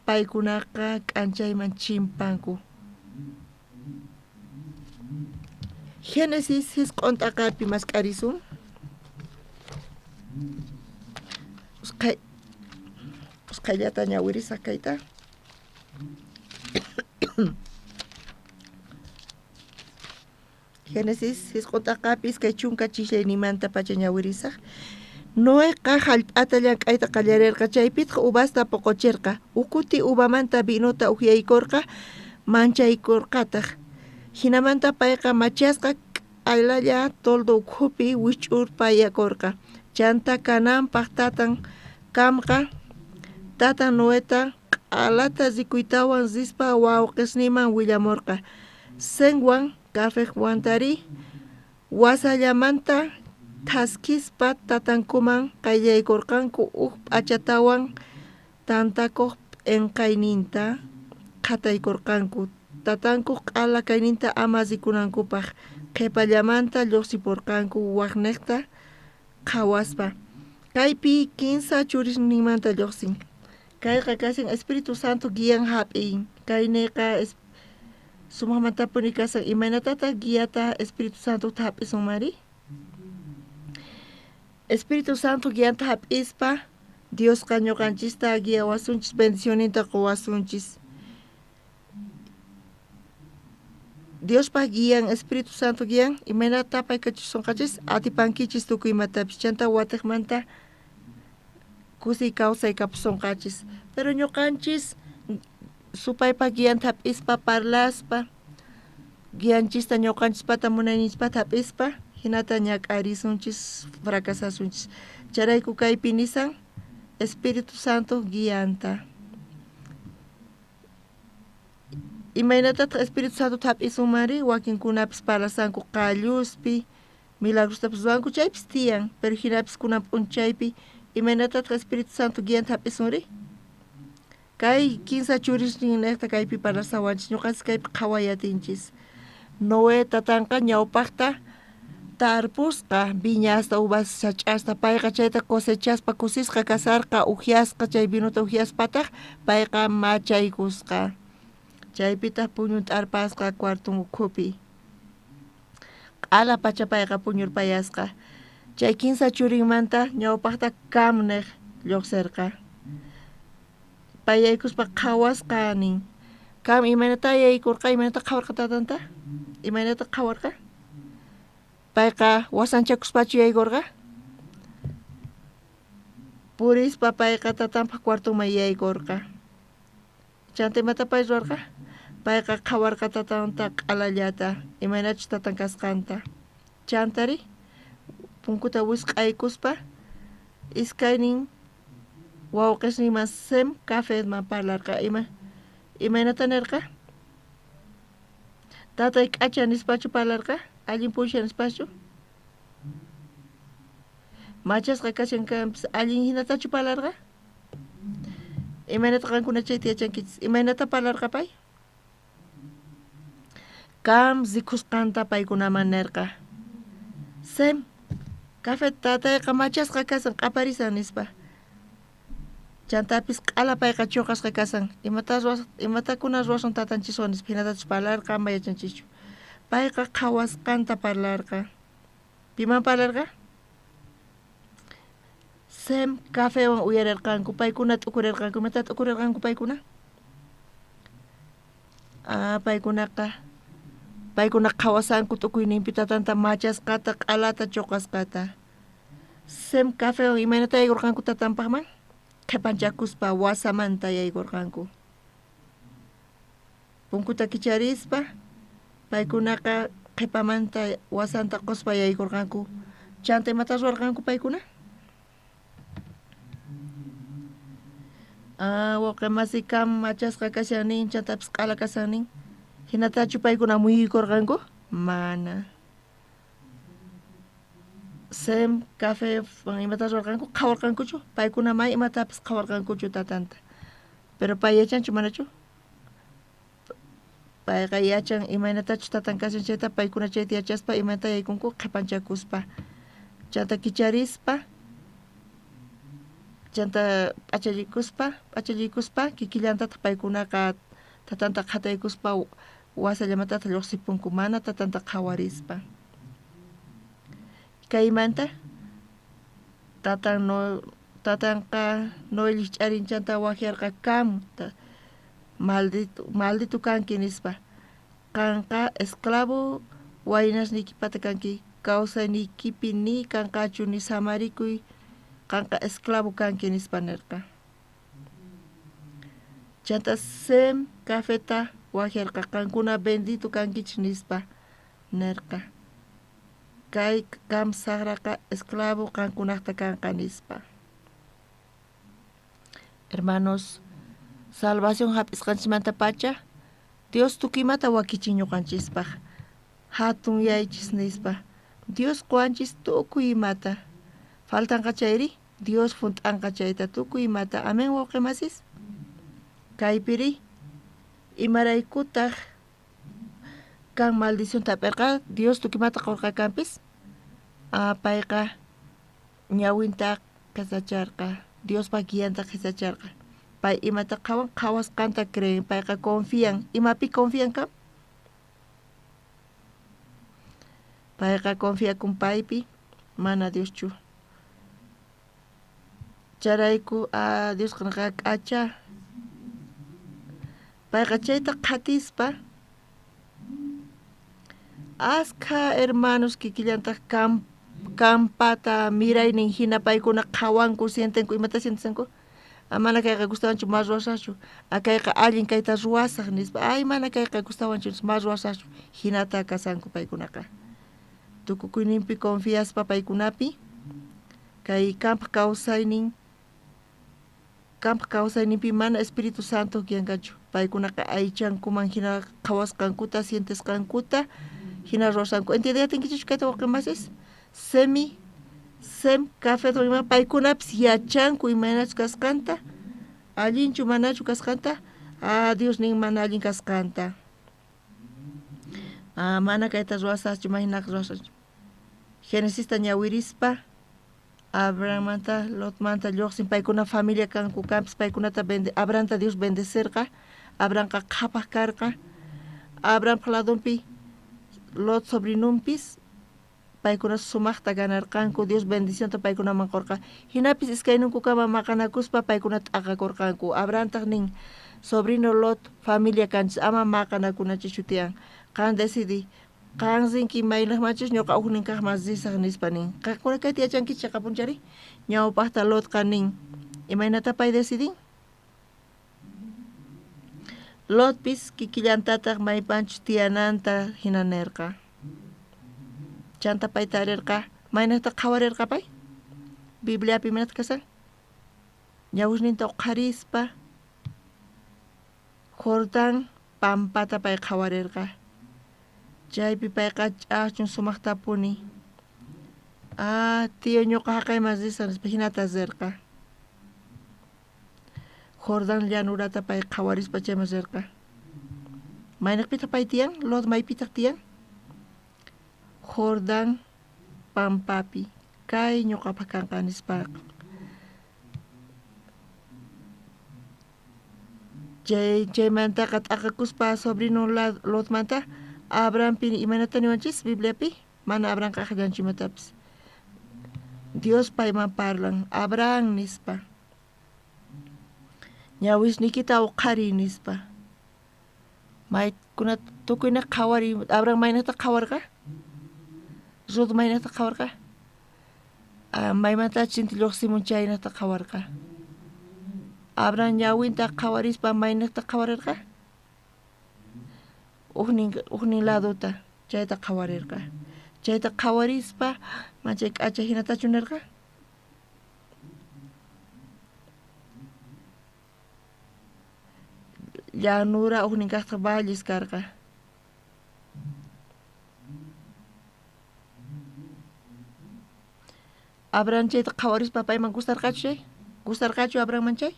Speaker 8: paykunaqa k'anchayman chimpanku Génesis his q'unt'aqapi mask'arisun usqayllata ñawirisaq kayta Génesis his q'unt'aqapis kay chunka chishlaynimanta pacha ñawirisaq Noeqa hallp'ata llank'ayta qallarirqa chaypitqa ubasta poqochirqa ukuti ubamanta vinuta uhyaykurqa manchaykurqataq hinamanta payqa machasqa k'aylalla toldo ukhupi wich'urpayakurqa chanta kananpaq tatan kamqa tatan Noeta alata zikuytawan zispa wawqisniman willamurqa senwan café wantari wasallamanta taskispa tatankuman qayllaykurqanku p'achatawan tantakuq p'inqayninta qhataykurqanku tatankuq q'ala kayninta ama zikunankupaq qhipallamanta lluqsipurqanku waqniqta qhawaspa kaypi 15 churisninmanta lluqsin kayqa kasin Espíritu Santo guían hap'in kayniqa sumaqmantapuni kasan imaynatata guiata Espíritu Santo hap'isun mari Espíritu Santo guianta hap'ispa Dios ñuqanchista guiawasunchis bendicioninta quwasunchis Dios pa guían Espíritu Santo guían imaynata paykachisunqachis atipankichis tukuymatapis chanta watiqmanta kusi kawsay kapusunqachis pero ñuqanchis supaypa guianta hap'ispa parlaspa guianchista ñuqanchispata munayninchispata hap'ispa hinata ñak'arisunchis fracasasunchis charayku kaypi nisan Espíritu Santo guianta imaynatataq Espíritu Santo hap'isun mari wakinkunapis parlasanku qalluspi milagrostapis ruwanku chaypis tiyan pero hinapis kunan p'unchaypi imaynatataq Espíritu Santo guianta hap'isunri kay 15 churisninniqta kaypi parlasawanchis ñuqanchis kaypi qhawayatinchis Noé tatanqa ñawpaqta tarpusqa viñasta uvas sach'asta payqa chayta cosechaspa kusisqa kasarqa ujiasqa chay vinuta ujiaspataq payqa machaykusqa chaypitaq puñu t'arpasqa cuartun ukhupi q'ala pacha payqa puñurpayasqa chay 15 churinmanta ñawpaqta Camnej lluqsirqa pay yaykuspa qhawasqanin Cam imaynata yaykurqa imaynata qhawarqa tatanta imaynata qhawarqa payqa wasanchakuspachu yaykurqa purispa payqa tatanpaq cuartuman yaykurqa chanta imata pay ruwarqa payqa qhawarqa tatanta q'alallata imaynachus tatan kasqanta chantari punkuta wisq'aykuspa iskaynin wawqisninman sem cafeman parlarqa imaynata nirqa tatay k'acha nispachu parlarqa allin punsha nispachu machasqa kashankampis allin hinatachu parlarqa imaynata qankuna chayta yachankichis imaynata parlarqa pay Cam zikusqanta paykunaman nirqa sem café tatayqa machasqa kasan qaparisan nispa chantapis q'ala payqa chuqasqa kasan imatakuna ruwasun tatanchisuwan nispa hinatachus parlarqa ama yachanchischu payqa qhawasqanta parlarqa piman parlarqa sem caféwan uyarirqanku paykuna t'ukurirqanku imata t'ukurirqanku paykuna paykuna qhawasanku t'ukuyninpi tatanta machasqata q'alata chuqasqata sem caféwan imaynata yaykurqanku tatanpaqman qhipanchakuspa wasamanta yaykurqanku punkuta kicharispa paykunaqa qhipamanta wasanta quspa yaykurqanku chanta imata ruwarqanku paykuna wawqi masi Cam machasqa kashanin chantapis q'ala kashanin hinatachu paykuna muyuykurqanku mana sem café imata ruwarqanku qhawarqankuchu paykuna may imatapis qhawarqankuchu tatanta pero pay yachanchu manachu payqa yachan imaynatachu tatan kashan chayta paykuna chayta yachaspa imaynata yaykunku qhipanchakuspa chanta kicharispa chanta p'achallikuspa kikillantataq paykunaqa tatanta qhataykuspa wasallamatata lluqsipunku mana tatanta qhawarispa kaymanta tatanqa Noel ch'arin chanta wajiarqa Cam maldito kanki nispa kanqa esclavo waynasnikipata kanki kawsaynikipi ni kanqachu ni samarikuy kanqa esclavo kanki nispa nirqa chanta sem cafeta wajiarqa kankuna bendito kankichis nispa nirqa kay kamsagraka esclavo kankunakta kankanispa. Hermanos, salvación hapisqanchimanta pacha, Dios tukimata wakichiño kanchispaj. Hatun yaychis nispa. Dios kuanchis tukuy mata. Faltan kachayri, Dios funtan kachayta tukuy mata. Amen waqemasis. Kaypiri, imaraykutaq kan maldición taperqa, Dios tukimata qurqaykampis. Payqa ñawinta qisacharqa, Dios pa guianta qisacharqa. Pay imata qawan qhawasqanta creen, payqa confían. Imapi confían kam? Payqa confía kun paypi, mana Dioschu. Charayku Dios qanqa k'acha. Payqa chayta qatispa, aska hermanos kikillantaq kampata miraynin hina paykuna qhawanku sientenku imata sientesanku. Mana kayqa gustawanchu mas ruwasaqchu. Kayqa allin kayta ruwasaq nispa. Ay mana kayqa gustawanchu mas ruwasaqchu. Hinata kasanku paykunaqa. Tukukuyninpi confiaspa paykunapi. Kay kampa kawsayninpi mana Espíritu Santo kiankachu. Paykunaqa aychankuman hina qhawasqankuta, sientesqankuta, hina ruwasqanku. ¿Entiendeyatinkichu kayta waqemasis? Sem café ima paykunapis yachanku imanachus kasqanta, allinchu manachu kasqanta, Dios nin mana allin kasqanta. Mana kayta ruwasaqchu, imahinaqa ruwasaqchu. Genesista ñawirispa, Abrahamanta, Lotmanta lluqsin paykuna familia kanku kampis paykunata Abrahamta Dios bendecerqa, Abrahamqa qhapaq karqa, Abrahampa ladunpi Lot sobrinumpis, paykuna sumaqta ganarqanku, Dios bendicionta paykunaman qurqa. Hinapis iskaynunkukaman maqanakuspa paykuna t'aqakurqanku. Abrahamtaq nin sobrino Lot familia kanchis ama maqanakunachis tiyan. Qan decidi, qansinki maylaqmanchis ñuqa uknin kaqman risaq nispa nin. Qaqkuna kayta yachankichis qapunchari? Ñawpaqta Lot nin. Imaynata pay decidin? Lotpis kikillantataq maypanchis tiyananta hina nerqa. Chanta pay tarirqa, maynata qhawarirqa pay? Bibliapi manata kasan? Ñawishninta uqharispa, Jordán pampata pay qhawarirqa. Chaypi payqa ch'aqchun sumaqta puni. Tío ñuqa haqayman risaq nispa hinata zirqa. Jordán llanurata pay qhawarispa chayman zirqa. Maynaqpita pay tiyan? Lot maypitaq tiyan? Jordán pampapi kay ñuqapa kanqa nispa. Chaymantaqa t'aqakuspa sobrino Lotmanta Abrahampi imanata niwanchis Bibliapi? Mana Abraham qaqllanchimatapis. Dios payman parlan, Abraham nispa. Ñawisnikita uqhariy nispa. Maykuna tukuyna qhawari, Abraham maynata qhawarqa? Ruth maynata qhawarqa? Maymanta chinti lluqsimun chaynata qhawarqa. Abraham ñawinta qhawarispa maynata qhawarirqa? Uqnin laduta chayta qhawarirqa. Chayta qhawarispa machay k'acha hinatachu nirqa? Llanura uqnin kaqta valles karqa. Abraham chayta qhawarispa payman gustarqachu chay? Gustarqachu Abrahamman chay?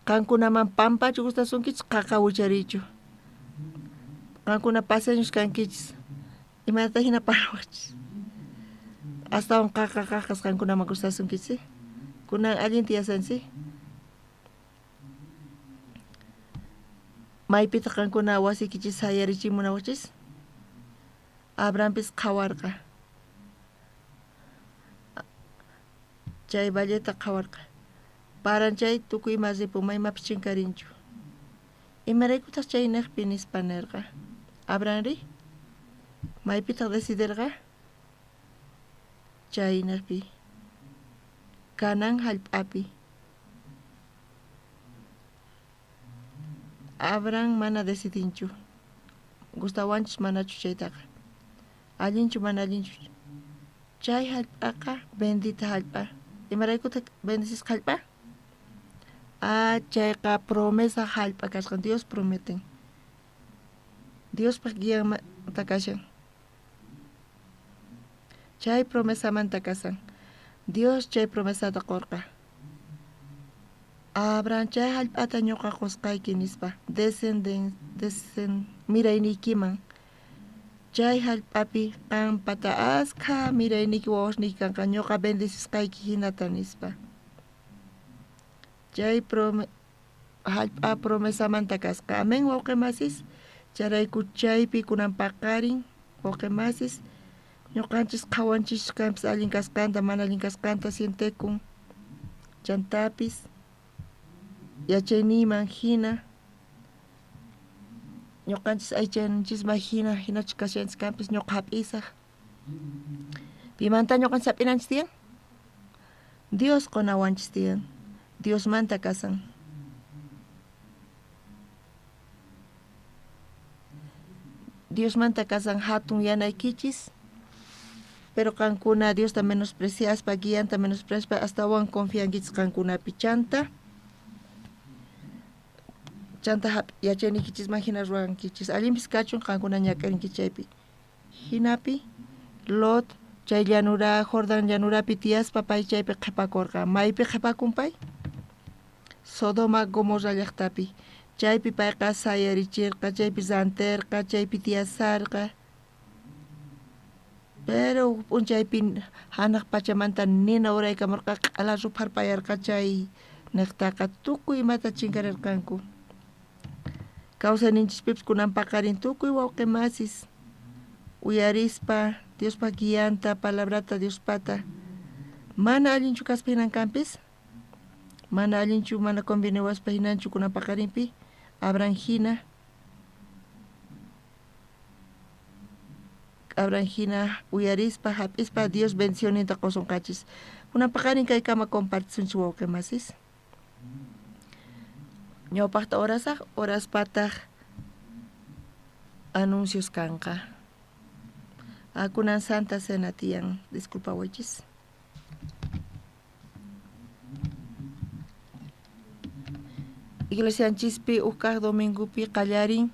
Speaker 8: Qankunaman pampachu gustasunkichis qaqa wicharichu. Qankuna paseños kankichis. Imanata hina parlawachis. Astawan qaqas qankunaman gustasunkichis. Kunan allin tiyasansi. Maypita qankuna wasikichis hayarichimunawachis. Abrahampis qhawarqa. Chay valleta qhawarqa. Paranchay tukuy masipu maymapi chinkarinchu. Imaraykutaq chay niqpi nispa nirqa. Abrahamri maypitaq decidirqa? Chay niqpi. Kanan hallp'api. Abraham mana decidinchu. gustawanchis manachu chaytaqa allinchu mana allinchu chay hallp'aqa bendita hallp'a imaraykuta bendicis hallp'a chayqa promesa hallp'a kasqa Dios prometen Diospaq guianmanta kashan chay promesamanta kasan Dios chay promesata qurqa Abraham chay hallp'ata ñuqa qusqayki nispa miraynikiman chay hallp'api qampata asqa mirayniki wawaśhniki kanqa ñuqa bendisisqayki hinata nispa chay hallp'a promesamanta kasqa amen wawqimasis charayku chaypi kunan paqarin wawqimasis ñuqanchis qhawanchis kanpis allin kasqanta mana allin kasqanta sientekun chantapis yachayniyman hina ñuqanchis aychanchisman hinachis kashanchis kanpis ñuqa hap'isaq pimanta ñuqanchis hap'inanchis tiyan Dios qonawanchis tiyan Dios manta kasan Dios manta kasan hatun yanaykichis pero qankuna Diosta menospreciaspa guianta menospreciaspa astawan confiankichis qankunapi chanta yachaynikichisman hina rurankichis allinpis kachun qankuna ñak'arinki chaypi hinapi Lot chay llanura Jordan llanurapi tiyaspa pay chaypi qhipakurqa maypi qhipakun pay Sodoma Gomorra llaqtapi chaypi payqa sayarichirqa chaypi rantirqa chaypi tiyasarqa pero p'unchaypi hanaq pachamanta nina uraykamurqa q'ala rupharpayarqa chay niqtaqa tukuy imata chinkarirqanku kawsayninchispipas kunan paqarin tukuy wawqimasis uyarispa Diospa guianta palabrata Diospata mana allinchu kaspa hinan kanpis mana allinchu mana conveniwaspa hinanchu kunan paqarinpi Abraham hina uyarispa hap'ispa Dios bendicioninta qosunqachis kunan paqarin kaykama compartisunchis wawqimasis ñawpaqta horaspataq anuncios kanqa kunan Santa Cena tiyan disculpawaychis iglesianchispi ukkaq domingupi qallarin